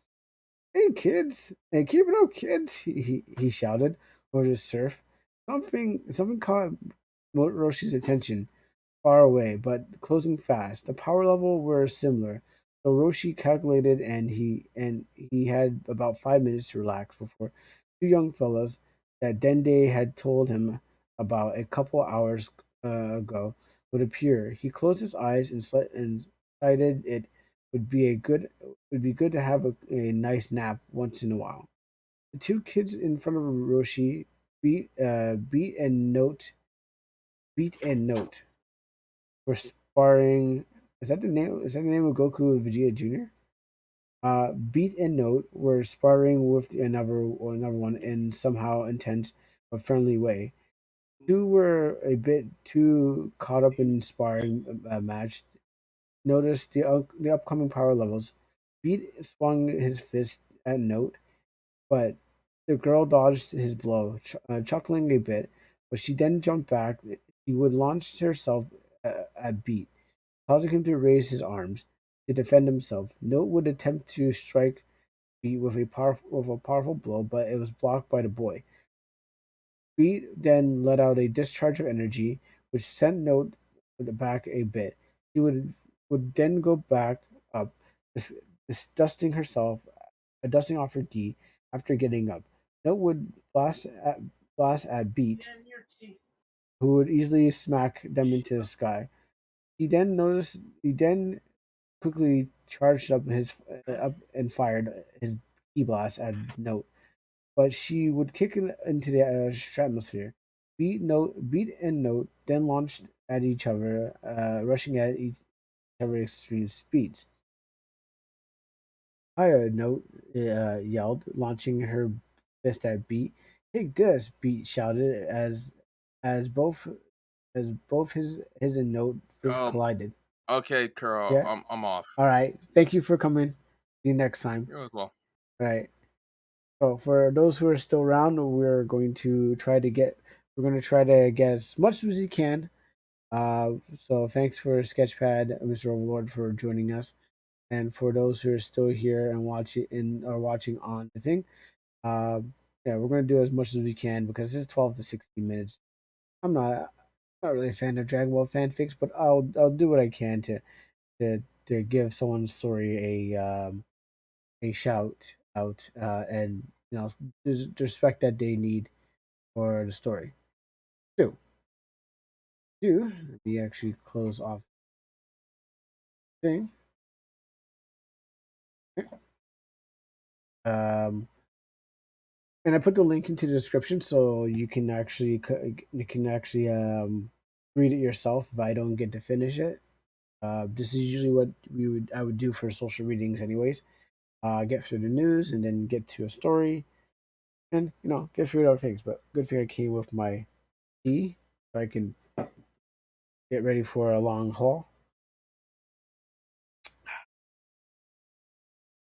Speaker 2: Hey kids, hey, keep it up, kids! He shouted over the surf. Something caught Roshi's attention far away, but closing fast. The power level were similar, so Roshi calculated, and he had about 5 minutes to relax before two young fellows that Dende had told him about a couple hours ago would appear. He closed his eyes and decided it would be good to have a nice nap once in a while. The two kids in front of Roshi beat and note were sparring. Is that the name? Is that the name of Goku and Vegeta Jr.? Beat and Note were sparring with another one in somehow intense but friendly way. Two were a bit too caught up in sparring match. Noticed the upcoming power levels. Beat swung his fist at Note, but the girl dodged his blow, chuckling a bit. But she then jumped back. She would launch herself at Beat, causing him to raise his arms. to defend himself. Note would attempt to strike Beat with a powerful blow, but it was blocked by the boy. Beat then let out a discharge of energy, which sent Note back a bit. She would then go back up, dis- dusting off her D after getting up. Note would blast at Beat, who would easily smack them into the sky. He then quickly charged up and fired his key blast at Note, but she would kick it into the stratosphere. Beat and Note then launched at each other, rushing at each other extreme speeds. Hiya, Note yelled, launching her fist at Beat. Take this! Beat shouted as both his and Note fists
Speaker 3: Um.
Speaker 2: collided.
Speaker 3: Okay, Kuro.
Speaker 2: Yeah.
Speaker 3: I'm off.
Speaker 2: All right. Thank you for coming. See you next time.
Speaker 3: You as well.
Speaker 2: All right. So for those who are still around, we're going to try to get as much as we can. So thanks for Sketchpad, Mr. OverLord, for joining us, and for those who are still here and watching on the thing. Uh, yeah, we're going to do as much as we can because it's 12 to 16 minutes. I'm not really a fan of Dragon Ball fanfics, but I'll do what I can to give someone's story a shout out, and the respect that they need for the story. Two, let me actually close off the thing. Um, and I put the link into the description so you can actually read it yourself if I don't get to finish it. This is usually what I would do for social readings, anyways. Get through the news and then get to a story, and get through other things. But good thing I came with my tea so I can get ready for a long haul.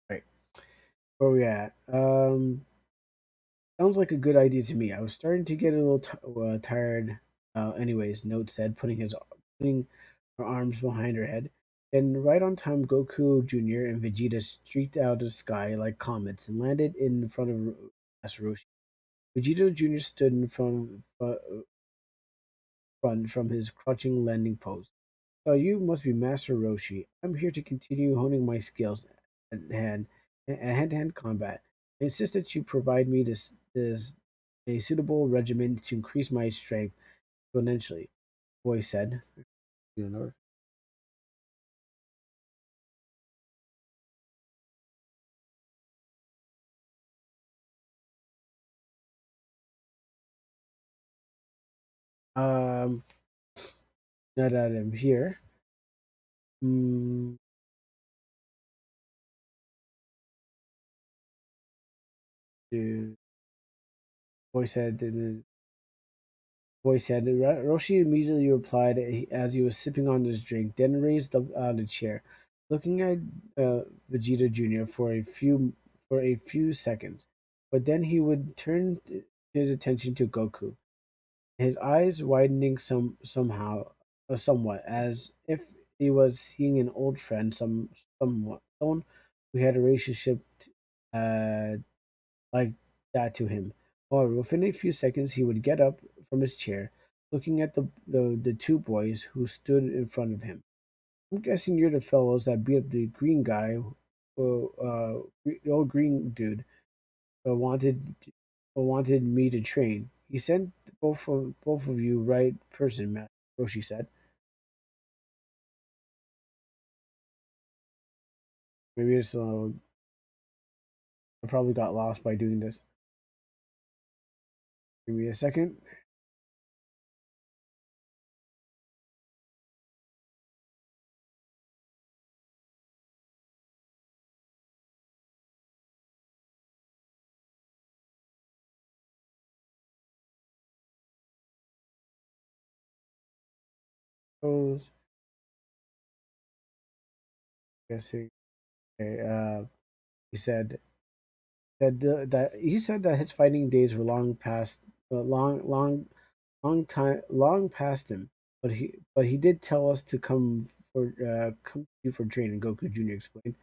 Speaker 2: Right, where we at? Sounds like a good idea to me. I was starting to get a little tired. Anyways, Note said, putting her arms behind her head. Then, right on time, Goku Jr. and Vegeta streaked out of the sky like comets and landed in front of Master Roshi. Vegeta Jr. stood in front from his crouching landing pose. So you must be Master Roshi. I'm here to continue honing my skills at hand-to-hand combat. I insist that you provide me this a suitable regimen to increase my strength exponentially. Boy said. Um, now that I'm here, mm, the boy said. Roshi immediately replied as he was sipping on his drink, then raised up out of the chair, looking at Vegeta Jr. For a few seconds. But then he would turn his attention to Goku, his eyes widening somewhat, as if he was seeing an old friend, someone who had a relationship uh, like that to him. However, within a few seconds, he would get up from his chair, looking at the two boys who stood in front of him. I'm guessing you're the fellows that beat up the green guy, the old green dude, wanted wanted me to train. He sent both of you right person, Matt. Roshi said. Maybe it's I probably got lost by doing this. Give me a second. Suppose guessing. Okay, he said that his fighting days were long past, long past him. But he did tell us to come you for training, Goku Jr. explained.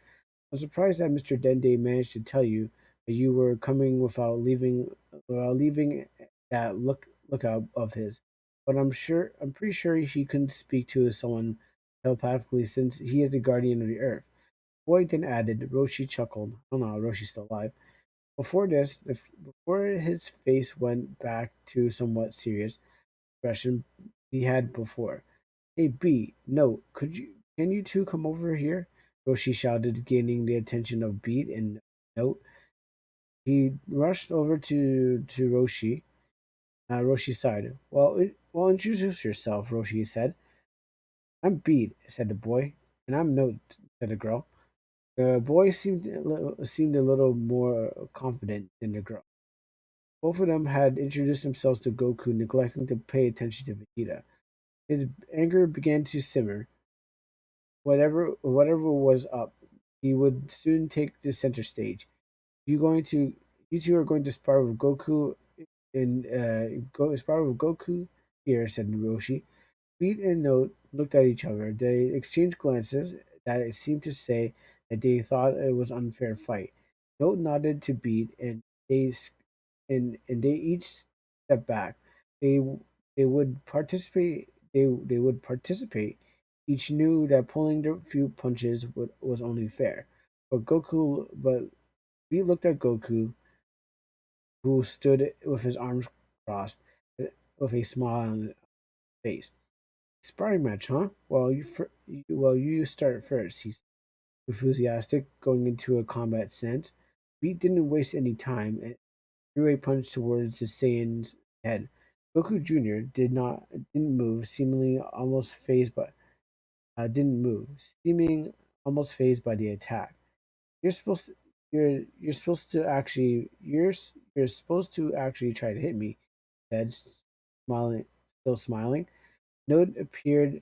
Speaker 2: I'm surprised that Mr. Dende managed to tell you that you were coming without leaving that lookout of his. But I'm pretty sure he couldn't speak to someone telepathically since he is the guardian of the earth. Boy then added, Roshi chuckled. Oh no, Roshi's still alive. Before his face went back to somewhat serious expression he had before. Hey B, no, can you two come over here? Roshi shouted, gaining the attention of Beat and Note. He rushed over to Roshi. Roshi sighed. Well, introduce yourself, Roshi said. I'm Beat, said the boy. And I'm Note, said the girl. The boy seemed a little more confident than the girl. Both of them had introduced themselves to Goku, neglecting to pay attention to Vegeta. His anger began to simmer. Whatever was up, he would soon take the center stage. You going to you two are going to spar with Goku in go spar with Goku here, said Roshi. Beat and Note looked at each other. They exchanged glances that seemed to say that they thought it was an unfair fight. Note nodded to Beat, and they each stepped back. They they would participate. They would participate. Each knew that pulling a few punches was only fair. But Beat looked at Goku, who stood with his arms crossed, with a smile on his face. Sparring match, huh? Well, you start first. He's enthusiastic, going into a combat stance. Beat didn't waste any time and threw a punch towards the Saiyan's head. Goku Jr. didn't move, didn't move, seeming almost phased by the attack. You're supposed to, you're supposed to actually you're supposed to actually try to hit me, said, smiling, still smiling. Note appeared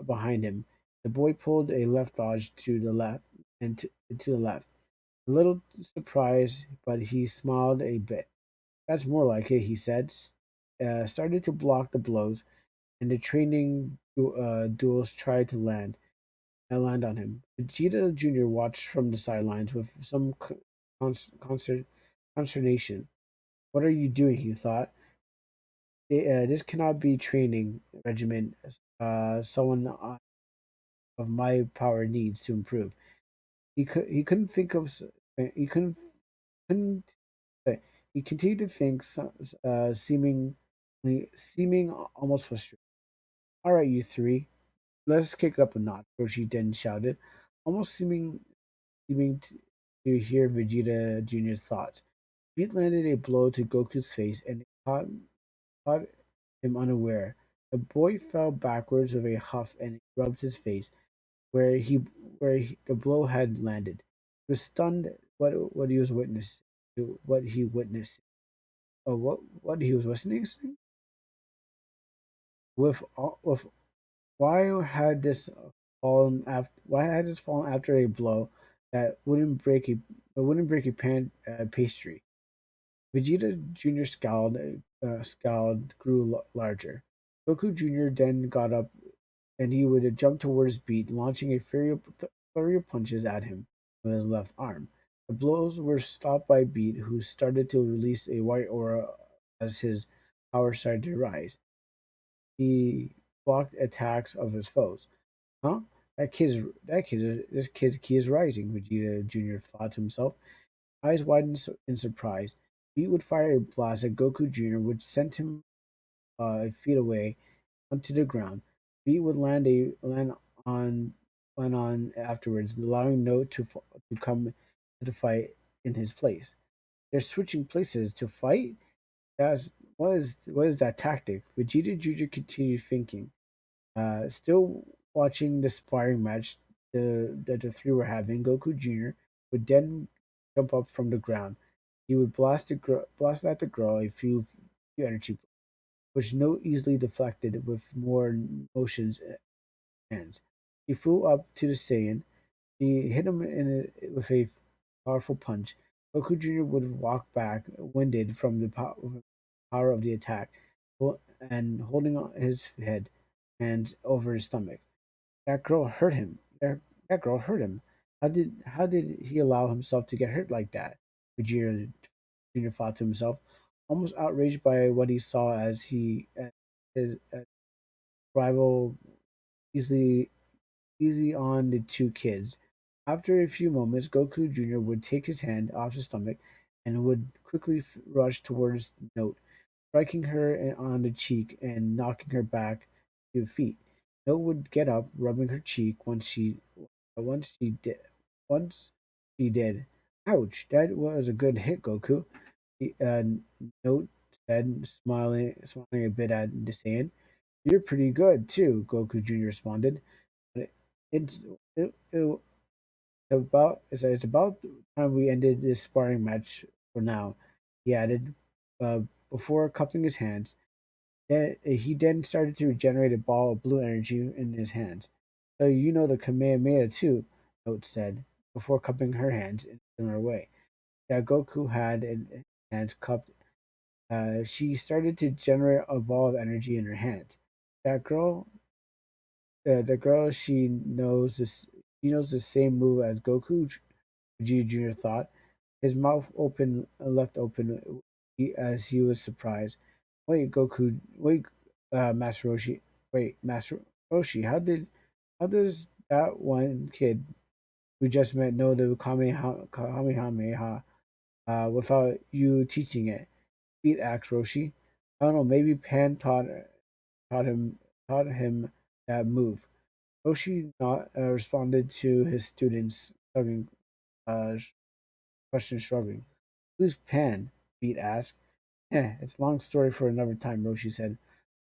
Speaker 2: behind him. The boy pulled a left dodge to the left and to the left. A little surprised, but he smiled a bit. That's more like it, he said. Started to block the blows, and the training duels tried to land on him. Vegeta Jr. watched from the sidelines with some consternation. What are you doing? He thought. This cannot be training regimen. Someone of my power needs to improve. He couldn't think of he couldn't he continued to think, seeming almost frustrated. All right, you three, let's kick it up a notch. Roshi then shouted, almost seeming to hear Vegeta Jr.'s thoughts. Beat landed a blow to Goku's face and caught him unaware. The boy fell backwards with a huff and rubbed his face where the blow had landed. He was stunned what he was witnessing. What he witnessed. What he was witnessing. With why had this fallen after a blow that wouldn't break a pastry. Vegeta Jr. scowled grew larger. Goku Jr. then got up and he would jump towards Beat, launching a flurry of punches at him with his left arm. The blows were stopped by Beat, who started to release a white aura as his power started to rise. He blocked attacks of his foes. Huh? This kid's key is rising, Vegeta Jr. thought to himself. Eyes widened in surprise. Beat would fire a blast at Goku Jr., which sent him a feet away onto the ground. Beat would on land on afterwards, allowing Note to come to the fight in his place. They're switching places to fight. That's what is that tactic? Vegeta Jr. continued thinking. Still watching the sparring match that the three were having, Goku Jr. would then jump up from the ground. He would blast at the girl few energy, which No easily deflected with more motions hands. He flew up to the Saiyan. He hit him with a powerful punch. Goku Jr. would walk back, winded from the power of the attack, and holding on his head, hands over his stomach. That girl hurt him. That girl hurt him. How did he allow himself to get hurt like that? Vegeta Jr. thought to himself, almost outraged by what he saw as his rival easily easy on the two kids. After a few moments, Goku Jr. would take his hand off his stomach and would quickly rush towards Note, striking her on the cheek and knocking her back to feet. Note would get up, rubbing her cheek once she did. Ouch! That was a good hit, Goku. The Note said, smiling a bit at the Saiyan. You're pretty good too, Goku Jr. responded. But it's it, it's about time we ended this sparring match for now, he added, uh, before cupping his hands. He then started to regenerate a ball of blue energy in his hands. So you know the Kamehameha too, Note said, before cupping her hands in a similar way. That Goku had in hands cupped, she started to generate a ball of energy in her hands. That girl, the girl, she knows the same move as Goku. Vegeta Jr. thought, his mouth left open as he was surprised. Wait, Goku, wait, Master Roshi, wait, Master Roshi, how does that one kid we just met know the Kamehameha without you teaching it? Beat asked Roshi. I don't know, maybe Pan taught him taught him that move. Roshi not responded to his students' uh, question, shrugging. Who's Pan? Beat asked. It's a long story for another time, Roshi said.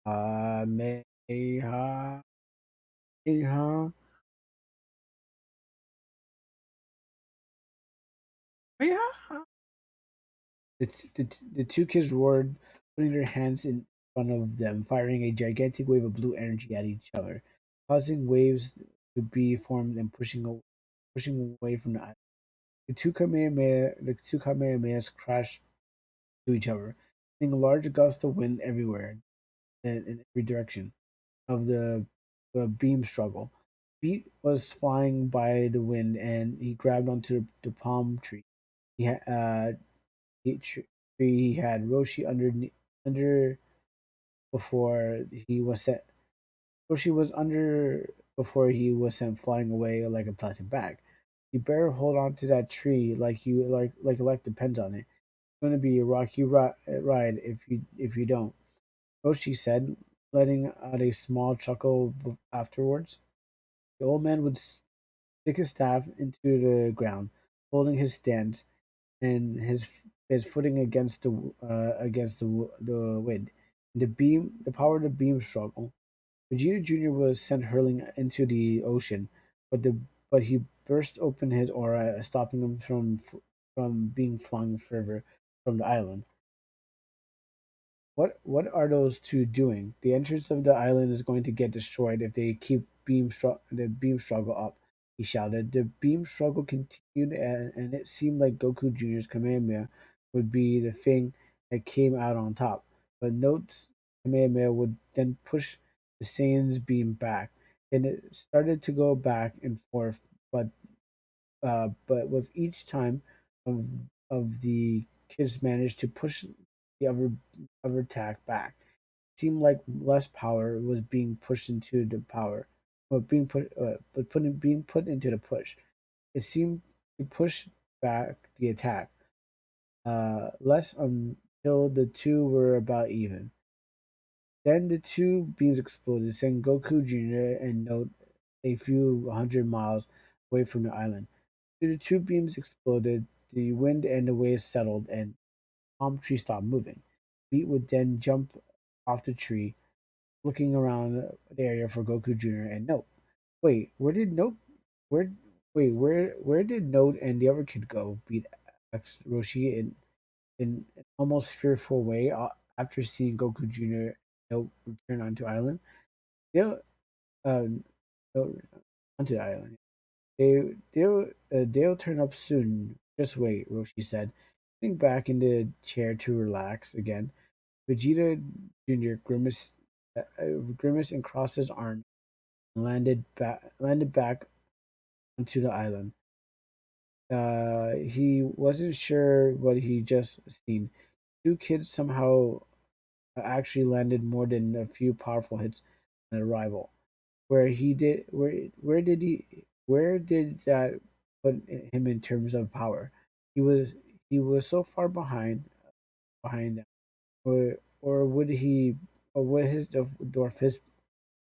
Speaker 2: Meha, meha, meha. The two kids roared, putting their hands in front of them, firing a gigantic wave of blue energy at each other, causing waves to be formed and pushing away from the island. The two Kamehamehas crashed to each other, sending a large gust of wind everywhere in every direction of the beam struggle. Beat was flying by the wind and he grabbed onto the palm tree. He had tree he had Roshi under before he was sent. Roshi was under before he was sent flying away like a plastic bag. You better hold on to that tree like your life depends on it. It's going to be a rocky ride if you don't. Roshi said, letting out a small chuckle afterwards. The old man would stick his staff into the ground, holding his stance and his footing against the wind. The power of the beam struggle. Vegeta Jr. was sent hurling into the ocean, but he burst open his aura, stopping him from being flung further from the island. What are those two doing? The entrance of the island is going to get destroyed if they keep the beam struggle up, he shouted. The beam struggle continued and it seemed like Goku Jr.'s Kamehameha would be the thing that came out on top. But Note's Kamehameha would then push the Saiyan's beam back, and it started to go back and forth, but but with each time of the kids managed to push the other attack back. It seemed like less power was being pushed into the power, being put into the push. It seemed to push back the attack less until the two were about even. Then the two beams exploded, sending Goku Jr. and Note a few hundred miles away from the island. The two beams exploded, the wind and the waves settled, and the palm tree stopped moving. Beat would then jump off the tree, looking around the area for Goku Jr. and Note. Wait, where where did Note and the other kid go? Beat asked Roshi in an almost fearful way after seeing Goku Jr. and Note return onto island. They'll uh, Note onto the island. They'll turn up soon. Just wait, Roshi said, sitting back in the chair to relax again. Vegeta Jr. Grimaced and crossed his arms and landed back onto the island. He wasn't sure what he just seen. Two kids somehow actually landed more than a few powerful hits on arrival. Where did that put him in terms of power? He was he was so far behind them. Or would he or would his dwarf his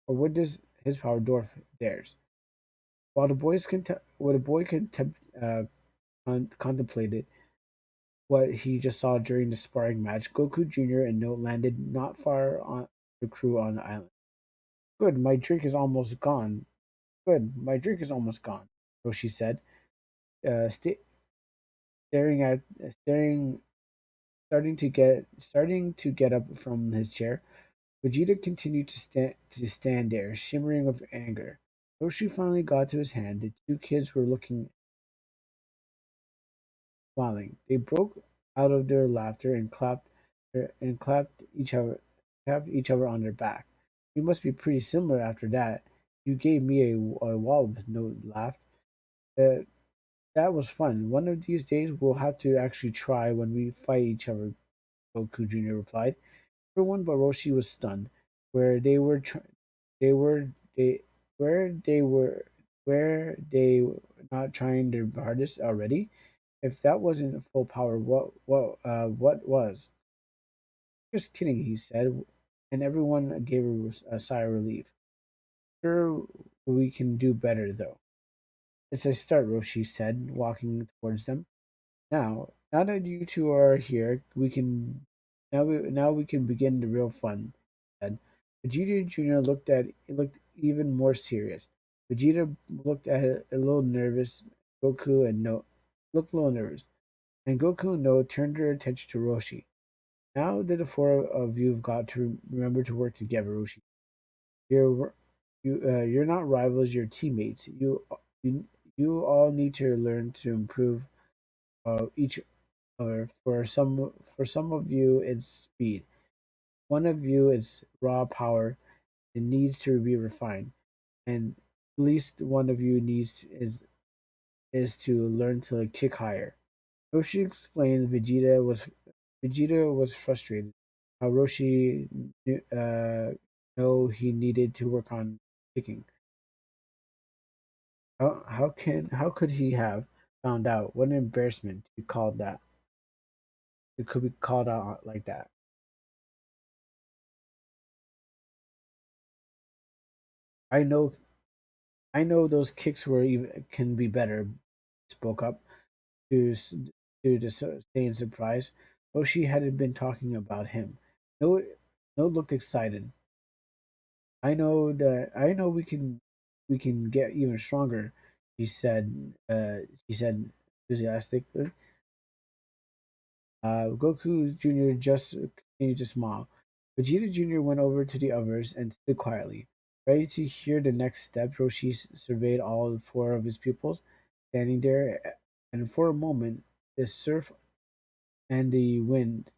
Speaker 2: or would his power dwarf theirs? While the boy contemplated what he just saw during the sparring match, Goku Jr. and Note landed not far on the crew on the island. Good, my drink is almost gone. Good, my drink is almost gone, Roshi said, uh, sta staring at staring starting to get up from his chair. Vegeta continued to stand there, shimmering with anger. Roshi finally got to his hand. The two kids were looking smiling. They broke out of their laughter and clapped each other on their back. We must be pretty similar after that. You gave me a wallop, No laughed. Uh, that was fun. One of these days we'll have to actually try when we fight each other, Goku Jr. replied. Everyone but Roshi was stunned. Where they were, they were, they, they were, where they were not trying their hardest already. If that wasn't full power, what was? Just kidding, he said, and everyone gave a sigh of relief. Sure, we can do better, though. It's a start, Roshi said, walking towards them. Now that you two are here, now we can begin the real fun. Said. Vegeta Jr. looked even more serious. Vegeta looked at a little nervous. Goku and No looked a little nervous, and Goku and No turned their attention to Roshi. Now that the four of you have got to remember to work together, Roshi. You're you're not rivals, you're teammates. You you all need to learn to improve each other. For some of you, it's speed. One of you is raw power. It needs to be refined, and at least one of you is to learn to kick higher. Roshi explained Vegeta was frustrated. How Roshi know he needed to work on kicking. How could he have found out? What an embarrassment to be called that. It could be called out like that. I know I know those kicks were even can be better. Spoke up to stay in surprise. Roshi hadn't been talking about him. No, no looked excited. I know we can get even stronger. She said. She said enthusiastically. Goku Jr. just continued to smile. Vegeta Jr. went over to the others and stood quietly, ready to hear the next step. Roshi surveyed all four of his pupils, standing there, and for a moment, the and the wind,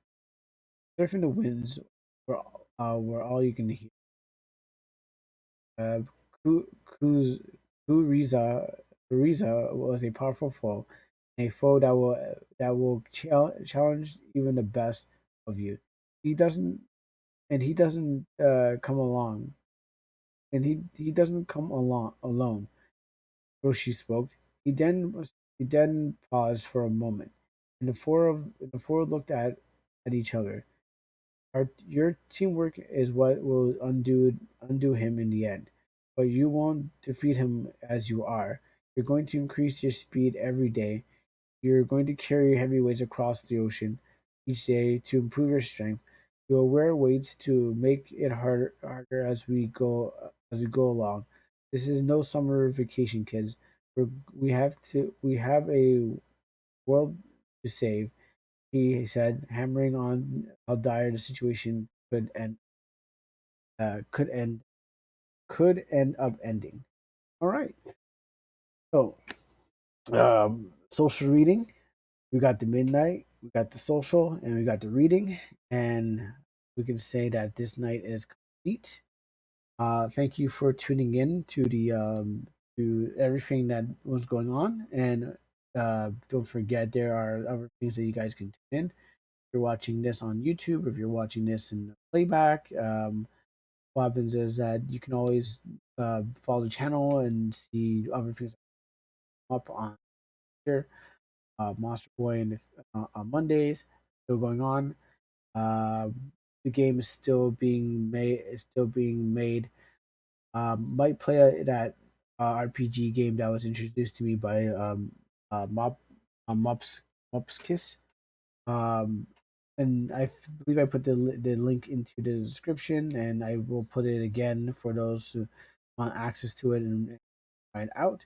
Speaker 2: surf and the winds were all you can hear. Uh, Ku, Kuz, Kuriza was a powerful foe, a foe that will challenge even the best of you. He doesn't, and he doesn't come along, and he doesn't come along alone. Roshi spoke. He then paused for a moment, and the four looked at each other. Your teamwork is what will undo him in the end. But you won't defeat him as you are. You're going to increase your speed every day. You're going to carry heavy weights across the ocean each day to improve your strength. You'll wear weights to make it harder as we go along. This is no summer vacation, kids. We have a world to save, he said, hammering on how dire the situation uh, could end could end up ending. All right. So, social reading. We got the midnight, we got the social, and we got the reading, and we can say that this night is complete. Thank you for tuning in to to everything that was going on. And don't forget, there are other things that you guys can tune in. If you're watching this on YouTube, if you're watching this in playback, what happens is that you can always follow the channel and see other things up on here. Monster Boy and on Mondays still going on. Uh, the game is still being made. Is still being made. Might play that RPG game that was introduced to me by Mop Mops Mopskis. Um, and believe I put the link into the description, and I will put it again for those who want access to it and try it out.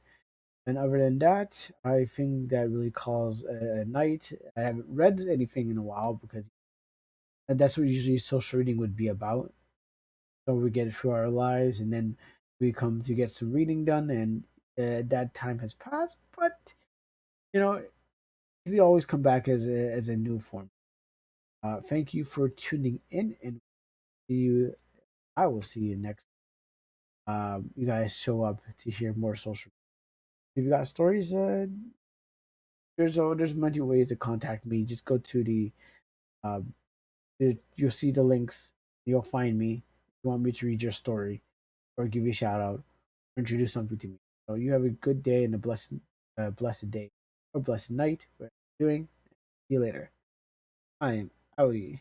Speaker 2: And other than that, I think that really calls a night. I haven't read anything in a while because that's what usually social reading would be about. So we get through our lives, and then we come to get some reading done, and that time has passed. But you know, we always come back as a new form. Thank you for tuning in, and see you. I will see you next. You guys show up to hear more social. If you got stories, there's many ways to contact me. Just go to um, you'll see the links. You'll find me. If you want me to read your story or give you a shout out or introduce something to me. So you have a good day and a blessed day or blessed night. Whatever you're doing. See you later. I am Audi.